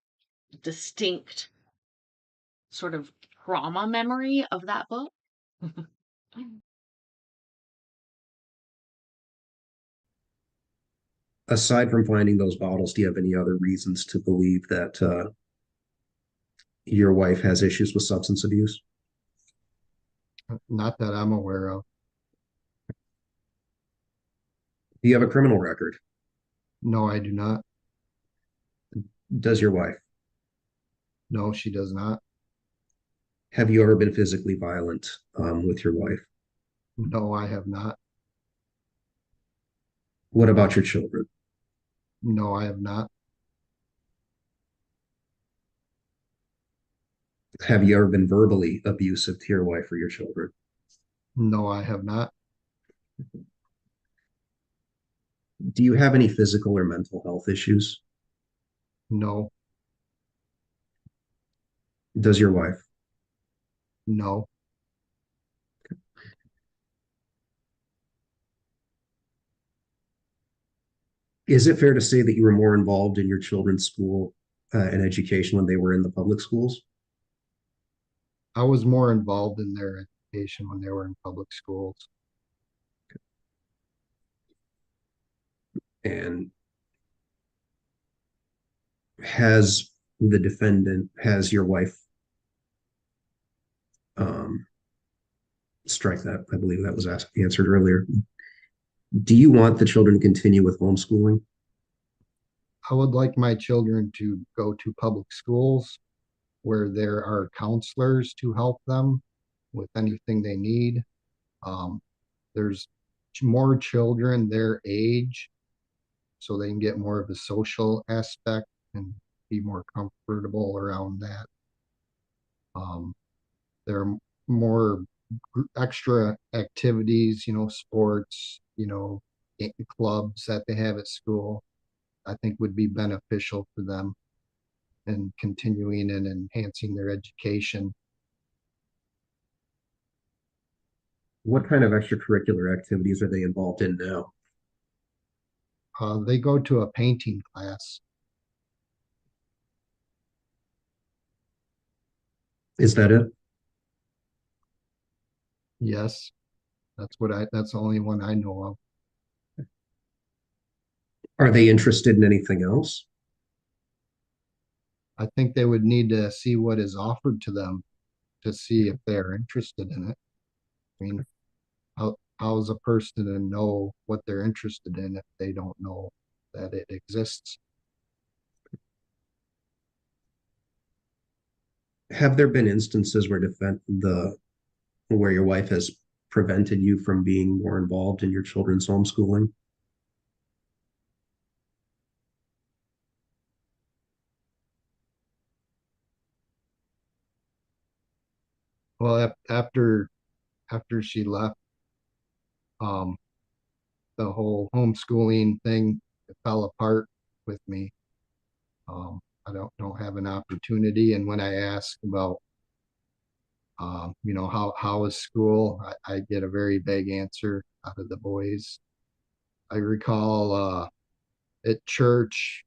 distinct sort of trauma memory of that book. Aside from finding those bottles, do you have any other reasons to believe that your wife has issues with substance abuse? Not that I'm aware of. Do you have a criminal record? No, I do not. Does your wife? No, she does not. Have you ever been physically violent with your wife? No, I have not. What about your children? No, I have not. Have you ever been verbally abusive to your wife or your children? No, I have not. Do you have any physical or mental health issues? No, Does your wife? no. Is it fair to say that you were more involved in your children's school and education when they were in the public schools? I was more involved in their education when they were in public schools. And has your wife, strike that, I believe that was answered earlier. Do you want the children to continue with homeschooling? I would like my children to go to public schools where there are counselors to help them with anything they need. There's more children their age, so they can get more of a social aspect and be more comfortable around that. There are more extra activities, sports, clubs that they have at school, I think would be beneficial for them and continuing and enhancing their education. What kind of extracurricular activities are they involved in now? They go to a painting class. Is that it? Yes, that's the only one I know of. Are they interested in anything else? I think they would need to see what is offered to them to see if they're interested in it. I mean, how is a person to know what they're interested in if they don't know that it exists? Have there been instances where your wife has prevented you from being more involved in your children's homeschooling? Well, after she left, um, the whole homeschooling thing fell apart with me. I don't have an opportunity, and when I ask about, how is school, I get a very vague answer out of the boys. I recall at church,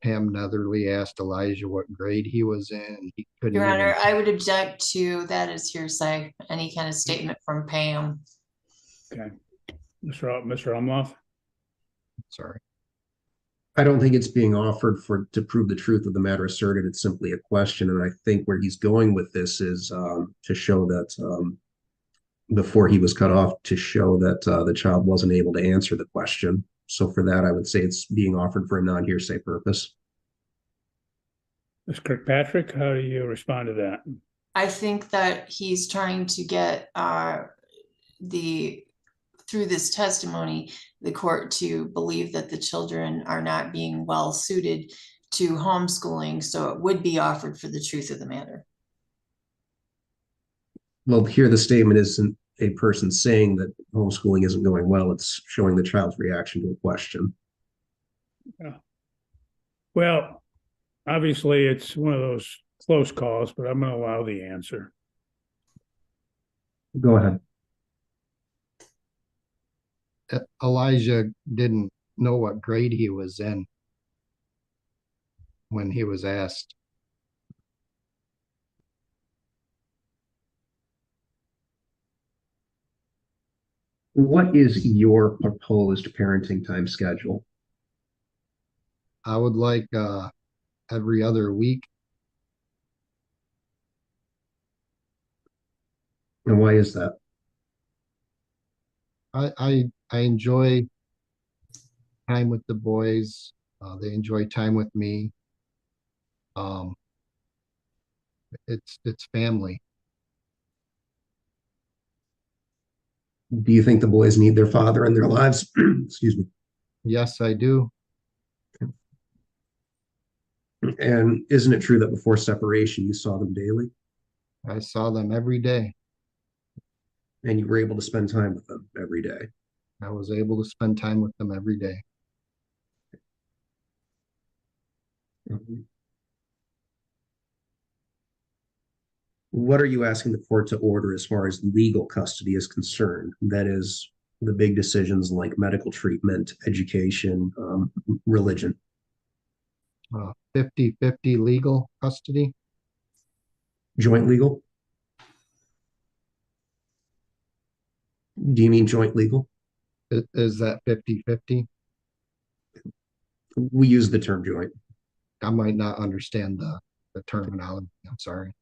Pam Netherly asked Elijah what grade he was in, and he couldn't Your even. Honor, I would object to that as hearsay, any kind of statement from Pam. Okay. Mr. Umloff? Sorry. I don't think it's being offered to prove the truth of the matter asserted. It's simply a question. And I think where he's going with this is to show that before he was cut off, to show that the child wasn't able to answer the question. So for that, I would say it's being offered for a non-hearsay purpose. Ms. Kirkpatrick, how do you respond to that? I think that he's trying to get through this testimony, the court to believe that the children are not being well suited to homeschooling, so it would be offered for the truth of the matter. Well, here the statement isn't a person saying that homeschooling isn't going well. It's showing the child's reaction to a question. Yeah. Well, obviously it's one of those close calls, but I'm going to allow the answer. Go ahead. Elijah didn't know what grade he was in when he was asked. What is your proposed parenting time schedule? I would like every other week. And why is that? I enjoy time with the boys. They enjoy time with me. It's family. Do you think the boys need their father in their lives? Excuse me. Yes, I do. And isn't it true that before separation, you saw them daily I saw them every day. and you were able to spend time with them every day? I was able to spend time with them every day. What are you asking the court to order as far as legal custody is concerned? That is the big decisions like medical treatment, education, religion. 50-50 legal custody. Joint legal? Do you mean joint legal? Is that 50-50? We use the term joint. I might not understand the terminology. I'm sorry.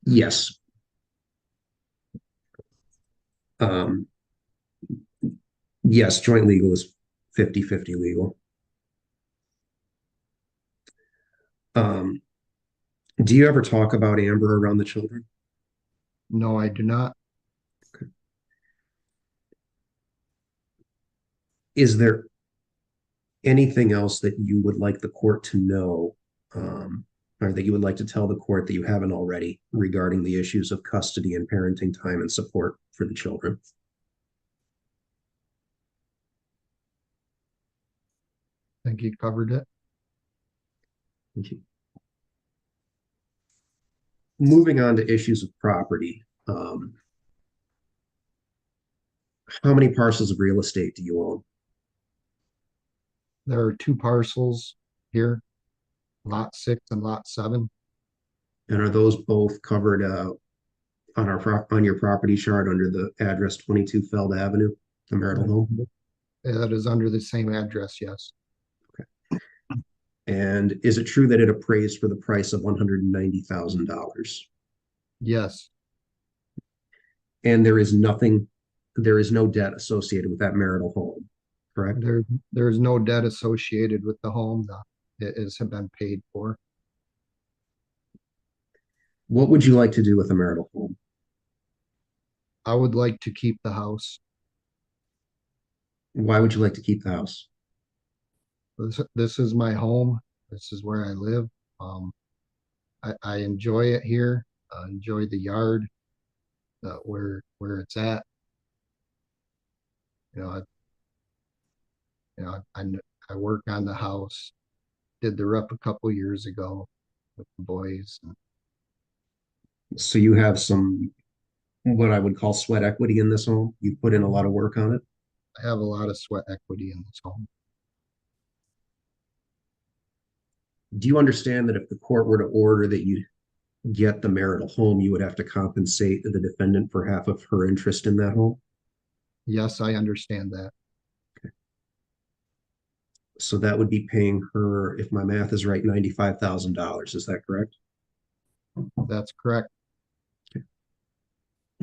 Yes. Yes, joint legal is 50-50 legal. Do you ever talk about Amber around the children? No, I do not. Okay. Is there anything else that you would like the court to know, or that you would like to tell the court that you haven't already regarding the issues of custody and parenting time and support for the children? I think you covered it. Thank you. Moving on to issues of property. How many parcels of real estate do you own? There are 2 parcels here, lot 6 and lot 7. And are those both covered on your property chart under the address 22 Feld Avenue, the marital home? That is under the same address, yes. Okay. And is it true that it appraised for the price of $190,000? Yes. And there is no debt associated with that marital home, correct? There is no debt associated with the home. It has been paid for. What would you like to do with a marital home? I would like to keep the house. Why would you like to keep the house? This is my home. This is where I live. Um, I enjoy it here. I enjoy the yard, where it's at. You know, I, I work on the house. Did the rep a couple years ago with the boys. And So you have some, what I would call sweat equity in this home. You put in a lot of work on it. I have a lot of sweat equity in this home. Do you understand that if the court were to order that you get the marital home, you would have to compensate the defendant for half of her interest in that home? Yes, I understand that. So that would be paying her, if my math is right, $95,000. Is that correct? That's correct.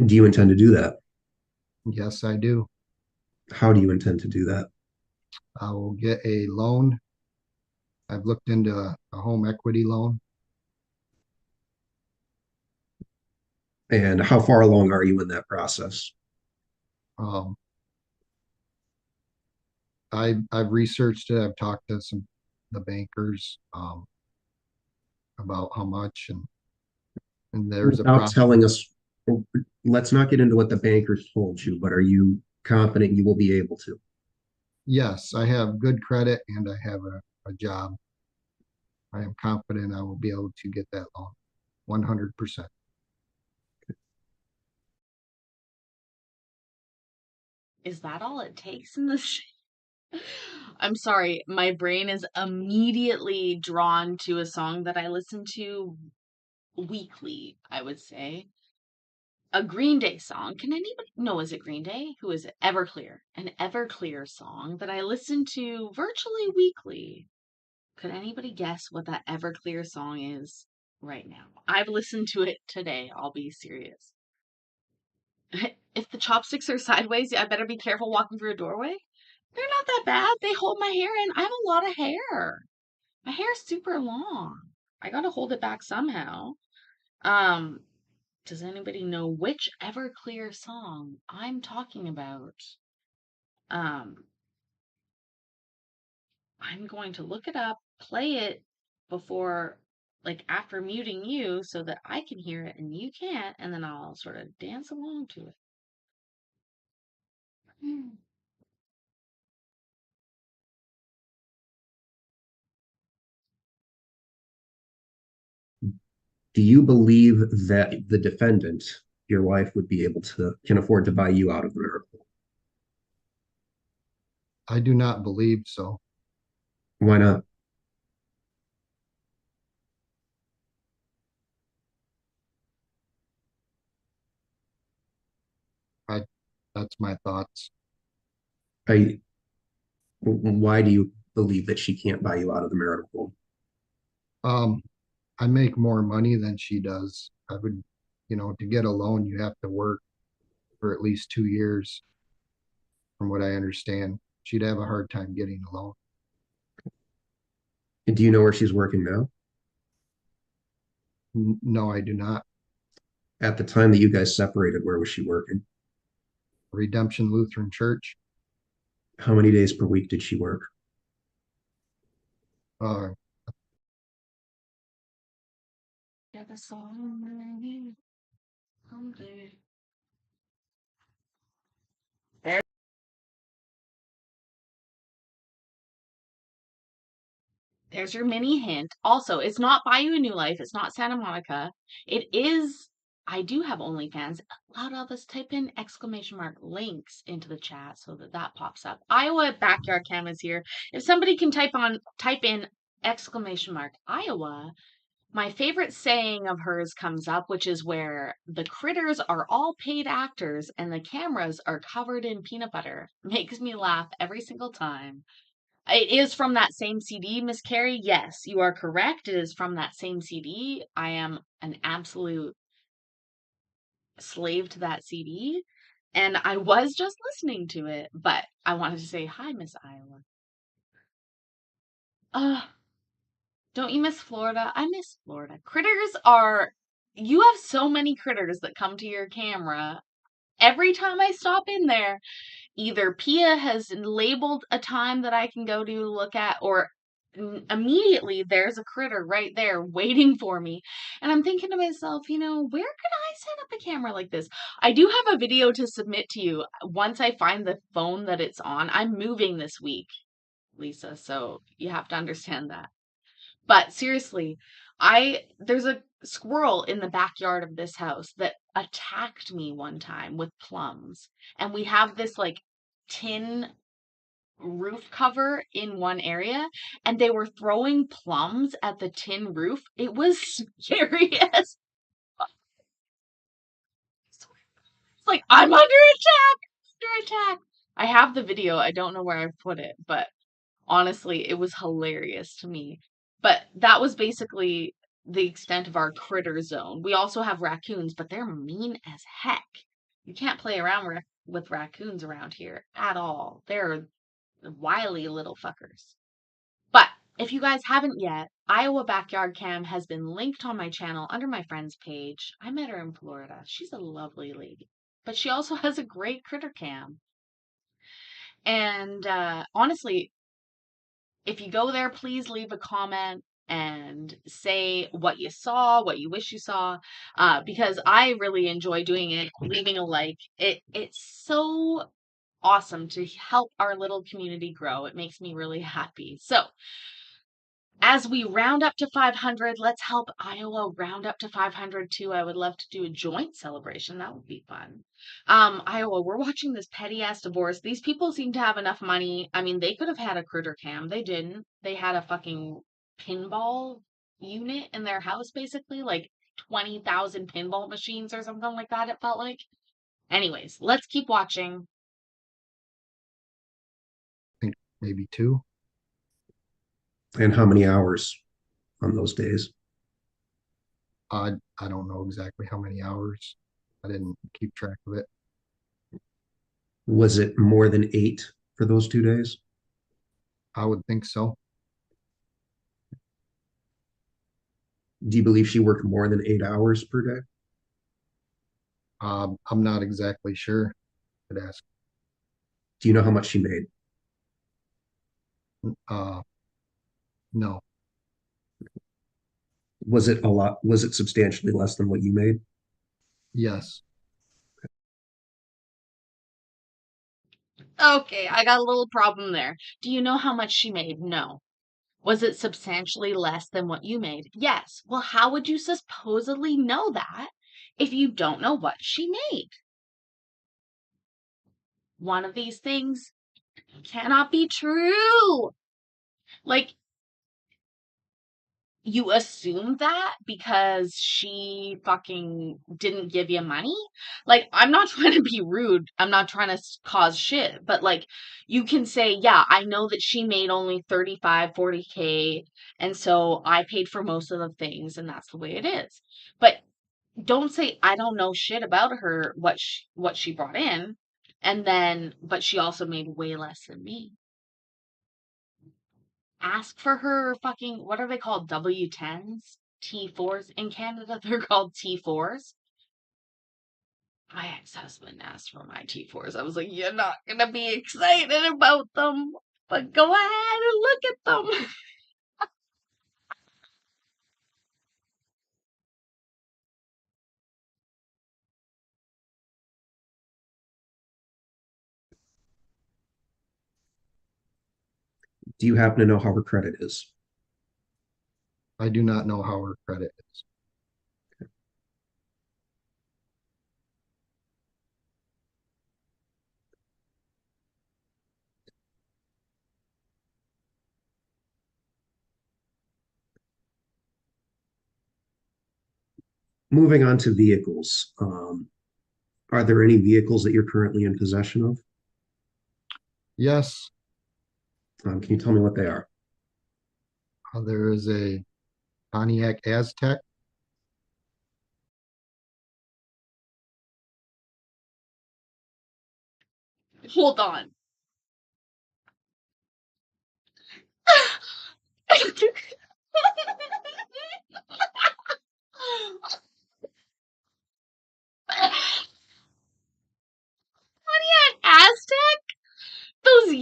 Do you intend to do that? Yes, I do. How do you intend to do that? I will get a loan. I've looked into a home equity loan. And how far along are you in that process? Um, I've researched it. I've talked to the bankers about how much, and there's a Without process. telling us, let's not get into what the bankers told you, but are you confident you will be able to? Yes, I have good credit and I have a job. I am confident I will be able to get that loan, 100%. Is that all it takes in this? I'm sorry, my brain is immediately drawn to a song that I listen to weekly, I would say. A Green Day song. Can anybody know, is it Green Day? Who is it? Everclear. An Everclear song that I listen to virtually weekly. Could anybody guess what that Everclear song is right now? I've listened to it today. I'll be serious. If the chopsticks are sideways, I better be careful walking through a doorway. They're not that bad. They hold my hair in. I have a lot of hair. My hair's super long. I gotta hold it back somehow. Um, does anybody know which Everclear song I'm talking about? Um, I'm going to look it up, play it before, like after muting you so that I can hear it and you can't, and then I'll sort of dance along to it. Do you believe that the defendant, your wife, would be able to, can afford to buy you out of the marital? I do not believe so. Why not? I That's my thoughts. I, why do you believe that she can't buy you out of the marital home? Um, I make more money than she does. I would, to get a loan, you have to work for at least 2 years, from what I understand. She'd have a hard time getting a loan. And do you know where she's working now? No, I do not. At the time that you guys separated, where was she working? Redemption Lutheran Church. How many days per week did she work? Uh, Yeah, the song. There's your mini hint. Also, it's not Bayou a New Life. It's not Santa Monica. It is. I do have OnlyFans. A lot of us type in exclamation mark links into the chat so that that pops up. Iowa backyard cam is here. If somebody can type in exclamation mark Iowa, my favorite saying of hers comes up, which is where the critters are all paid actors and the cameras are covered in peanut butter. Makes me laugh every single time. It is from that same CD, Miss Carrie. Yes, you are correct. It is from that same CD. I am an absolute slave to that CD. And I was just listening to it, but I wanted to say hi, Miss Iowa. Uh, don't you miss Florida? I miss Florida. Critters are you have so many critters that come to your camera. Every time I stop in there, either Pia has labeled a time that I can go to look at, or immediately there's a critter right there waiting for me. And I'm thinking to myself, where could I set up a camera like this? I do have a video to submit to you once I find the phone that it's on. I'm moving this week, Lisa, so you have to understand that. But seriously, there's a squirrel in the backyard of this house that attacked me one time with plums. And we have this like tin roof cover in one area, and they were throwing plums at the tin roof. It was scary as it's like I'm under attack. I have the video. I don't know where I put it, but honestly, it was hilarious to me. But that was basically the extent of our critter zone. We also have raccoons, but they're mean as heck. You can't play around with raccoons around here at all. They're wily little fuckers. But if you guys haven't yet, Iowa Backyard Cam has been linked on my channel under my friend's page. I met her in Florida. She's a lovely lady. But she also has a great critter cam. And honestly, if you go there, please leave a comment and say what you saw, what you wish you saw, because I really enjoy doing it, leaving a like. It's so awesome to help our little community grow. It makes me really happy. So as we round up to 500, let's help Iowa round up to 500 too. I would love to do a joint celebration. That would be fun. Iowa, we're watching this petty ass divorce. These people seem to have enough money. I mean, they could have had a critter cam. They didn't. They had a fucking pinball unit in their house, basically, like 20,000 pinball machines or something like that, it felt like. Anyways, let's keep watching. I think maybe 2. And how many hours on those days? I don't know exactly how many hours. I didn't keep track of it. Was it more than 8 for those 2 days? I would think so. Do you believe she worked more than 8 hours per day? I'm not exactly sure. Could ask. Do you know how much she made? No. Was it a lot? Was it substantially less than what you made? Yes. Okay, I got a little problem there. Do you know how much she made? No. Was it substantially less than what you made? Yes. Well, how would you supposedly know that if you don't know what she made? One of these things cannot be true. Like, you assume that because she fucking didn't give you money? Like, I'm not trying to be rude. I'm not trying to cause shit. But, like, you can say, yeah, I know that she made only 35, 40K. And so I paid for most of the things. And that's the way it is. But don't say, I don't know shit about her, what she brought in. And then, but she also made way less than me. Ask for her fucking, what are they called? W10s? T4s? In Canada, they're called T4s. My ex-husband asked for my T4s. I was like, you're not gonna be excited about them, but go ahead and look at them. Do you happen to know how her credit is? I do not know how her credit is. Moving on to vehicles. Are there any vehicles that you're currently in possession of? Yes, Can you tell me what they are? there is a Pontiac Aztec. Hold on.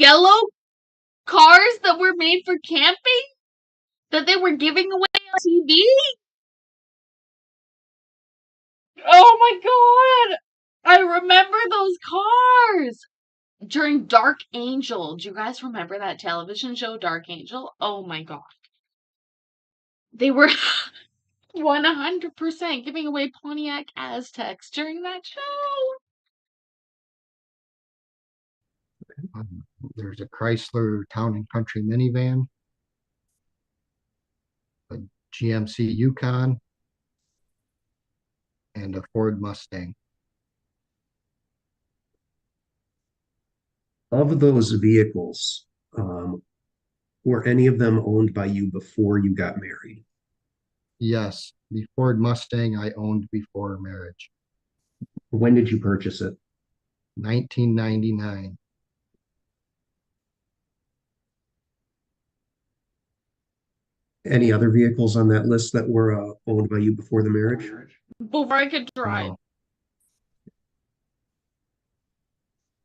yellow cars that were made for camping that they were giving away on TV? Oh my god! I remember those cars during Dark Angel. Do you guys remember that television show, Dark Angel? Oh my god. They were 100% giving away Pontiac Aztecs during that show. There's a Chrysler Town and Country minivan, a GMC Yukon, and a Ford Mustang. Of those vehicles, were any of them owned by you before you got married? Yes, the Ford Mustang I owned before marriage, When did you purchase it? 1999. Any other vehicles on that list that were owned by you before the marriage? Before I could drive.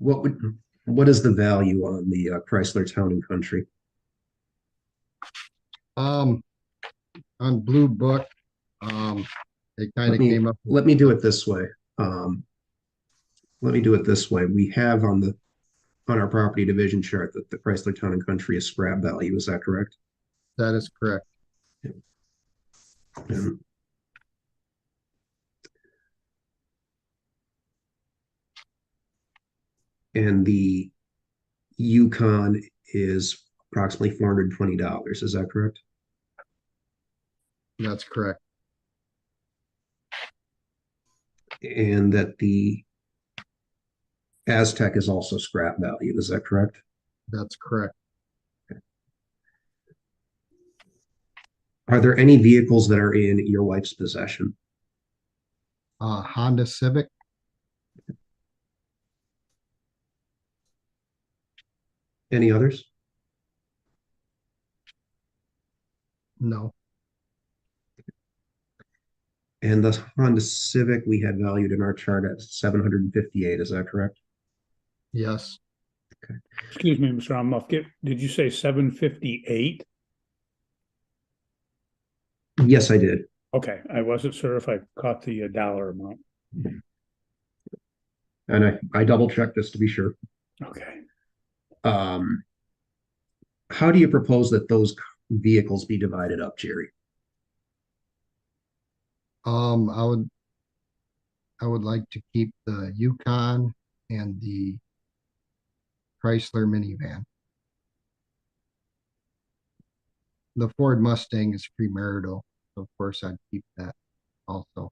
No. What is the value on the Chrysler Town and Country? On Blue Book, it kind of came up. Let me do it this way. Let me do it this way. We have on our property division chart that the Chrysler Town and Country is scrap value. Is that correct? That is correct. And the Yukon is approximately $420. Is that correct? That's correct. And that the Aztec is also scrap value. Is that correct? That's correct. Are there any vehicles that are in your wife's possession? Honda Civic, Any others? no. And the Honda Civic we had valued in our chart at 758. Is that correct? Yes, Excuse me, Mr. Amoff, did you say 758? Yes, I did. Okay, I wasn't sure if I caught the dollar amount. And I double checked this to be sure. Okay. How do you propose that those vehicles be divided up, Jerry? I would like to keep the Yukon and the Chrysler minivan. The Ford Mustang is premarital, so of course I'd keep that also.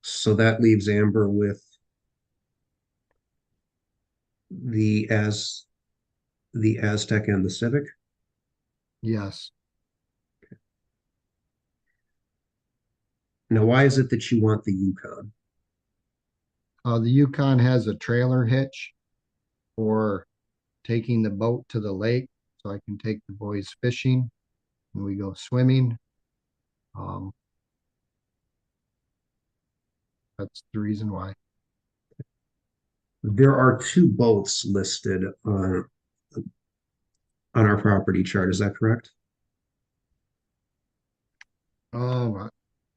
So that leaves Amber with the Aztec and the Civic. Yes. Now, why is it that you want the Yukon? The Yukon has a trailer hitch for taking the boat to the lake, so I can take the boys fishing and we go swimming. That's the reason why. There are two boats listed on our property chart. Is that correct? Oh,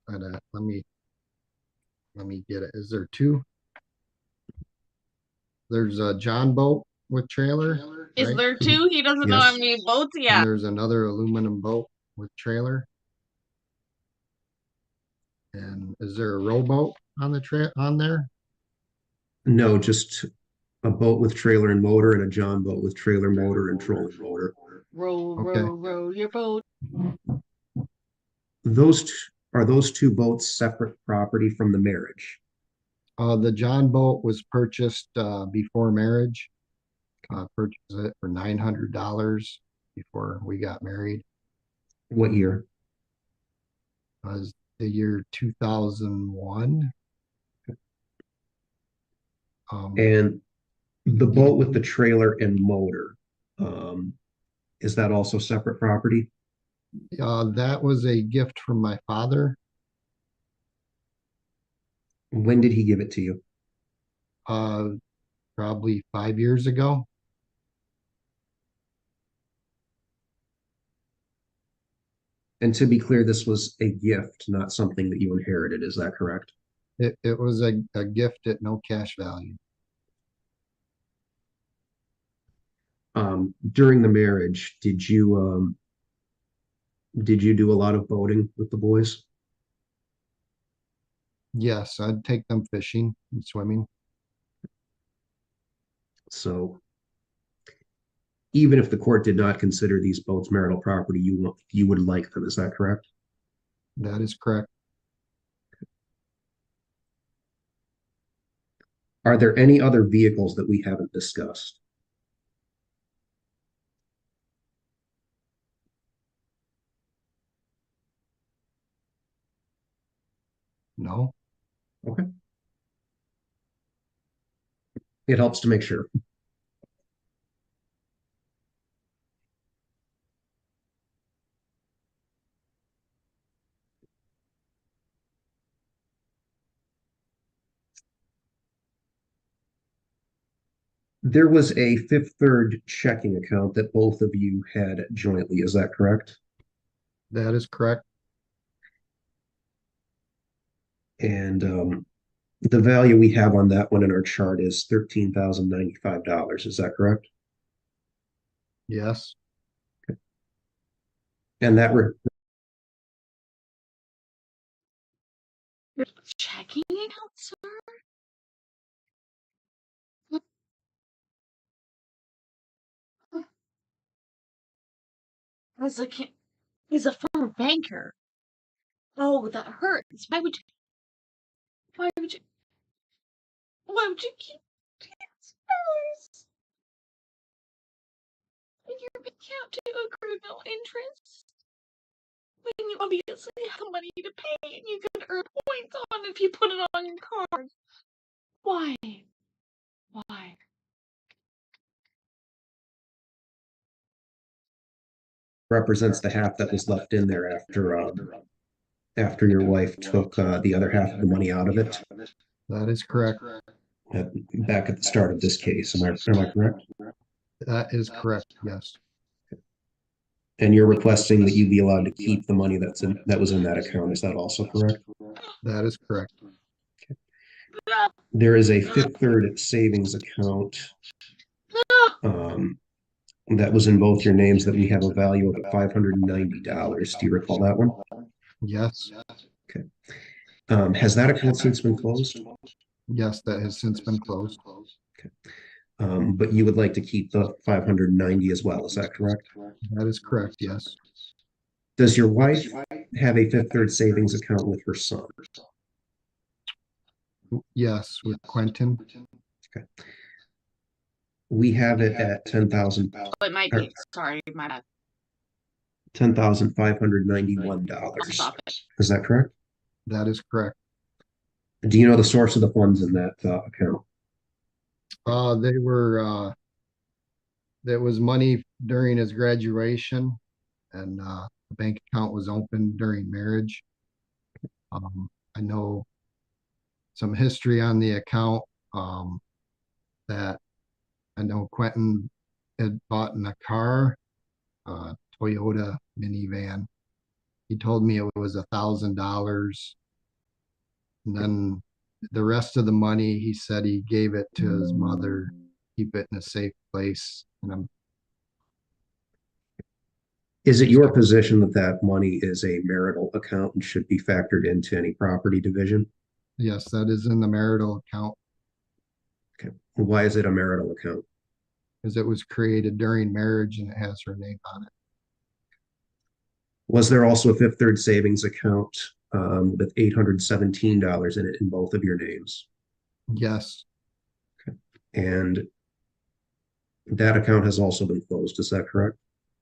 let me get it. Is there two? There's a John boat with trailer. Is right? there two? He doesn't know how Yes. many boats he And has. there's another aluminum boat with trailer. And is there a rowboat on there? No, just a boat with trailer and motor and a John boat with trailer motor and trolling motor. Row, Okay. row your boat. Are those two boats separate property from the marriage? The John boat was purchased before marriage. Purchased it for $900 before we got married. What year? Was the year 2001. And the boat with the trailer and motor, is that also separate property? That was a gift from my father. When did he give it to you? probably 5 years ago. And to be clear, this was a gift, not something that you inherited. Is that correct? It was a gift at no cash value. During the marriage, did you do a lot of boating with the boys? Yes, I'd take them fishing and swimming. So even if the court did not consider these boats marital property, you would like them. Is that correct? That is correct. Are there any other vehicles that we haven't discussed? No, Okay. It helps to make sure. There was a Fifth Third checking account that both of you had jointly. Is that correct? that is correct. And the value we have on that one in our chart is $13,095. Is that correct? Yes, And that Checking account, sir? As a he's a former banker. Oh, that hurts. Why would you why would you keep $10 in your account to accrue no interest? When you obviously have money to pay and you can earn points on if you put it on your card. Why? Why? represents the half that was left in there after your wife took the other half of the money out of it that is correct. back at the start of this case. Am I correct? That is correct. Yes, And you're requesting that you be allowed to keep the money that was in that account. Is that also correct? that is correct. There is a Fifth Third savings account um, that was in both your names that we have a value of $590. Do you recall that one? Yes, Okay. Has that account since been closed? yes, that has since been closed. But you would like to keep the 590 as well. Is that correct? That is correct. Yes, Does your wife have a Fifth Third savings account with her son? yes, with Quentin. Okay. We have it at 10,000. Oh, it might be. Sorry, my bad. $10,591. Stop it. Is that correct? That is correct. Do you know the source of the funds in that account? They were there was money during his graduation, and the bank account was opened during marriage. I know some history on the account that I know Quentin had bought in a car, Toyota minivan. He told me it was $1,000. And then the rest of the money, he said he gave it to his mother, keep it in a safe place. And Is it your position that that money is a marital account and should be factored into any property division? yes, that is in the marital account Okay. Why is it a marital account? because it was created during marriage and it has her name on it. Was there also a Fifth Third savings account with $817 in it in both of your names? Yes, And that account has also been closed. Is that correct?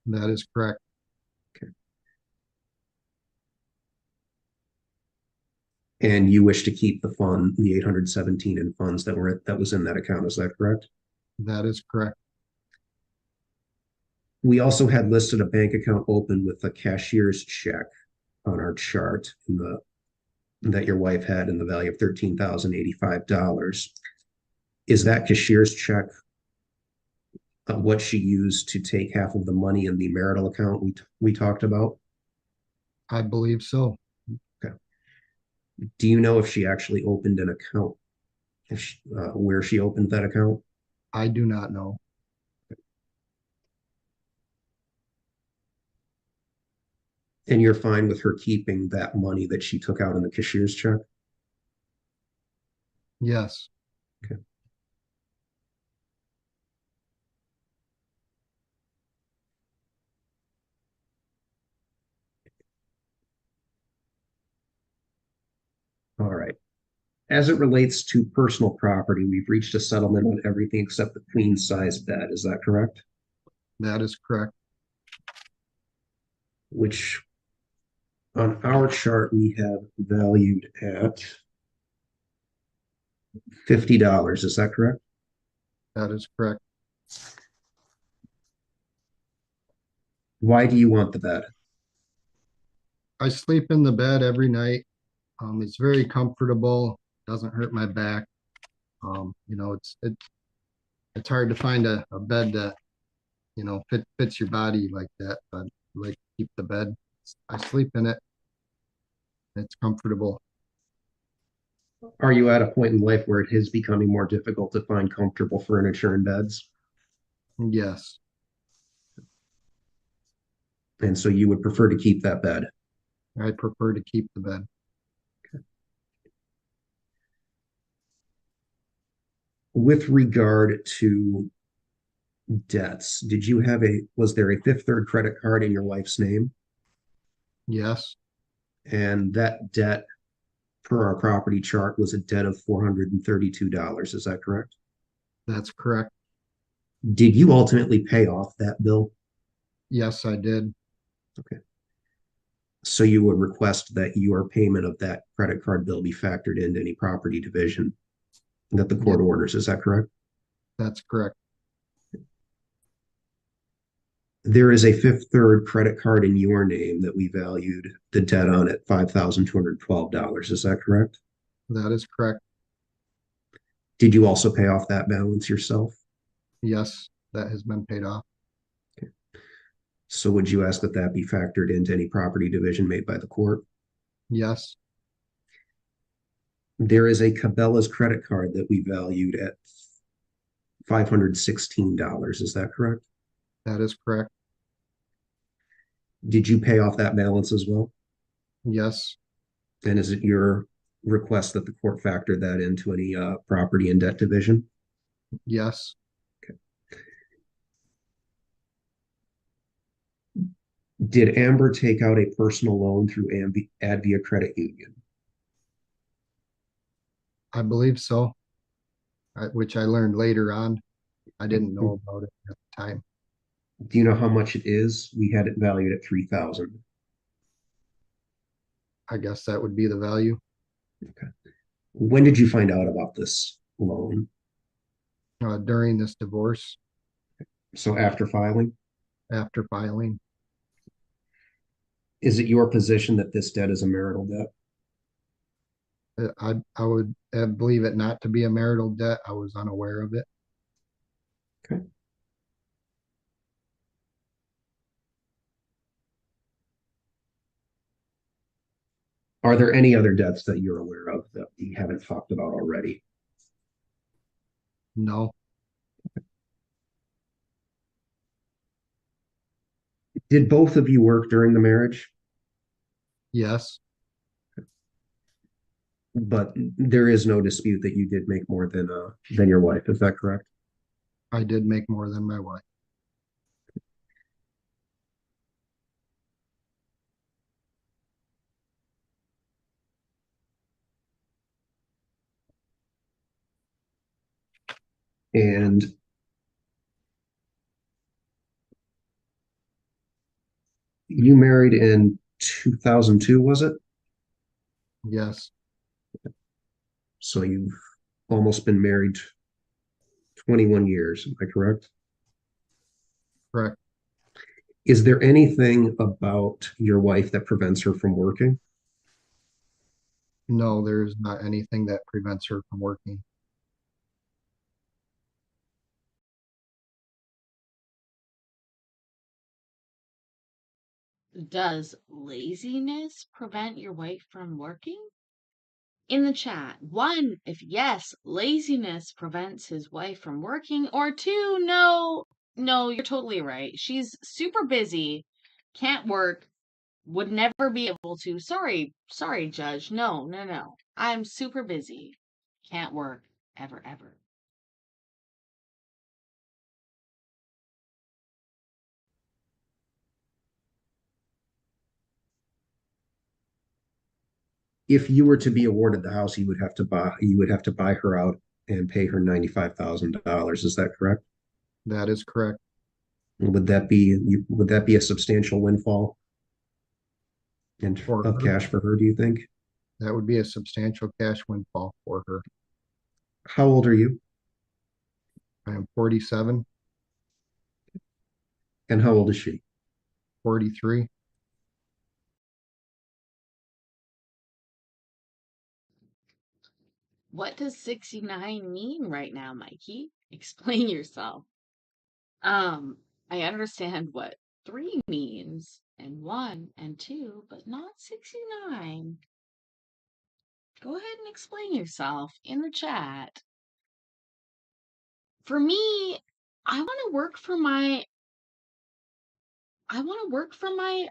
that is correct. And you wish to keep the fund, the 817 in funds that was in that account. Is that correct? That is correct. We also had listed a bank account open with a cashier's check on our chart that your wife had in the value of $13,085. Is that cashier's check what she used to take half of the money in the marital account we talked about? I believe so. Do you know if she actually opened an account? If she, where she opened that account? I do not know. And you're fine with her keeping that money that she took out in the cashier's check? Yes, Okay. All right. As it relates to personal property, we've reached a settlement on everything except the queen size bed. Is that correct? that is correct. Which on our chart we have valued at $50. Is that correct? That is correct. Why do you want the bed? I sleep in the bed every night. It's very comfortable, doesn't hurt my back. You know, it's hard to find a bed that, you know, fits your body like that, but I like to keep the bed. I sleep in it. It's comfortable. Are you at a point in life where it is becoming more difficult to find comfortable furniture and beds? Yes, And so you would prefer to keep that bed? I prefer to keep the bed. With regard to debts, was there a Fifth Third credit card in your wife's name? Yes, And that debt, per our property chart, was a debt of $432. Is that correct? that's correct. Did you ultimately pay off that bill? Yes, I did. Okay. So you would request that your payment of that credit card bill be factored into any property division that the court orders. Is that correct? That's correct. There is a Fifth Third credit card in your name that we valued the debt on at $5,212. Is that correct? That is correct. Did you also pay off that balance yourself? Yes, that has been paid off. So would you ask that that be factored into any property division made by the court? Yes, There is a Cabela's credit card that we valued at $516. Is that correct? that is correct. Did you pay off that balance as well? Yes, And is it your request that the court factor that into any property and debt division? yes, Did Amber take out a personal loan through Advia Credit Union? I believe so. Which I learned later on. I didn't know about it at the time. Do you know how much it is? We had it valued at $3,000. I guess that would be the value. Okay. When did you find out about this loan? During this divorce, So after filing? after filing. Is it your position that this debt is a marital debt? I would believe it not to be a marital debt. I was unaware of it. Okay. Are there any other debts that you're aware of that we haven't talked about already? No, Did both of you work during the marriage? yes, But there is no dispute that you did make more than your wife. Is that correct? I did make more than my wife. And you married in 2002, was it? Yes, So you've almost been married 21 years. Am I correct? correct. Is there anything about your wife that prevents her from working? No, there's not anything that prevents her from working. Does laziness prevent your wife from working? In the chat, one, if yes, laziness prevents his wife from working, or two, no, no, you're totally right. She's super busy, can't work, would never be able to. Sorry, Judge. No, no, no. I'm super busy, can't work ever, ever. If you were to be awarded the house, you would have to buy her out and pay her $95,000. Is that correct? That is correct. Would that be a substantial windfall and For of her, cash for her, do you think? that would be a substantial cash windfall for her. How old are you? I am 47, And how old is she? 43. What does 69 mean right now, Mikey? Explain yourself. Um, I understand what 3 means, and 1 and 2, but not 69. Go ahead and explain yourself in the chat. For me, I want to work for my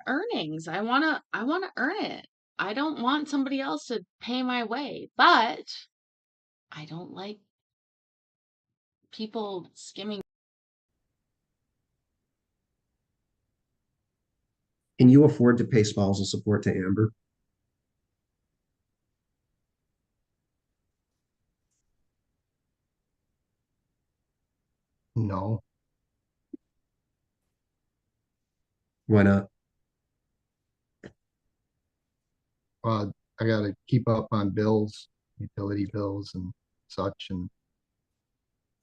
earnings. I want to earn it. I don't want somebody else to pay my way, but I don't like people skimming. Can you afford to pay spousal support to Amber? No, Why not? I got to keep up on bills, utility bills and such. And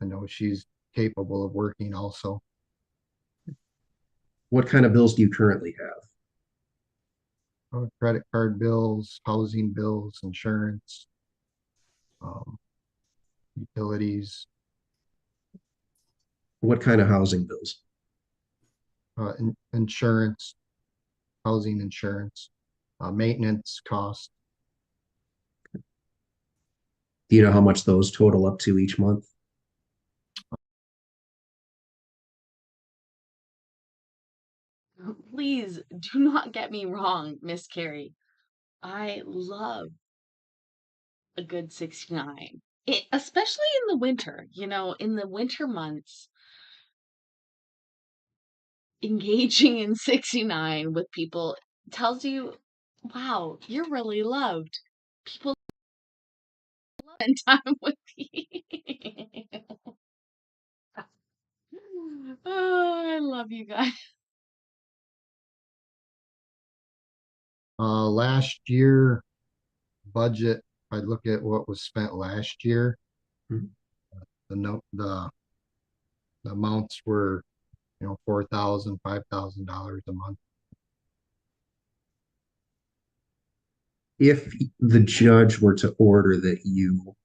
I know she's capable of working also. What kind of bills do you currently have? Credit card bills, housing bills, insurance, um, utilities, What kind of housing bills? insurance, housing insurance, maintenance costs. Do you know how much those total up to each month? Please do not get me wrong, Miss Carrie. I love a good 69. Especially in the winter, in the winter months, engaging in 69 with people tells you, wow, you're really loved. People spend time with you. Oh, I love you guys. Last year budget, if I look at what was spent last year, Mhm. the note, the amounts were, $4,000, $5,000 a month. If the judge were to order that you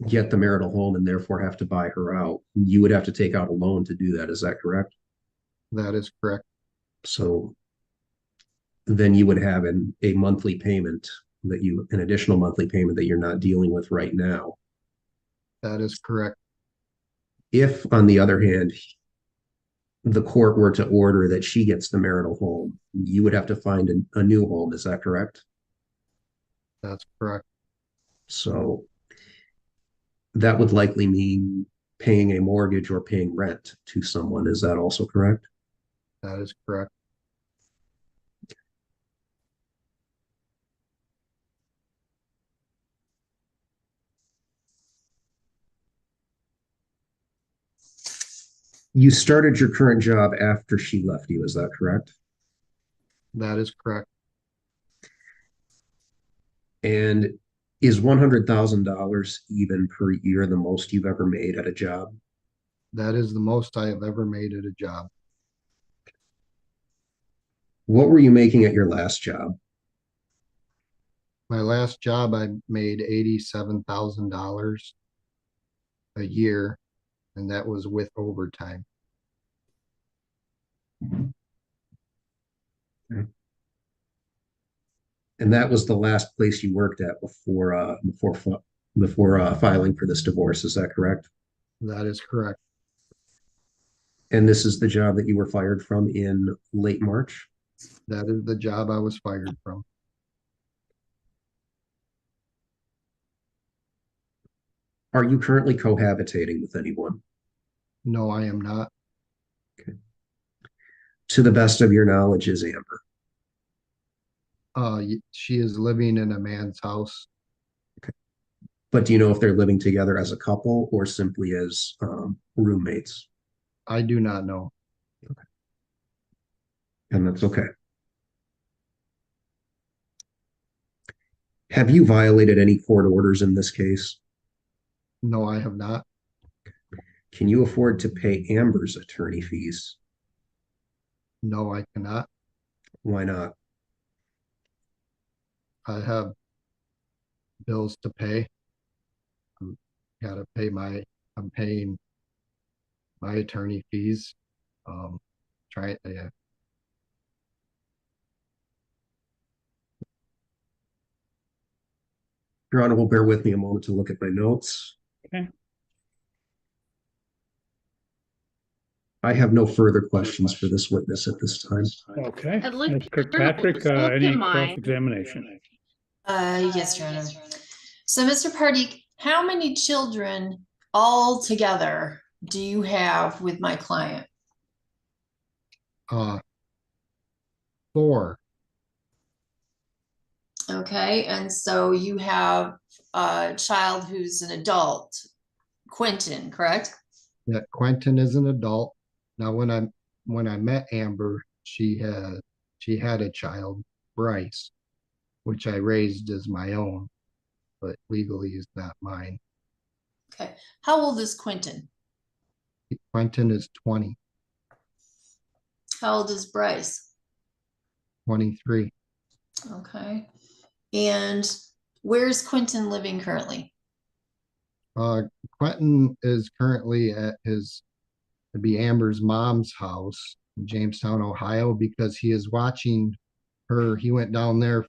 get the marital home and therefore have to buy her out, you would have to take out a loan to do that. Is that correct? That is correct. So then you would have a monthly payment an additional monthly payment that you're not dealing with right now. That is correct. If, on the other hand, the court were to order that she gets the marital home, you would have to find a new home. Is that correct? That's correct. So that would likely mean paying a mortgage or paying rent to someone. Is that also correct? That is correct. You started your current job after she left you. Is that correct? That is correct. And is $100,000 even per year the most you've ever made at a job? That is the most I have ever made at a job. What were you making at your last job? My last job, I made $87,000 a year, and that was with overtime. Okay. And that was the last place you worked at before filing for this divorce. Is that correct? That is correct. And this is the job that you were fired from in late March? That is the job I was fired from. Are you currently cohabitating with anyone? No, I am not. To the best of your knowledge, is Amber? She is living in a man's house. But do you know if they're living together as a couple or simply as roommates? I do not know. And that's okay. Have you violated any court orders in this case? No, I have not. Can you afford to pay Amber's attorney fees? No, I cannot. Why not? I have bills to pay. I'm paying my attorney fees. Yeah. Your Honor will bear with me a moment to look at my notes. Okay. I have no further questions for this witness at this time. Okay. And look- Ms. Kirkpatrick, look at any mine. cross-examination? Yes, Your Honor. So, Mr. Pardik, how many children altogether do you have with my client? 4. Okay, and so you have a child who's an adult, Quentin, correct? Yeah, Quentin is an adult. Now, when I met Amber, she had a child, Bryce, which I raised as my own, but legally is not mine. Okay, how old is Quentin? Quentin is 20, How old is Bryce? 23. Okay, and where's Quentin living currently? Quentin is currently at it'd be Amber's mom's house in Jamestown, Ohio, because he is watching her. He went down there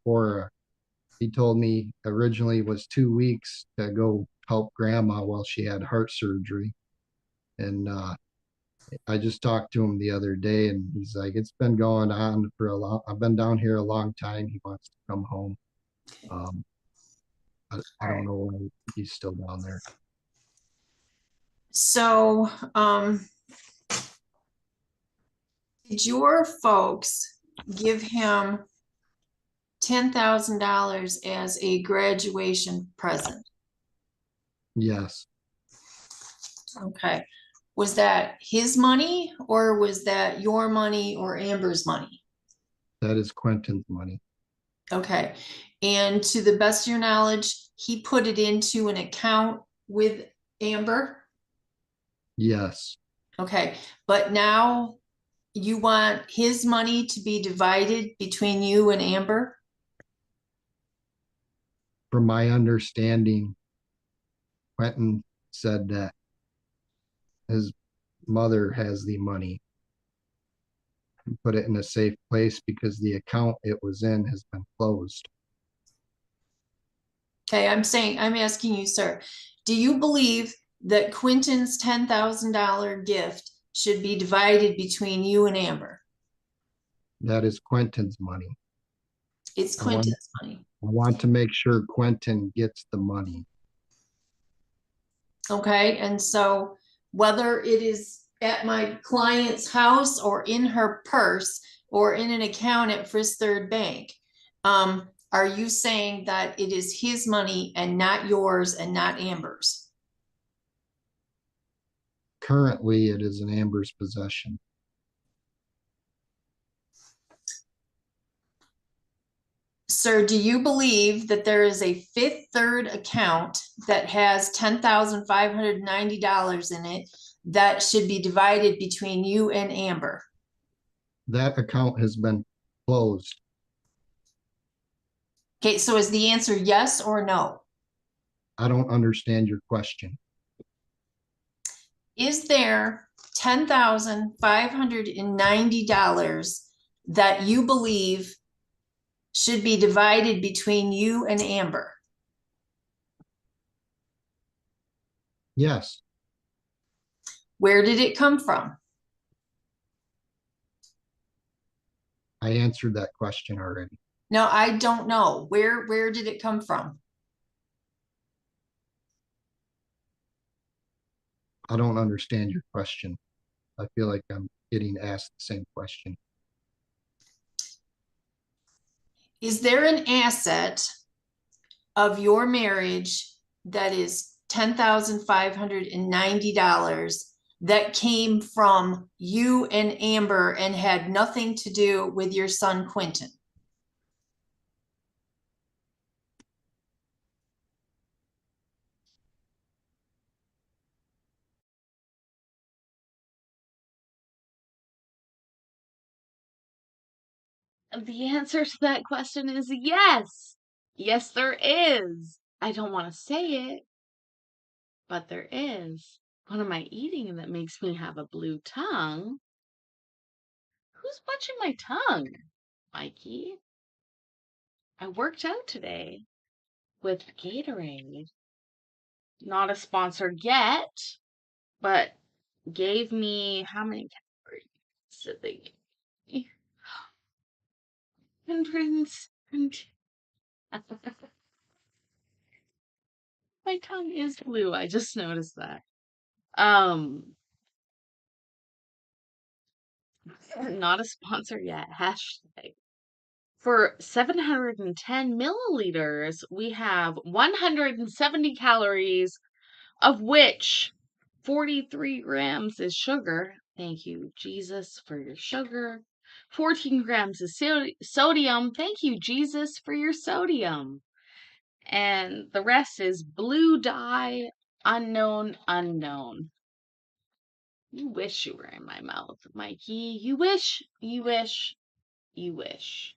he told me originally it was 2 weeks to go help grandma while she had heart surgery. And I just talked to him the other day and he's like, it's been going on I've been down here a long time. He wants to come home. I don't know why he's still down there. So, did your folks give him $10,000 as a graduation present? Yes, Okay. Was that his money or was that your money or Amber's money? that is Quentin's money. Okay. And to the best of your knowledge, he put it into an account with Amber? Yes, Okay. But now you want his money to be divided between you and Amber? from my understanding, Quentin said that his mother has the money and put it in a safe place because the account it was in has been closed. Okay, I'm asking you, sir, do you believe that Quentin's $10,000 gift should be divided between you and Amber? That is Quentin's money. It's Quentin's money. I want to make sure Quentin gets the money. Okay, and so whether it is at my client's house or in her purse or in an account at First Third Bank, are you saying that it is his money and not yours and not Amber's? Currently, it is in Amber's possession. Sir, do you believe that there is a Fifth Third account that has $10,590 in it that should be divided between you and Amber? That account has been closed. Okay, so is the answer yes or no? I don't understand your question. Is there $10,590 that you believe should be divided between you and Amber? Yes, Where did it come from? I answered that question already. No, I don't know. Where did it come from? I don't understand your question. I feel like I'm getting asked the same question. Is there an asset of your marriage that is $10,590 that came from you and Amber and had nothing to do with your son Quentin? The answer to that question is yes. Yes, there is. I don't want to say it, but there is. What am I eating that makes me have a blue tongue? Who's munching my tongue? Mikey. I worked out today with Gatorade. Not a sponsor yet, but gave me how many calories did they give me? Hundreds. My tongue is blue. I just noticed that. Not a sponsor yet. Hashtag. For 710 milliliters, we have 170 calories, of which 43 grams is sugar. Thank you, Jesus, for your sugar. 14 grams is sodium. Thank you, Jesus, for your sodium. And the rest is blue dye, unknown, unknown. You wish you were in my mouth, Mikey. You wish, you wish, you wish.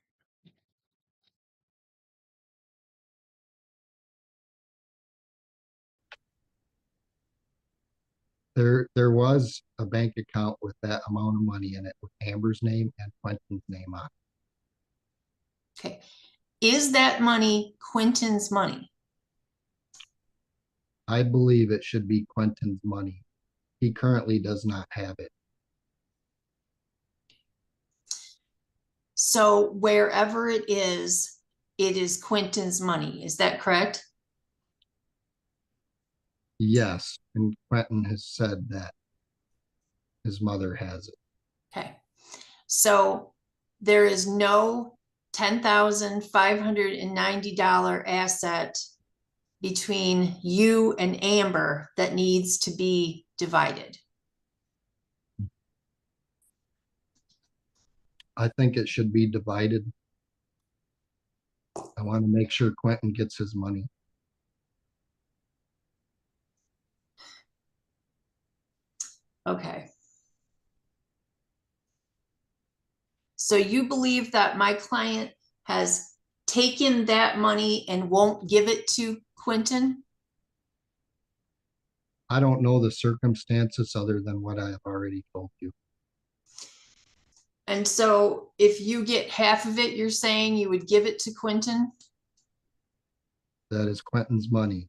There was a bank account with that amount of money in it with Amber's name and Quentin's name on it. Okay. Is that money Quentin's money? I believe it should be Quentin's money. He currently does not have it. So wherever it is Quentin's money. Is that correct? Yes, and Quentin has said that his mother has it. Okay. So there is no $10,590 asset between you and Amber that needs to be divided. I think it should be divided. I want to make sure Quentin gets his money. Okay. So you believe that my client has taken that money and won't give it to Quentin? I don't know the circumstances other than what I have already told you. And so if you get half of it, you're saying you would give it to Quentin? That is Quentin's money.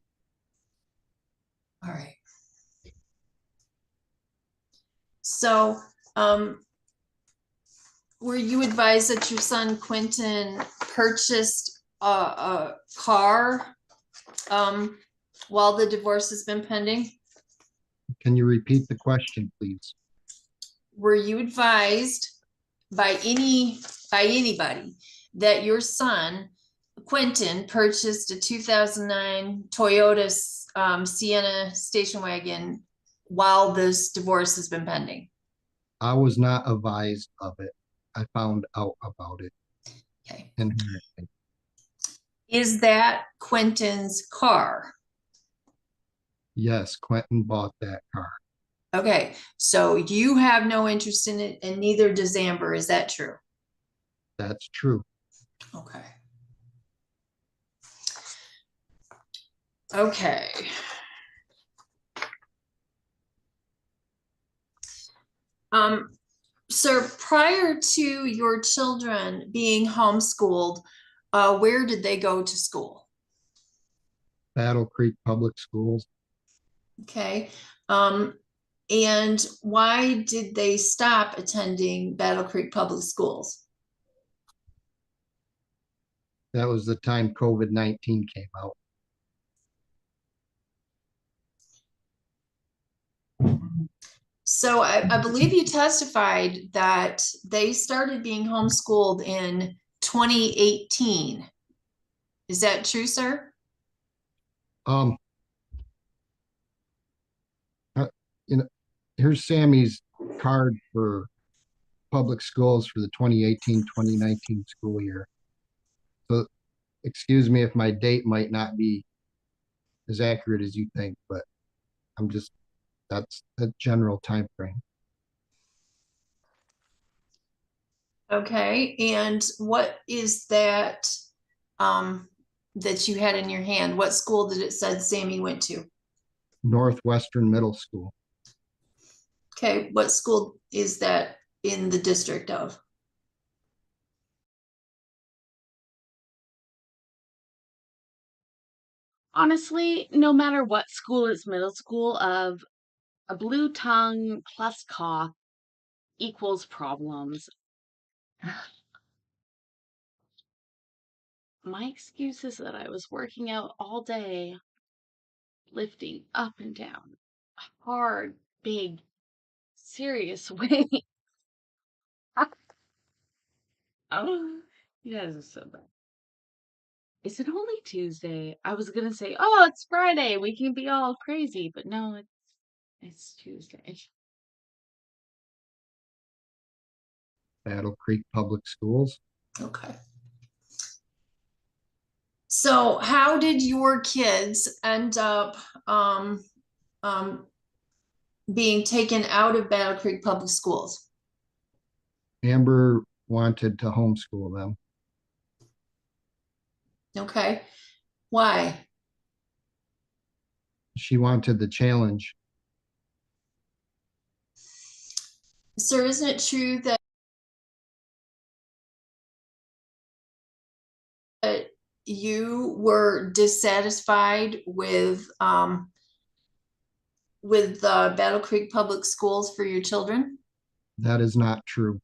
All right. So, were you advised that your son Quentin purchased a car while the divorce has been pending? Can you repeat the question, please? Were you advised by anybody that your son Quentin purchased a 2009 Toyota Sienna station wagon while this divorce has been pending? I was not advised of it. I found out about it. Okay. Inherently. Is that Quentin's car? Yes, Quentin bought that car. Okay, so you have no interest in it, and neither does Amber. Is that true? That's true. Okay. Okay. Sir, prior to your children being homeschooled, Where did they go to school? Battle Creek Public Schools. Okay. And why did they stop attending Battle Creek Public Schools? That was the time COVID-19 came out. So I believe you testified that they started being homeschooled in 2018. Is that true, sir? Um, you know, here's Sammy's card for public schools for the 2018-2019 school year. So excuse me if my date might not be as accurate as you think, but I'm just, that's a general time frame. Okay. And what is that that you had in your hand? What school did it said Sammy went to? Northwestern Middle School. Okay. What school is that in the district of? Honestly, no matter what school is middle school of, a blue tongue plus cough equals problems. My excuse is that I was working out all day, lifting up and down, hard, big, serious weight. Oh, you guys are so bad. Is it only Tuesday? I was gonna say, oh, it's Friday. We can be all crazy, but no, it's Tuesday. Battle Creek Public Schools. Okay. So how did your kids end up being taken out of Battle Creek Public Schools? Amber wanted to homeschool them. Okay. Why? She wanted the challenge. Sir, isn't it true that you were dissatisfied with the Battle Creek Public Schools for your children? That is not true.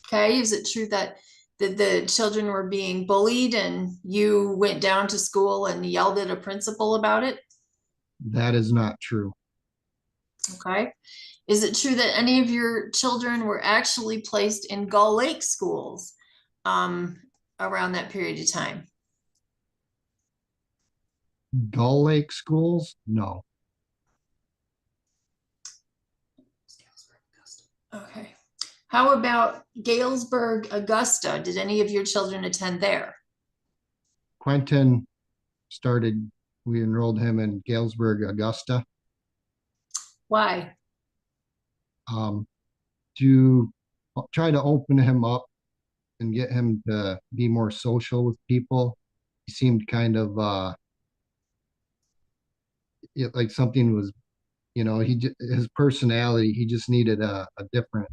Okay. Is it true that the children were being bullied and you went down to school and yelled at a principal about it? That is not true. Okay. Is it true that any of your children were actually placed in Gull Lake schools around that period of time? Gull Lake schools? No. Okay. How about Galesburg, Augusta? Did any of your children attend there? Quentin started, we enrolled him in Galesburg, Augusta, Why? to try to open him up and get him to be more social with people. He seemed kind of like something was, his personality, he just needed a different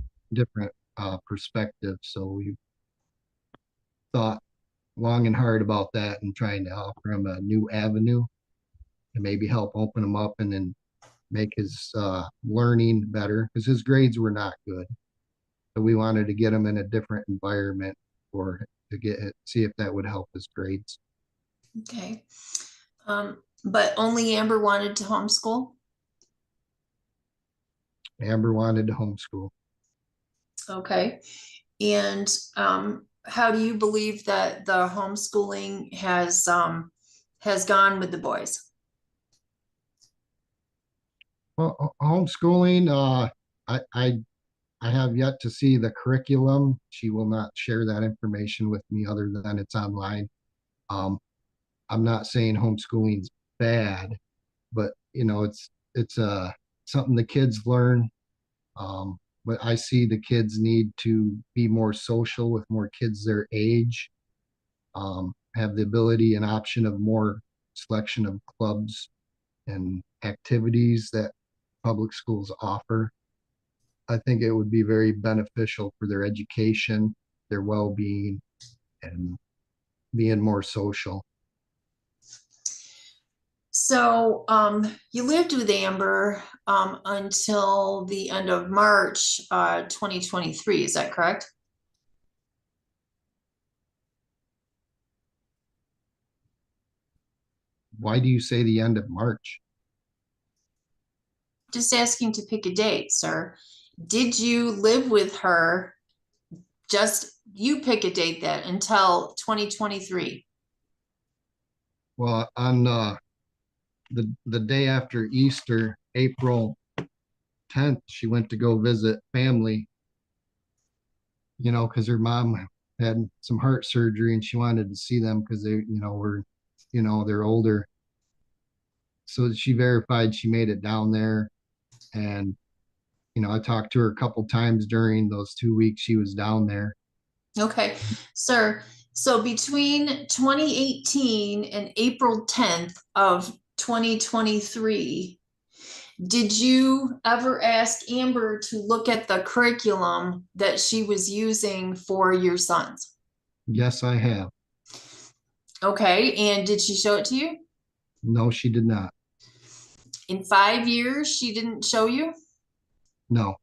perspective. So we thought long and hard about that and trying to offer him a new avenue and maybe help open him up and then make his learning better because his grades were not good. So we wanted to get him in a different environment or to get it, see if that would help his grades. Okay. But only Amber wanted to homeschool? Amber wanted to homeschool. Okay. And how do you believe that the homeschooling has gone with the boys? Well, homeschooling, I have yet to see the curriculum. She will not share that information with me other than it's online. I'm not saying homeschooling's bad, but it's something the kids learn. But I see the kids need to be more social with more kids their age, have the ability and option of more selection of clubs and activities that public schools offer. I think it would be very beneficial for their education, their well-being, and being more social. So, you lived with Amber, until the end of March, 2023, is that correct? Why do you say the end of March? Just asking to pick a date, sir. Did you live with her? Just, you pick a date then until 2023. Well, on the day after Easter, April 10th, she went to go visit family, you know, because her mom had some heart surgery and she wanted to see them because they, you know, were, you know, they're older. So she verified she made it down there. And, you know, I talked to her a couple times during those 2 weeks she was down there. Okay, sir. So between 2018 and April 10th of 2023, did you ever ask Amber to look at the curriculum that she was using for your sons? Yes, I have. Okay, and did she show it to you? No, she did not. In 5 years, she didn't show you? No.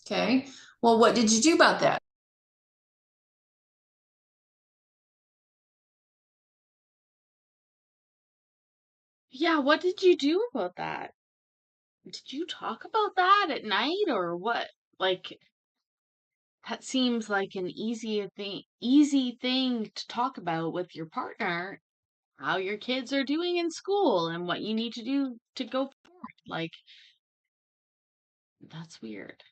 Okay, well, what did you do about that? Yeah, what did you do about that? Did you talk about that at night or what? Like, that seems like an easy thing to talk about with your partner, how your kids are doing in school and what you need to do to go forward. Like, that's weird.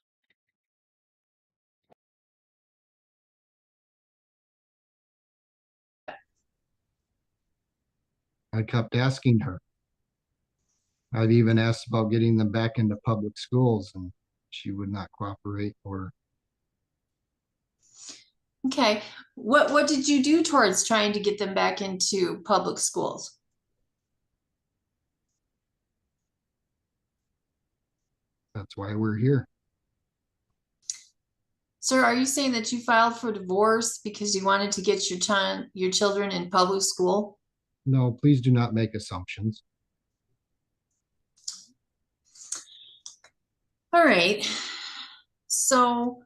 I kept asking her. I've even asked about getting them back into public schools and she would not cooperate or Okay, what did you do towards trying to get them back into public schools? that's why we're here. Sir, are you saying that you filed for divorce because you wanted to get your children in public school? No, please do not make assumptions. All right. So,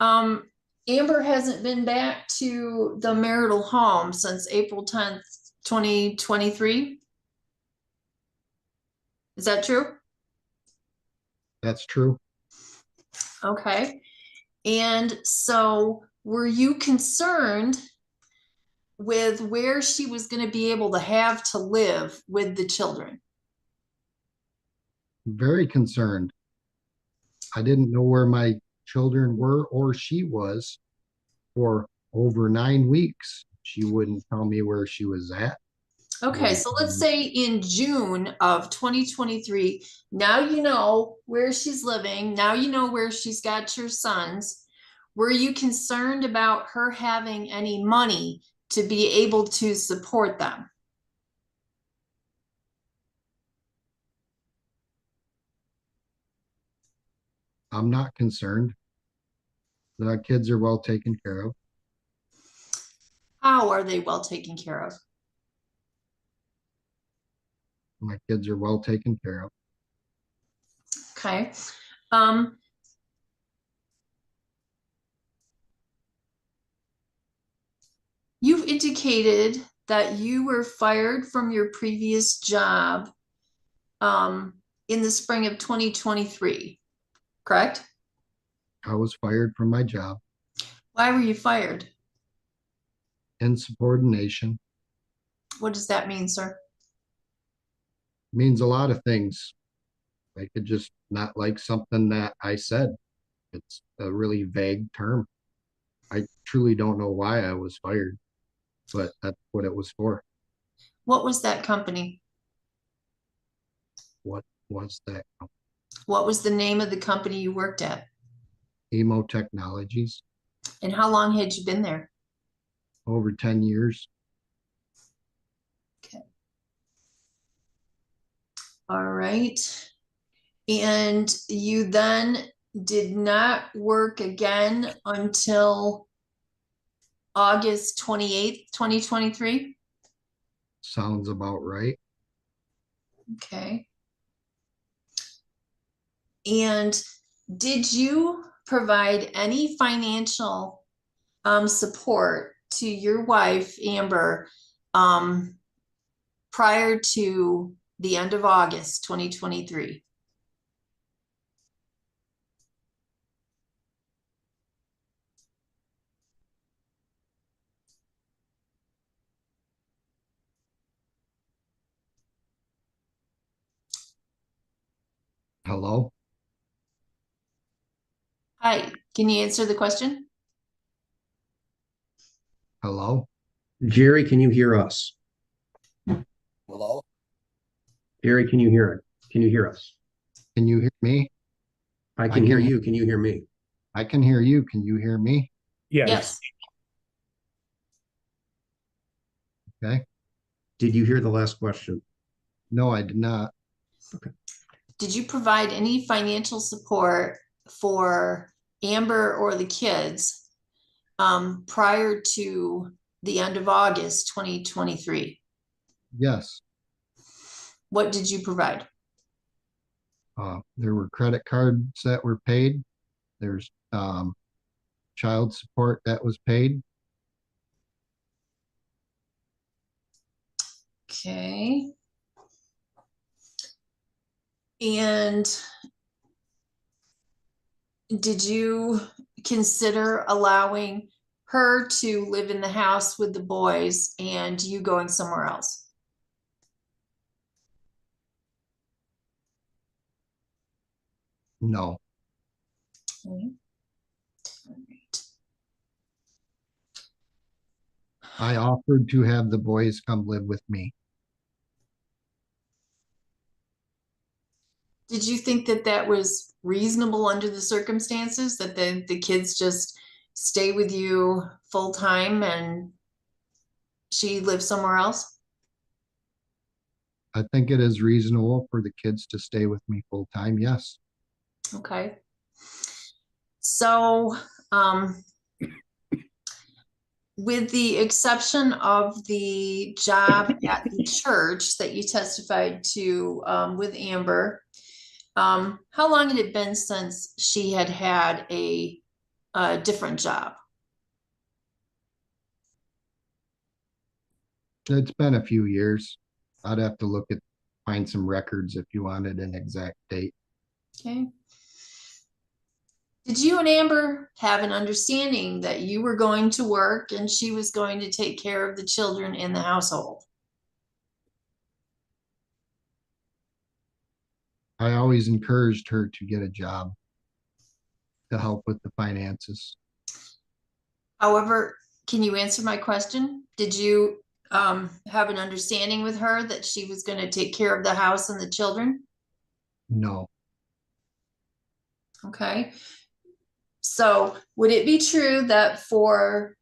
Amber hasn't been back to the marital home since April 10th, 2023. Is that true? That's true. Okay. And so were you concerned with where she was going to be able to have to live with the children? Very concerned. I didn't know where my children were or she was for over 9 weeks. She wouldn't tell me where she was at. Okay, so let's say in June of 2023, now you know where she's living, now you know where she's got your sons. Were you concerned about her having any money to be able to support them? I'm not concerned. The kids are well taken care of. How are they well taken care of? My kids are well taken care of. Okay. Um, you've indicated that you were fired from your previous job in the spring of 2023, correct? I was fired from my job. Why were you fired? Insubordination What does that mean, sir? means a lot of things. I could just not like something that I said. It's a really vague term. I truly don't know why I was fired, but that's what it was for. What was that company? What was that? What was the name of the company you worked at? Emo Technologies, And how long had you been there? over 10 years. Okay. All right. And you then did not work again until August 28th, 2023? Sounds about right. Okay. And did you provide any financial support to your wife, Amber, prior to the end of August 2023? Hello? Hi, can you answer the question? Hello? Jerry, can you hear us? Hello? Jerry, can you hear it? Can you hear us? Can you hear me? I can hear you. Can you hear me? I can hear you. Can you hear me? Yes. Okay. Did you hear the last question? No, I did not. Did you provide any financial support for Amber or the kids prior to the end of August 2023? Yes. What did you provide? There were credit cards that were paid. There's child support that was paid. Okay. And did you consider allowing her to live in the house with the boys and you going somewhere else? No. Okay. All right. I offered to have the boys come live with me. Did you think that that was reasonable under the circumstances, that the kids just stay with you full time and she lives somewhere else? I think it is reasonable for the kids to stay with me full time. Yes. Okay. So, with the exception of the job at the church that you testified to with Amber, how long had it been since she had had a different job? It's been a few years. I'd have to look at, find some records if you wanted an exact date. Okay. Did you and Amber have an understanding that you were going to work and she was going to take care of the children in the household? I always encouraged her to get a job to help with the finances. However, can you answer my question? Did you have an understanding with her that she was going to take care of the house and the children? No. Okay. So would it be true that for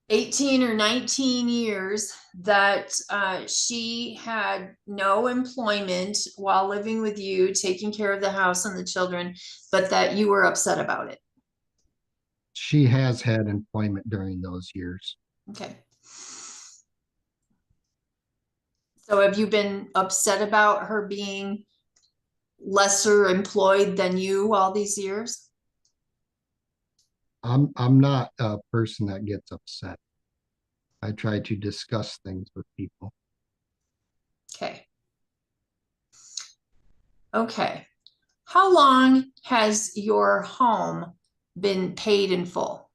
18 or 19 years that she had no employment while living with you, taking care of the house and the children, but that you were upset about it? She has had employment during those years. Okay. So have you been upset about her being lesser employed than you all these years? I'm not a person that gets upset. I try to discuss things with people. Okay. Okay. How long has your home been paid in full?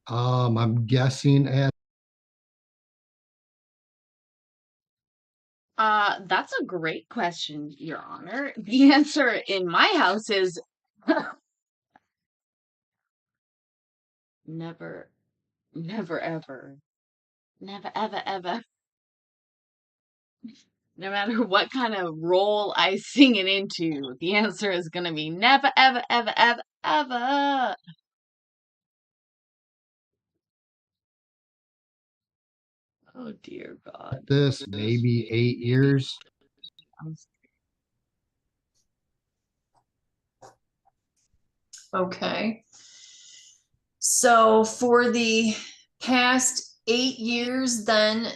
I'm guessing at That's a great question, Your Honor. The answer in my house is never, never, ever. Never, ever, ever. No matter what kind of role I sing it into, the answer is gonna be never, ever, ever, ever, ever. Oh dear God. This maybe 8 years. Okay. So for the past 8 years, then,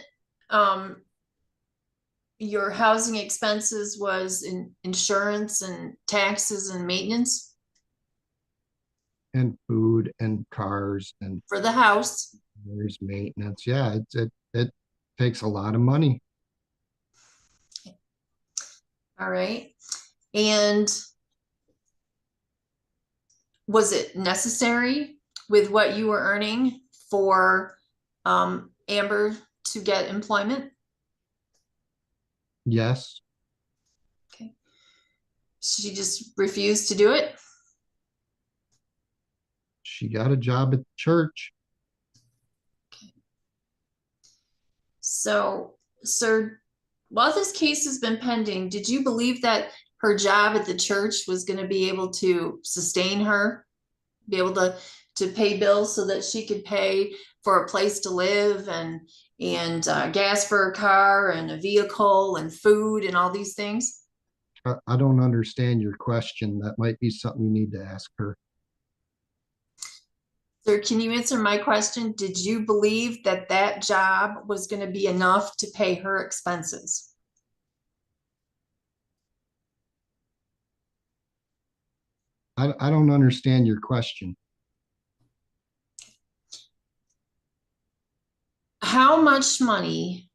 your housing expenses was in insurance and taxes and maintenance And food and cars and for the house. there's maintenance. Yeah, it takes a lot of money. All right. And was it necessary with what you were earning for Amber to get employment? Yes, Okay. She just refused to do it? she got a job at the church. So, sir, while this case has been pending, did you believe that her job at the church was going to be able to sustain her, be able to pay bills so that she could pay for a place to live and gas for a car and a vehicle and food and all these things? I don't understand your question. That might be something you need to ask her. Sir, can you answer my question? Did you believe that that job was going to be enough to pay her expenses? I don't understand your question. How much money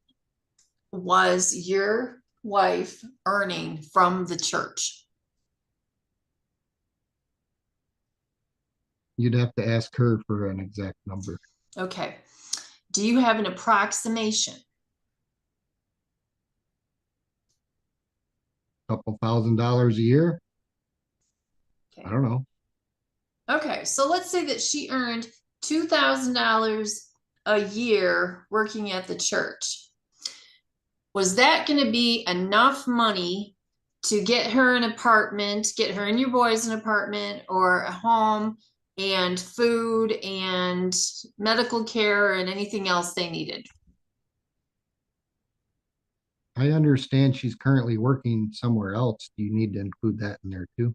was your wife earning from the church? You'd have to ask her for an exact number. Okay. Do you have an approximation? Couple $1,000 a year? Okay. I don't know. Okay, so let's say that she earned $2,000 a year working at the church. Was that going to be enough money to get her an apartment, get her and your boys an apartment or a home and food and medical care and anything else they needed? I understand she's currently working somewhere else. Do you need to include that in there too?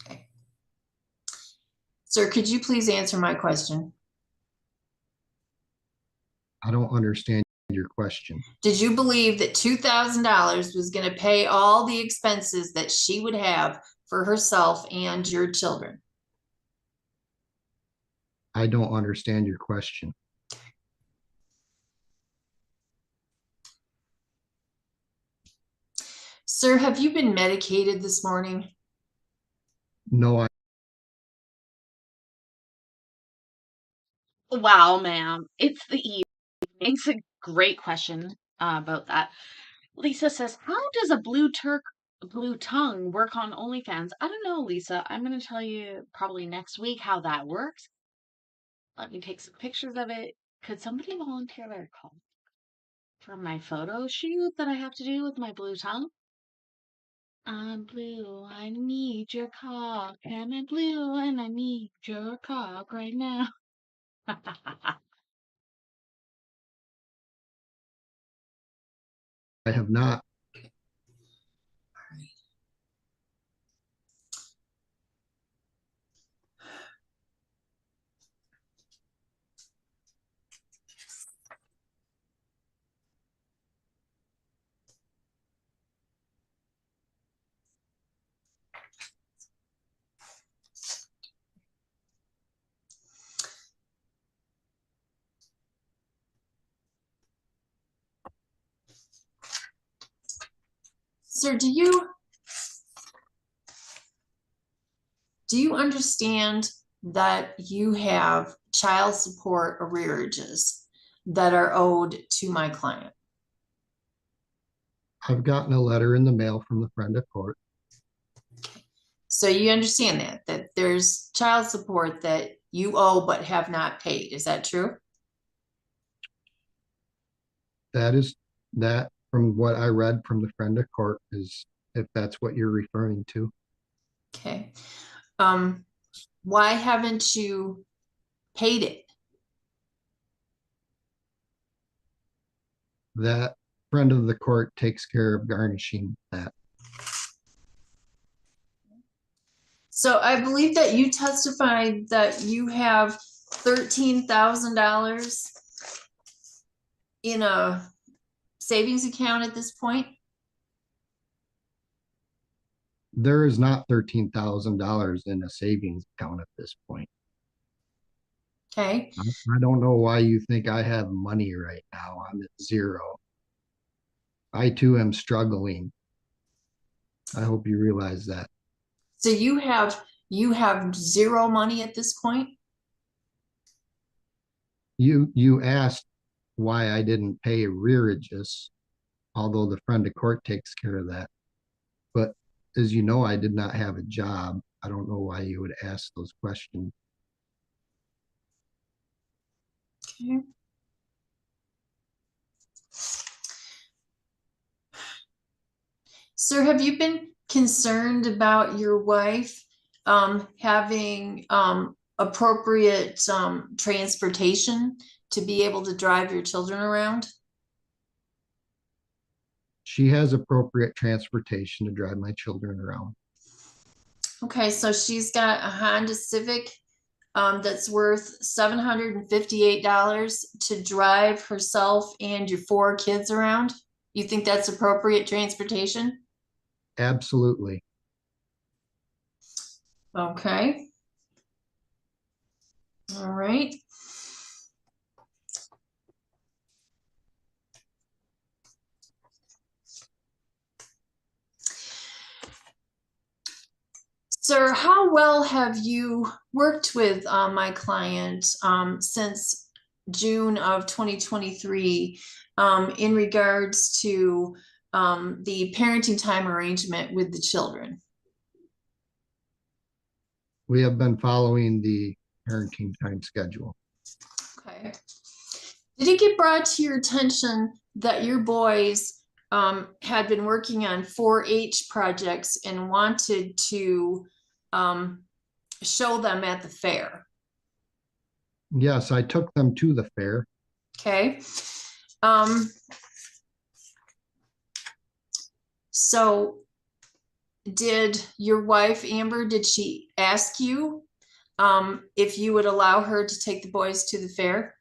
Okay. Sir, could you please answer my question? I don't understand your question. Did you believe that $2,000 was going to pay all the expenses that she would have for herself and your children? I don't understand your question. Sir, have you been medicated this morning? No, Wow, ma'am. It's the evening. It's a great question about that. Lisa says, "How does a blue tongue work on OnlyFans?" I don't know, Lisa. I'm going to tell you probably next week how that works. Let me take some pictures of it. Could somebody volunteer their call for my photo shoot that I have to do with my blue tongue? I'm blue, I need your cock, and I'm blue, and I need your cock right now. I have not. Sir, do you understand that you have child support arrearages that are owed to my client? I've gotten a letter in the mail from the friend of court. So you understand that there's child support that you owe but have not paid. Is that true? That from what I read from the friend of court is if that's what you're referring to. Okay. Why haven't you paid it? That friend of the court takes care of garnishing that. So I believe that you testified that you have $13,000 in a savings account at this point. There is not $13,000 in a savings account at this point. Okay. I don't know why you think I have money right now. I'm at zero. I too am struggling. I hope you realize that. So you have zero money at this point? You asked why I didn't pay arrearages, although the friend of court takes care of that. But as you know, I did not have a job. I don't know why you would ask those questions. Okay. Sir, have you been concerned about your wife having appropriate transportation to be able to drive your children around? She has appropriate transportation to drive my children around. Okay, so she's got a Honda Civic that's worth $758 to drive herself and your 4 kids around. You think that's appropriate transportation? Absolutely. Okay. All right. Sir, how well have you worked with my client since June of 2023 in regards to the parenting time arrangement with the children? We have been following the parenting time schedule. Okay. Did it get brought to your attention that your boys had been working on 4-H projects and wanted to show them at the fair? Yes, I took them to the fair. Okay. So did your wife, Amber, did she ask you if you would allow her to take the boys to the fair?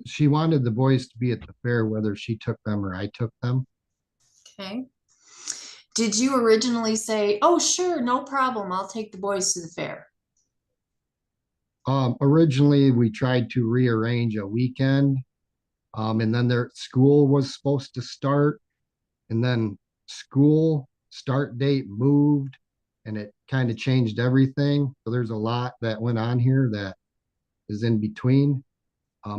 She wanted the boys to be at the fair, whether she took them or I took them. Okay. Did you originally say, oh, sure, no problem, I'll take the boys to the fair? Originally, we tried to rearrange a weekend, and then their school was supposed to start, and then school start date moved, and it kind of changed everything. So there's a lot that went on here that is in between.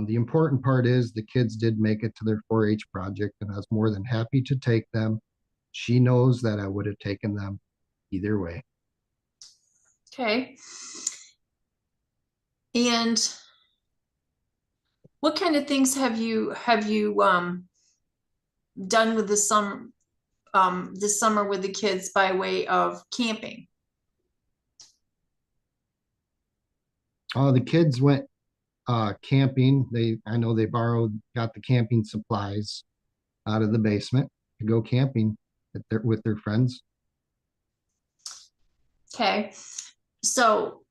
The important part is the kids did make it to their 4-H project, and I was more than happy to take them. She knows that I would have taken them either way. Okay. And what kind of things have you done with this summer with the kids by way of camping? The kids went camping. I know they got the camping supplies out of the basement to go camping with their friends. Okay. So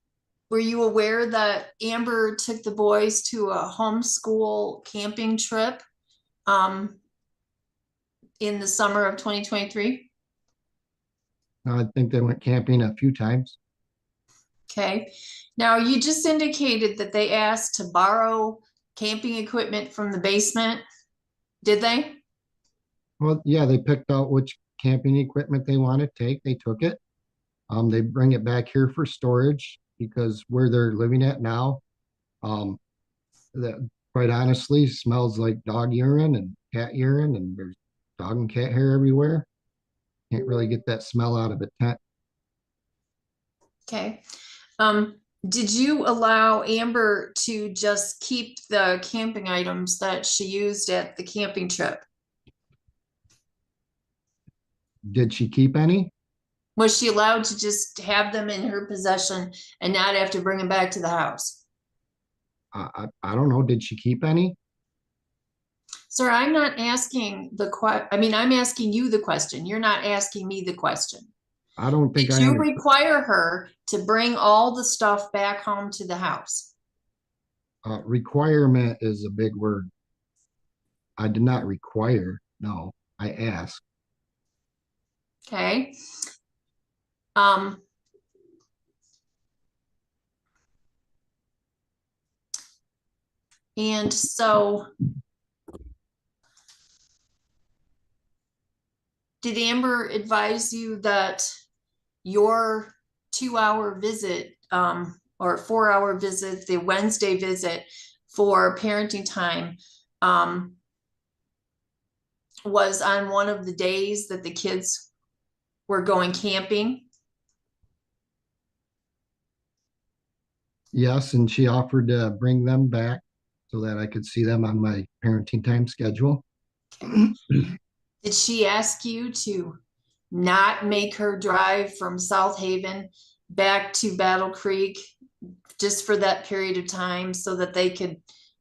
were you aware that Amber took the boys to a homeschool camping trip in the summer of 2023? I think they went camping a few times. Okay. Now you just indicated that they asked to borrow camping equipment from the basement. Did they? Well, yeah, they picked out which camping equipment they want to take. They took it. They bring it back here for storage because where they're living at now, that quite honestly smells like dog urine and cat urine, and there's dog and cat hair everywhere. Can't really get that smell out of a tent. Okay. Did you allow Amber to just keep the camping items that she used at the camping trip? Did she keep any? Was she allowed to just have them in her possession and not have to bring them back to the house? I don't know. Did she keep any? Sir, I'm not asking I'm asking you the question. You're not asking me the question. I don't think Did I you understand. require her to bring all the stuff back home to the house? Requirement is a big word. I did not require. No, I asked. Okay. Um, and so did Amber advise you that your 2 hour visit, or 4 hour visit, the Wednesday visit for parenting time, was on one of the days that the kids were going camping? Yes, and she offered to bring them back so that I could see them on my parenting time schedule. Did she ask you to not make her drive from South Haven back to Battle Creek just for that period of time so that they could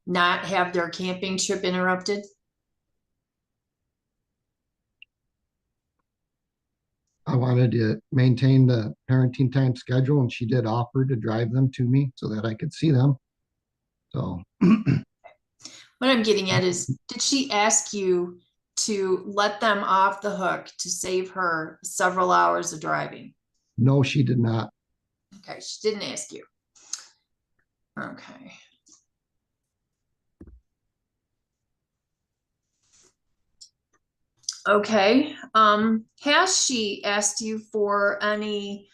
not have their camping trip interrupted? I wanted to maintain the parenting time schedule, and she did offer to drive them to me so that I could see them. So What I'm getting at is, did she ask you to let them off the hook to save her several hours of driving? no, she did not. Okay, she didn't ask you. Okay. Okay, has she asked you for any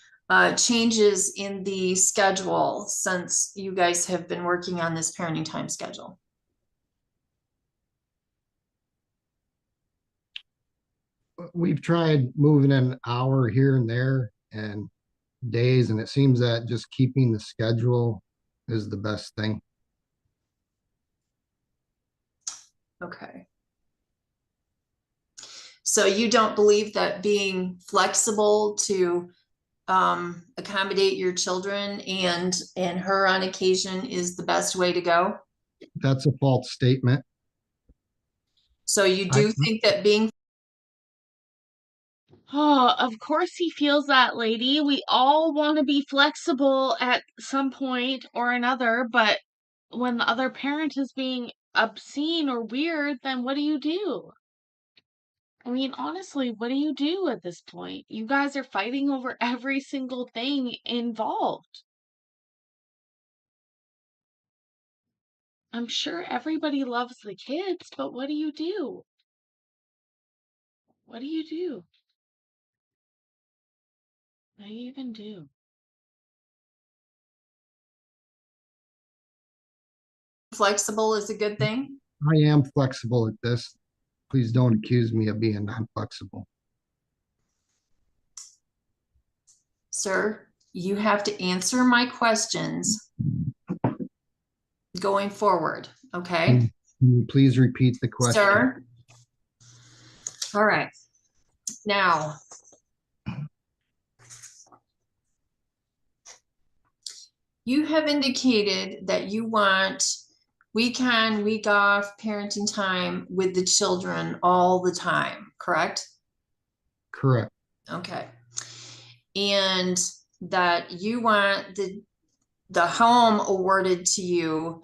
changes in the schedule since you guys have been working on this parenting time schedule? We've tried moving an hour here and there and days, and it seems that just keeping the schedule is the best thing. Okay. So you don't believe that being flexible to accommodate your children and her on occasion is the best way to go? That's a false statement. So you I, do think that being Oh, of course he feels that, lady. We all want to be flexible at some point or another, but when the other parent is being obscene or weird, then what do you do? I mean, honestly, what do you do at this point? You guys are fighting over every single thing involved. I'm sure everybody loves the kids, but what do you do? What do you do? What do you even do? flexible is a good thing? I am flexible at this. Please don't accuse me of being non-flexible. Sir, you have to answer my questions going forward, okay? Can you please repeat the question? Sir? All right. Now, you have indicated that you want week on, week off parenting time with the children all the time, correct? Correct. Okay. And that you want the home awarded to you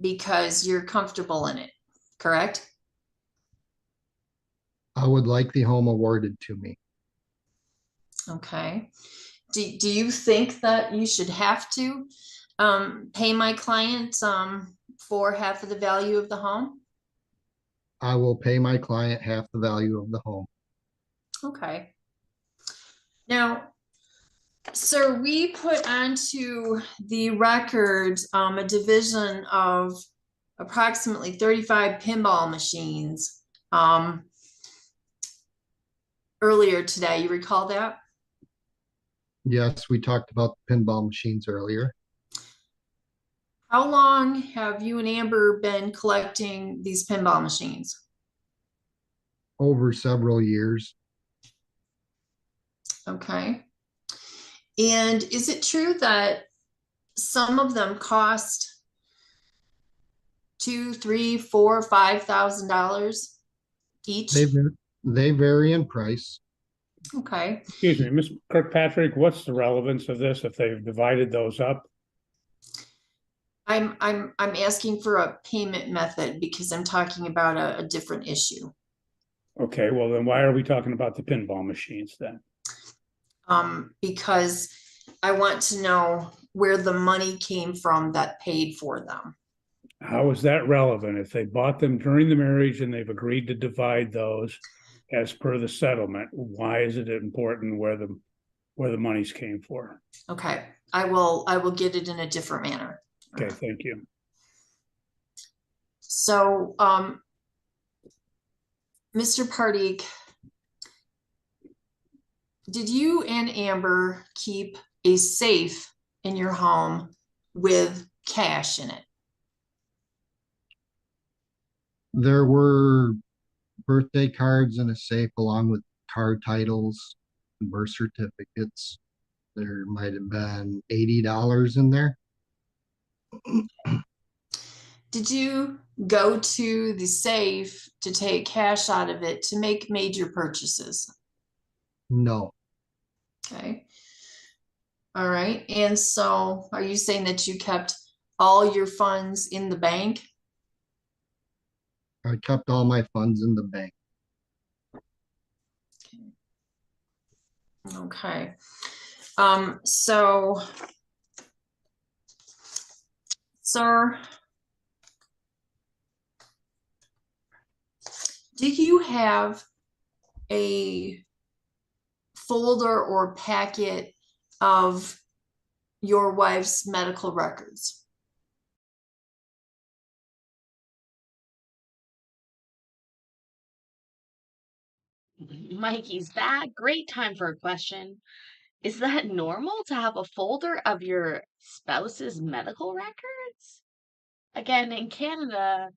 because you're comfortable in it, correct? I would like the home awarded to me. Okay. Do you think that you should have to pay my client for half of the value of the home? I will pay my client half the value of the home. Okay. Now, sir, we put onto the record a division of approximately 35 pinball machines earlier today. You recall that? Yes, we talked about the pinball machines earlier. How long have you and Amber been collecting these pinball machines? Over several years. Okay. And is it true that some of them cost $2, $3, $4, $5,000 each? They vary in price. Okay. Excuse me, Ms. Kirkpatrick, what's the relevance of this if they've divided those up? I'm asking for a payment method because I'm talking about a different issue. Okay, well then why are we talking about the pinball machines then? Because I want to know where the money came from that paid for them. How is that relevant? If they bought them during the marriage and they've agreed to divide those as per the settlement, why is it important where the monies came for? Okay, I will get it in a different manner. Okay, thank you. So, Mr. Pardik, did you and Amber keep a safe in your home with cash in it? There were birthday cards in a safe along with card titles and birth certificates. There might have been $80 in there. Did you go to the safe to take cash out of it to make major purchases? No, Okay. All right. And so are you saying that you kept all your funds in the bank? I kept all my funds in the bank. Okay. So, sir, do you have a folder or packet of your wife's medical records? Mikey's back. Great time for a question. Is that normal to have a folder of your spouse's medical records? Again, in Canada,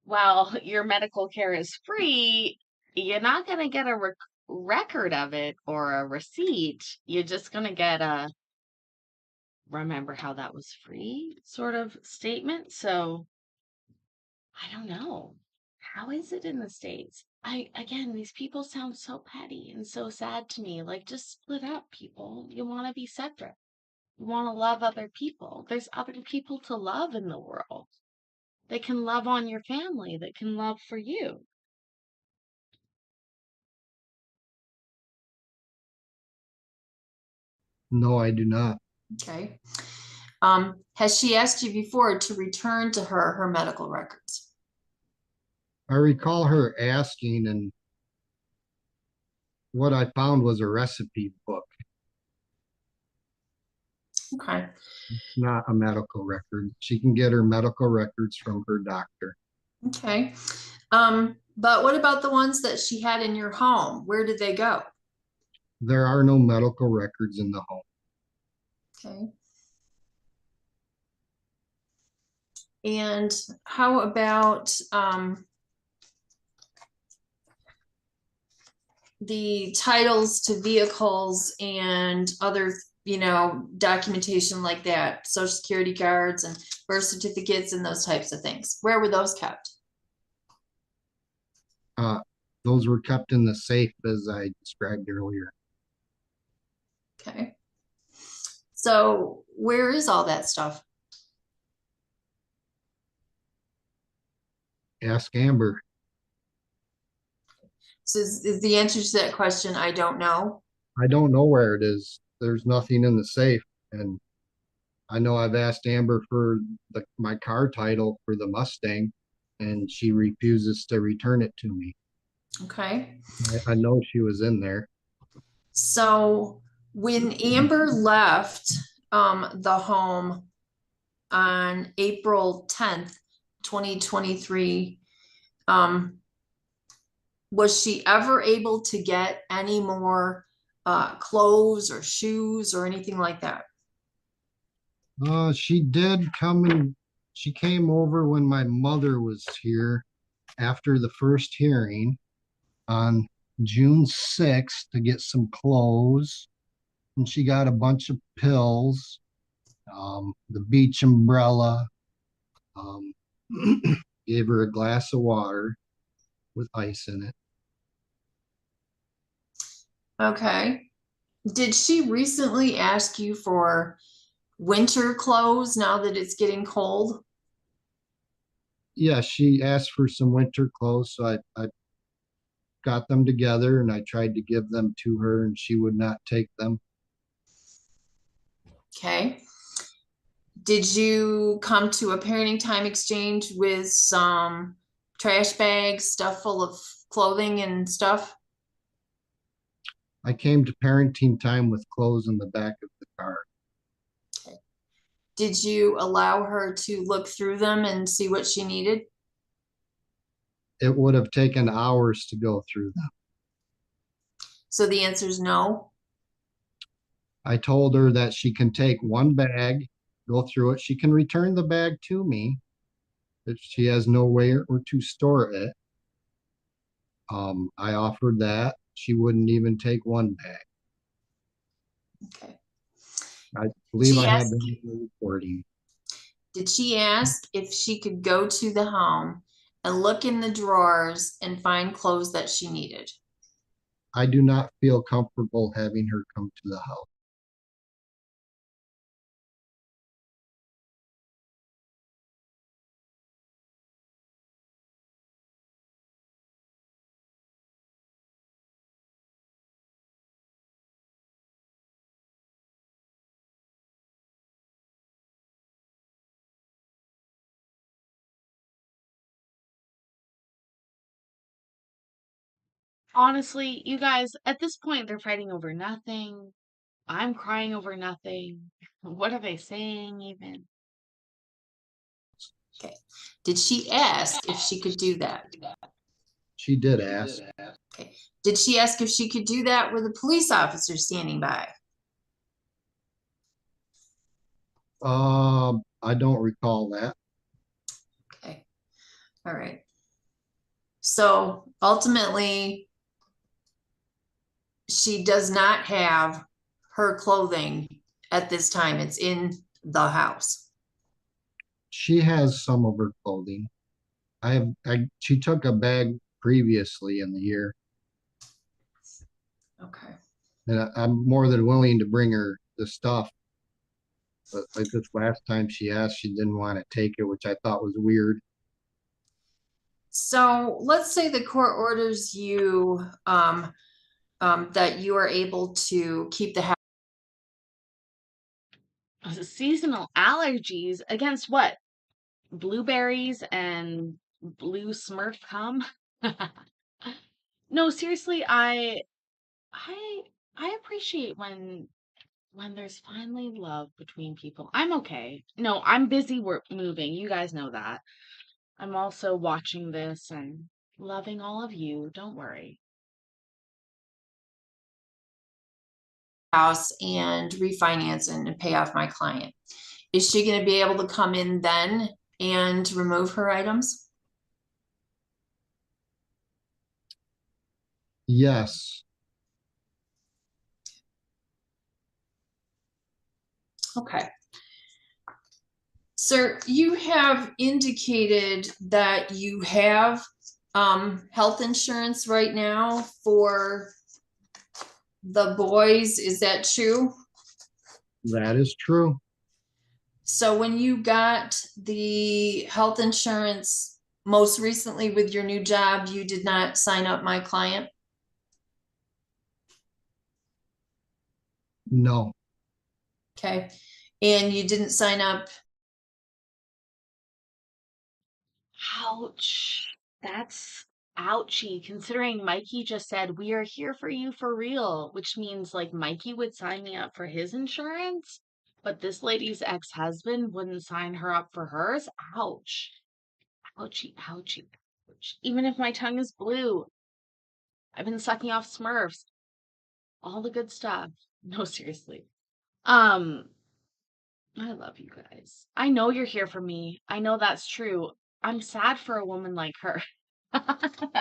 while your medical care is free, you're not going to get a record of it or a receipt. You're just going to get a remember how that was free sort of statement. So I don't know. How is it in the States? Again, these people sound so petty and so sad to me. Like, just split up, people. You want to be separate. You want to love other people. There's other people to love in the world. They can love on your family, that can love for you. No, I do not. Okay. Has she asked you before to return to her medical records? I recall her asking, and what I found was a recipe book, Okay. not a medical record. She can get her medical records from her doctor. Okay. But what about the ones that she had in your home? Where did they go? There are no medical records in the home. Okay. And how about the titles to vehicles and other, documentation like that, social security cards and birth certificates and those types of things? Where were those kept? Those were kept in the safe as I described earlier. Okay. So where is all that stuff? Ask Amber. So is the answer to that question, I don't know? I don't know where it is. There's nothing in the safe. And I know I've asked Amber for my car title for the Mustang, and she refuses to return it to me. Okay. I know she was in there. So when Amber left the home on April 10th, 2023, was she ever able to get any more clothes or shoes or anything like that? She did come and she came over when my mother was here after the first hearing on June 6th to get some clothes. And she got a bunch of pills, the beach umbrella, um, gave her a glass of water with ice in it. Okay. Did she recently ask you for winter clothes now that it's getting cold? Yeah, she asked for some winter clothes, so I got them together and I tried to give them to her and she would not take them. Okay. Did you come to a parenting time exchange with some trash bags, stuff full of clothing and stuff? I came to parenting time with clothes in the back of the car. Okay. Did you allow her to look through them and see what she needed? It would have taken hours to go through them. So the answer is no. I told her that she can take one bag, go through it. She can return the bag to me if she has nowhere or to store it. I offered that. She wouldn't even take one bag. Okay. I believe She I have asked, the recording. did she ask if she could go to the home and look in the drawers and find clothes that she needed? I do not feel comfortable having her come to the house. Honestly, you guys, at this point, they're fighting over nothing. I'm crying over nothing. What are they saying even? Okay. Did she ask if she could do that? She did ask. Okay. Did she ask if she could do that with a police officer standing by? I don't recall that. Okay. All right. So ultimately, she does not have her clothing at this time. It's in the house. She has some of her clothing. She took a bag previously in the year, Okay. and I'm more than willing to bring her the stuff. But like this last time she asked, she didn't want to take it, which I thought was weird. So let's say the court orders you that you are able to keep the house. Seasonal allergies against what? Blueberries and blue Smurf cum? No, seriously, I I appreciate when there's finally love between people. I'm okay. No, I'm busy work moving. You guys know that. I'm also watching this and loving all of you. Don't worry. House and refinance and pay off my client. Is she going to be able to come in then and remove her items? Yes, Okay. Sir, you have indicated that you have health insurance right now for the boys. Is that true? that is true. So when you got the health insurance most recently with your new job, you did not sign up my client? No, Okay. And you didn't sign up. Ouch. That's ouchy, considering Mikey just said, "We are here for you for real," which means like Mikey would sign me up for his insurance, but this lady's ex-husband wouldn't sign her up for hers. Ouch. Ouchie, ouchie, ouch. Even if my tongue is blue, I've been sucking off Smurfs, all the good stuff. No, seriously. Um, I love you guys. I know you're here for me. I know that's true. I'm sad for a woman like her.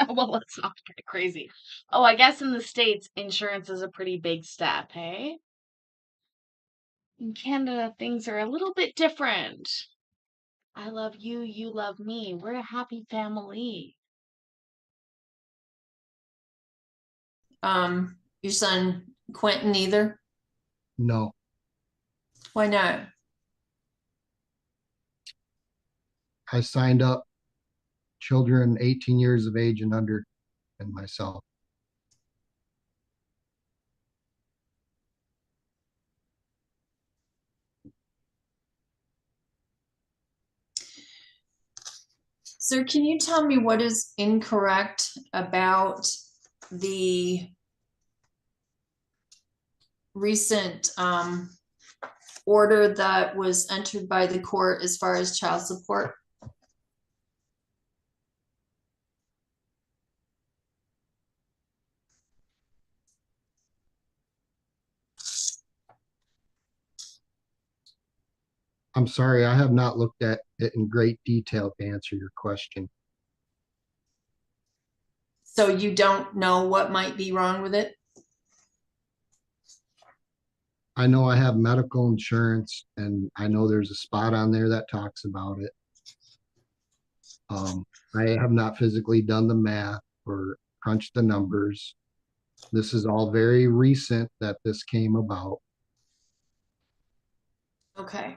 Well, let's not get crazy. Oh, I guess in the States, insurance is a pretty big step, hey? In Canada, things are a little bit different. I love you, you love me. We're a happy family. Your son Quentin either? No, Why not? I signed up children 18 years of age and under and myself. Sir, can you tell me what is incorrect about the recent order that was entered by the court as far as child support? I'm sorry, I have not looked at it in great detail to answer your question. So you don't know what might be wrong with it? I know I have medical insurance and I know there's a spot on there that talks about it. I have not physically done the math or crunched the numbers. This is all very recent that this came about. Okay.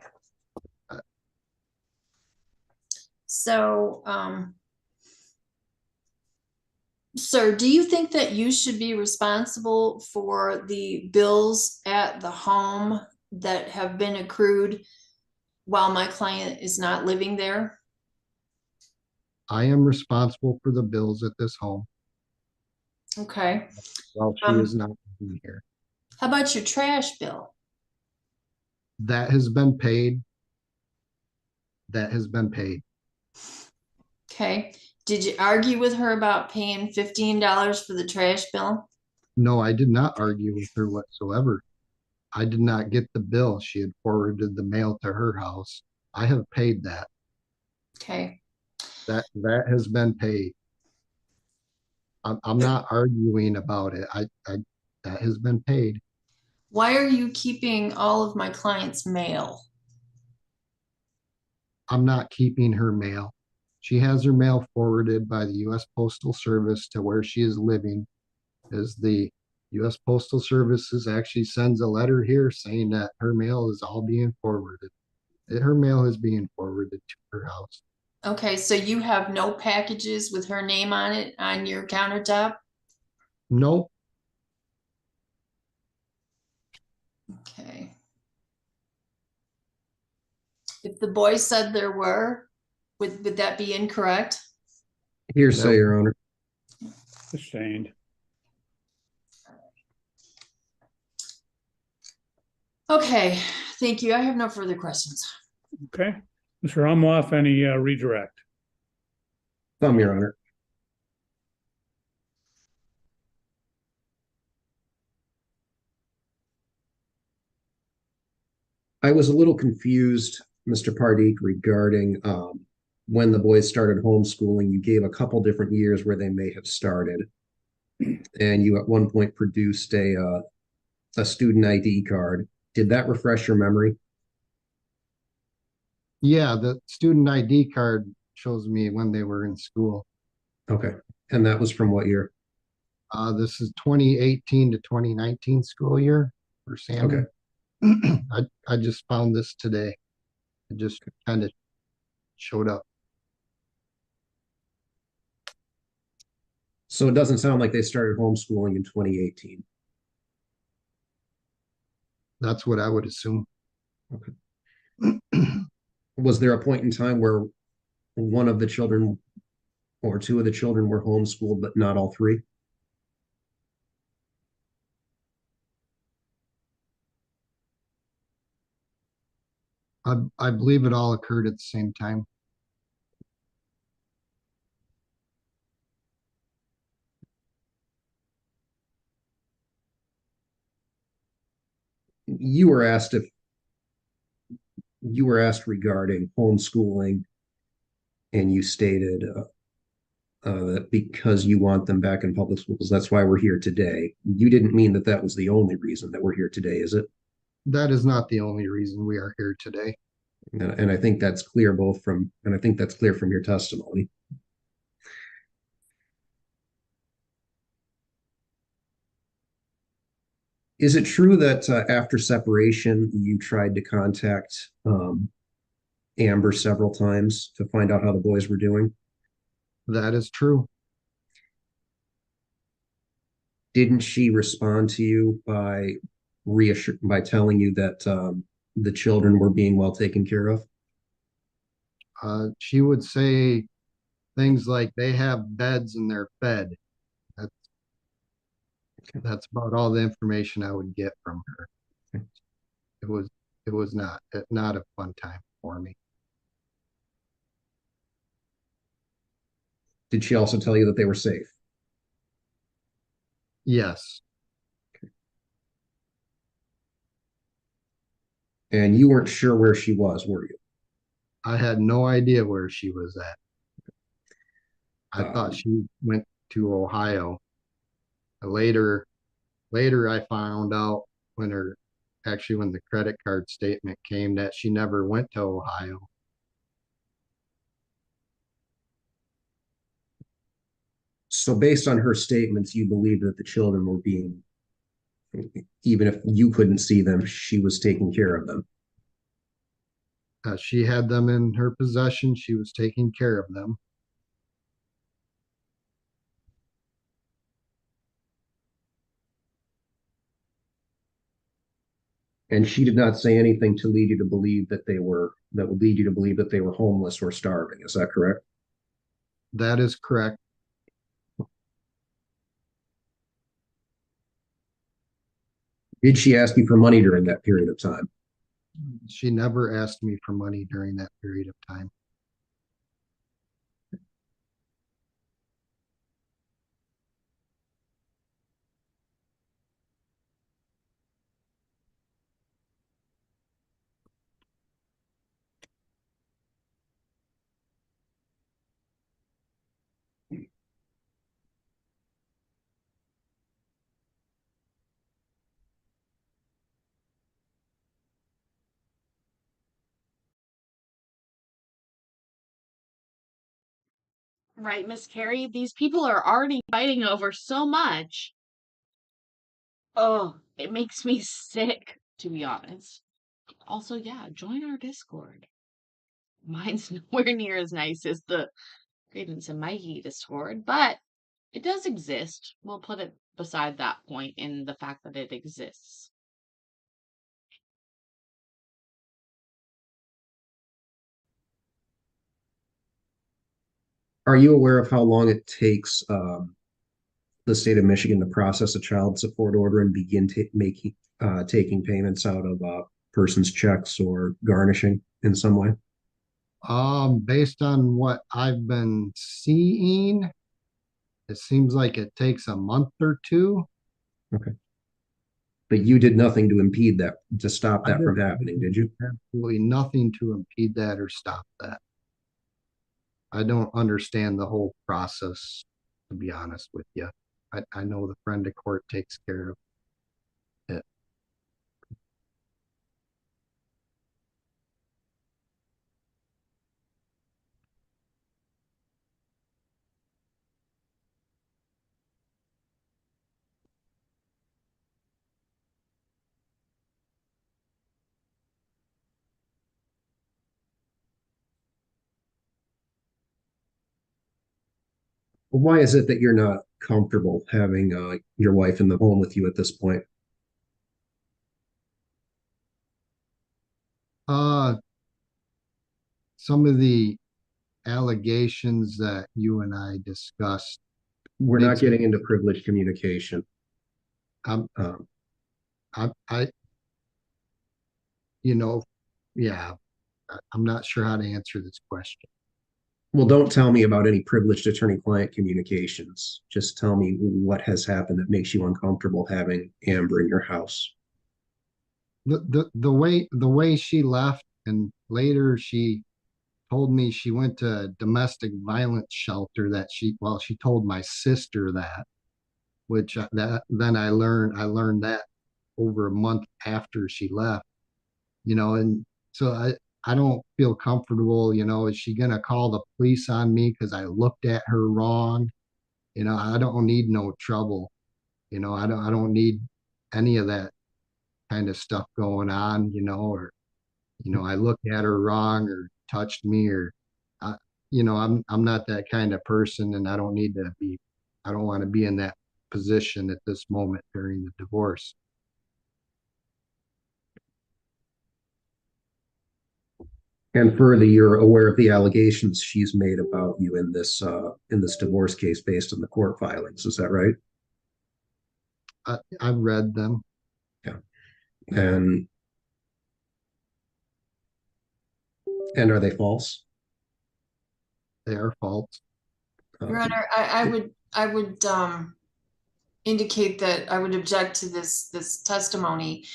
So, sir, do you think that you should be responsible for the bills at the home that have been accrued while my client is not living there? I am responsible for the bills at this home Okay. while she is not living here. How about your trash bill? That has been paid. That has been paid. Okay. Did you argue with her about paying $15 for the trash bill? No, I did not argue with her whatsoever. I did not get the bill. She had forwarded the mail to her house. I have paid that. Okay. That has been paid. I'm not arguing about it. That has been paid. Why are you keeping all of my client's mail? I'm not keeping her mail. She has her mail forwarded by the U.S. Postal Service to where she is living. As the U.S. Postal Services actually sends a letter here saying that her mail is all being forwarded. Her mail is being forwarded to her house. Okay, so you have no packages with her name on it on your countertop? Nope. Okay. If the boy said there were, would that be incorrect? Hearsay, No. Your Honor. Sustained. Okay, thank you. I have no further questions. Okay. Mr. Umloff, any redirect? Thumb, Your Honor. I was a little confused, Mr. Pardeek, regarding when the boys started homeschooling. You gave a couple different years where they may have started, and you at one point produced a student ID card. Did that refresh your memory? Yeah, the student ID card shows me when they were in school. Okay. And that was from what year? This is 2018 to 2019 school year for Sandy. Okay. I just found this today. It just kind of showed up. So it doesn't sound like they started homeschooling in 2018. That's what I would assume. Okay. Was there a point in time where one of the children or two of the children were homeschooled, but not all three? I believe it all occurred at the same time. You were asked if you were asked regarding homeschooling, and you stated that because you want them back in public schools, that's why we're here today. You didn't mean that that was the only reason that we're here today, is it? That is not the only reason we are here today. And I think that's clear and I think that's clear from your testimony. Is it true that after separation, you tried to contact Amber several times to find out how the boys were doing? That is true. Didn't she respond to you by telling you that the children were being well taken care of? She would say things like they have beds and they're fed. That's that's about all the information I would get from her. It was it was not a fun time for me. Did she also tell you that they were safe? Yes, And you weren't sure where she was, were you? I had no idea where she was at. I thought Um, she went to Ohio. Later, later I found out when when the credit card statement came that she never went to Ohio. so based on her statements, you believe that the children were being, even if you couldn't see them, she was taking care of them. She had them in her possession. She was taking care of them. And she did not say anything to lead you to believe that would lead you to believe that they were homeless or starving. Is that correct? That is correct. Did she ask you for money during that period of time? She never asked me for money during that period of time. Right, Miss Carrie? These people are already fighting over so much. Oh, it makes me sick, to be honest. Also, yeah, join our Discord. Mine's nowhere near as nice as the Credence and Mikey Discord, but it does exist. We'll put it beside that point in the fact that it exists. Are you aware of how long it takes the state of Michigan to process a child support order and begin making taking payments out of person's checks or garnishing in some way? Based on what I've been seeing, it seems like it takes a month or two. Okay. But you did nothing to impede that, to stop I that did from happening, did you? absolutely nothing to impede that or stop that. I don't understand the whole process, to be honest with you. I know the friend of court takes care of it. Why is it that you're not comfortable having your wife in the home with you at this point? Uh, some of the allegations that you and I discussed We're not makes me, getting into privileged communication. I'm, Um, I, you know, yeah, I'm not sure how to answer this question. well, don't tell me about any privileged attorney-client communications. Just tell me what has happened that makes you uncomfortable having Amber in your house. The way she left and later she told me she went to a domestic violence shelter she told my sister that, which that then I learned that over a month after she left, and so I don't feel comfortable, is she gonna call the police on me because I looked at her wrong? I don't need no trouble. I don't need any of that kind of stuff going on, or I looked at her wrong or touched me or I, I'm not that kind of person, and I don't want to be in that position at this moment during the divorce. And further, you're aware of the allegations she's made about you in this divorce case based on the court filings. Is that right? I've read them. Yeah. And are they false? They are false. Your Honor, I would indicate that I would object to this testimony.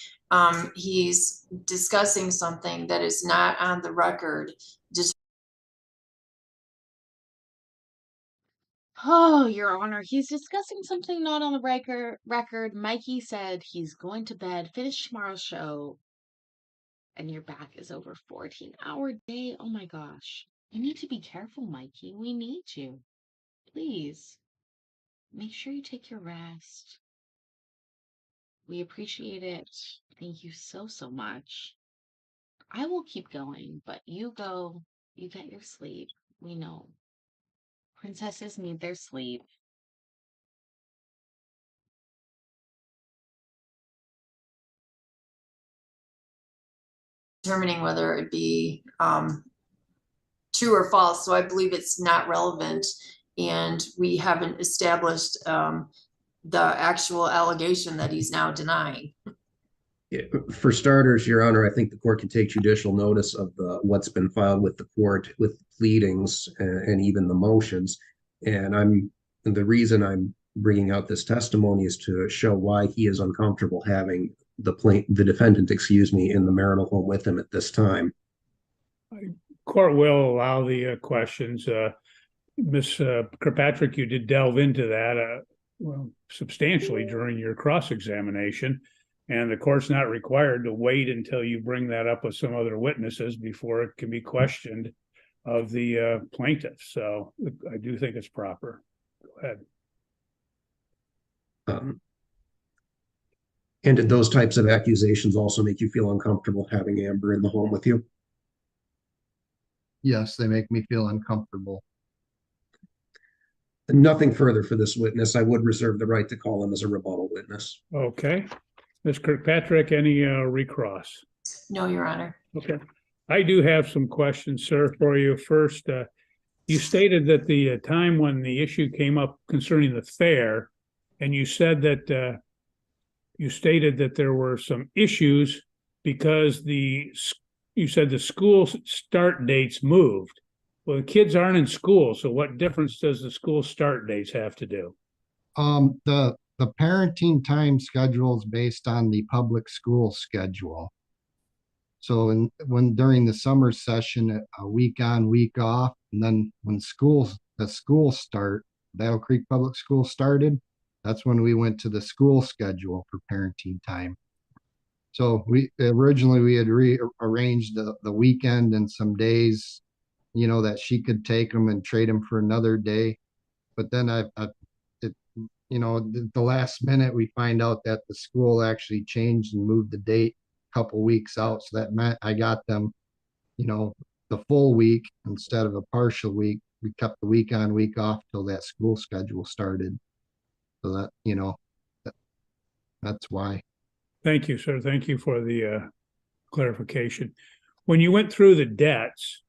He's discussing something that is not on the record. Oh, Your Honor, he's discussing something not on the record. Mikey said he's going to bed, finish tomorrow's show, and your back is over 14-hour day. Oh my gosh. You need to be careful, Mikey. We need you. Please, make sure you take your rest. We appreciate it. Thank you so, so much. I will keep going, but you go, you get your sleep. We know. Princesses need their sleep. Determining whether it be true or false. So I believe it's not relevant, and we haven't established the actual allegation that he's now denying. Yeah, for starters, Your Honor, I think the court can take judicial notice of what's been filed with the court, with pleadings and even the motions. And the reason I'm bringing out this testimony is to show why he is uncomfortable having the defendant, in the marital home with him at this time. Court will allow the questions. Ms. Kirkpatrick, you did delve into that substantially during your cross-examination, and the court's not required to wait until you bring that up with some other witnesses before it can be questioned of the plaintiff. So I do think it's proper. Go ahead. And did those types of accusations also make you feel uncomfortable having Amber in the home with you? Yes, they make me feel uncomfortable. Nothing further for this witness. I would reserve the right to call him as a rebuttal witness. Okay. Ms. Kirkpatrick, any recross? No, Your Honor. Okay. I do have some questions, sir, for you. First, you stated that the time when the issue came up concerning the fair, and you said that you stated that there were some issues because you said the school start dates moved. Well, the kids aren't in school, so what difference does the school start dates have to do? The parenting time schedule is based on the public school schedule. So when during the summer session, a week on, week off, and then when the schools start, Battle Creek Public School started, that's when we went to the school schedule for parenting time. So we originally had rearranged the weekend and some days, that she could take them and trade them for another day. But then the last minute we find out that the school actually changed and moved the date a couple weeks out. So that meant I got them, the full week instead of a partial week. We kept the week on, week off till that school schedule started. So that's why. Thank you, sir. Thank you for the clarification. When you went through the debts,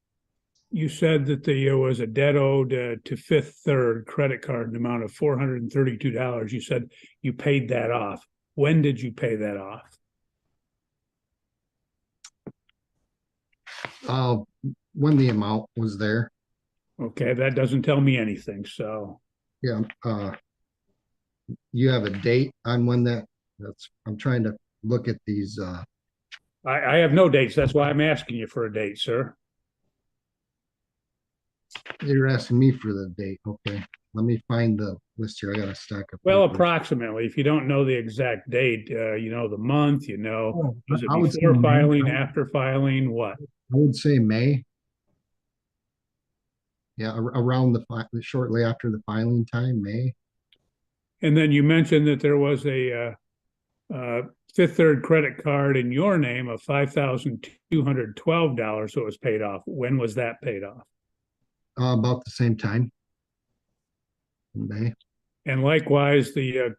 you said that there was a debt owed to Fifth Third credit card in the amount of $432. You said you paid that off. When did you pay that off? When the amount was there. Okay, that doesn't tell me anything. So yeah, you have a date on when I'm trying to look at these. I have no dates. That's why I'm asking you for a date, sir. You're asking me for the date. Okay. Let me find the list here. I got a stack of Well, papers. approximately, if you don't know the exact date, you know the month, Oh, was it I would say before May. filing, after filing, what? I would say May. Yeah, around shortly after the filing time, May. And then you mentioned that there was a Fifth Third credit card in your name of $5,212 that was paid off. When was that paid off? About the same time, in May. And likewise, the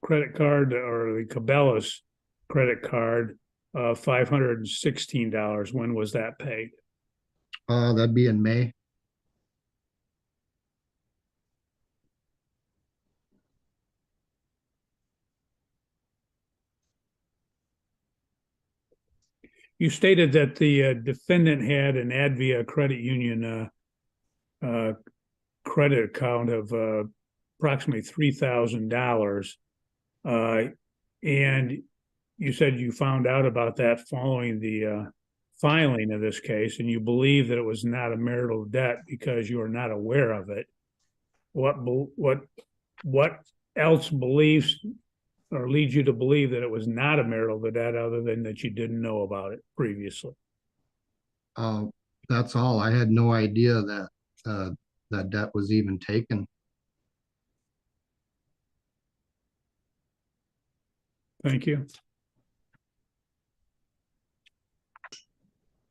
credit card or the Cabela's credit card of $516. When was that paid? That'd be in May. You stated that the defendant had an Advia Credit Union credit account of approximately $3,000. And you said you found out about that following the filing of this case, and you believe that it was not a marital debt because you are not aware of it. What else believes or leads you to believe that it was not a marital debt other than that you didn't know about it previously? Uh, that's all. I had no idea that that debt was even taken. Thank you.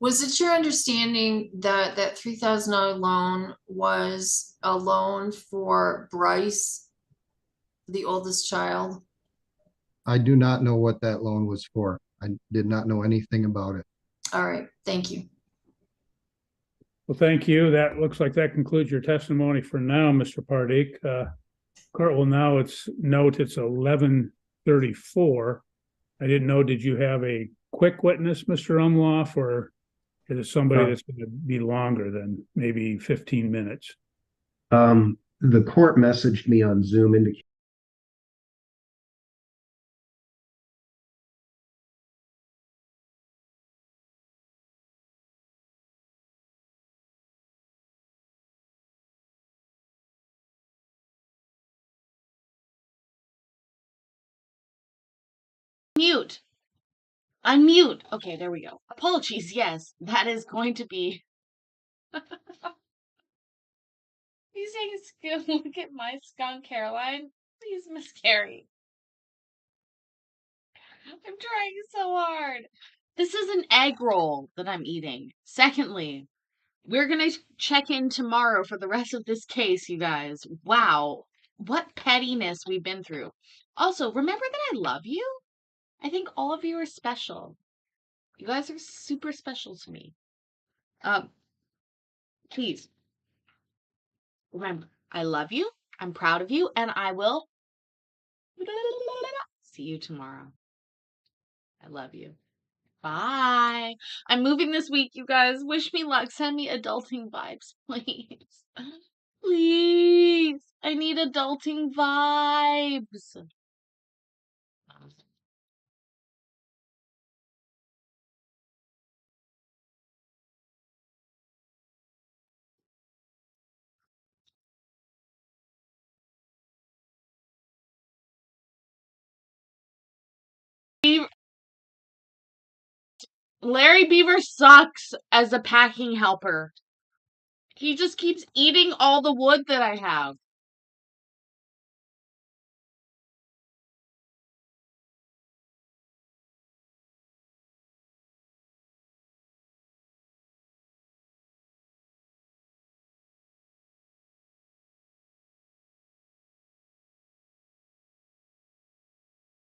Was it your understanding that that $3,000 loan was a loan for Bryce, the oldest child? I do not know what that loan was for. I did not know anything about it. All right, thank you. Well, thank you. That looks like that concludes your testimony for now, Mr. Pardik. Court will now note it's 11:34. I didn't know, did you have a quick witness, Mr. Umloff, or is it somebody that's going to be longer than maybe 15 minutes? The court messaged me on Zoom indicating Mute. Unmute. Okay, there we go. Apologies. Yes, that is going to be. You saying look at my skunk, Caroline? Please, Miss Carrie. I'm trying so hard. This is an egg roll that I'm eating. Secondly, we're going to check in tomorrow for the rest of this case, you guys. Wow. What pettiness we've been through. Also, remember that I love you? I think all of you are special. You guys are super special to me. Please remember, I love you. I'm proud of you, and I will see you tomorrow. I love you. Bye. I'm moving this week, you guys. Wish me luck. Send me adulting vibes, please. Please. I need adulting vibes. Larry Beaver sucks as a packing helper. He just keeps eating all the wood that I have.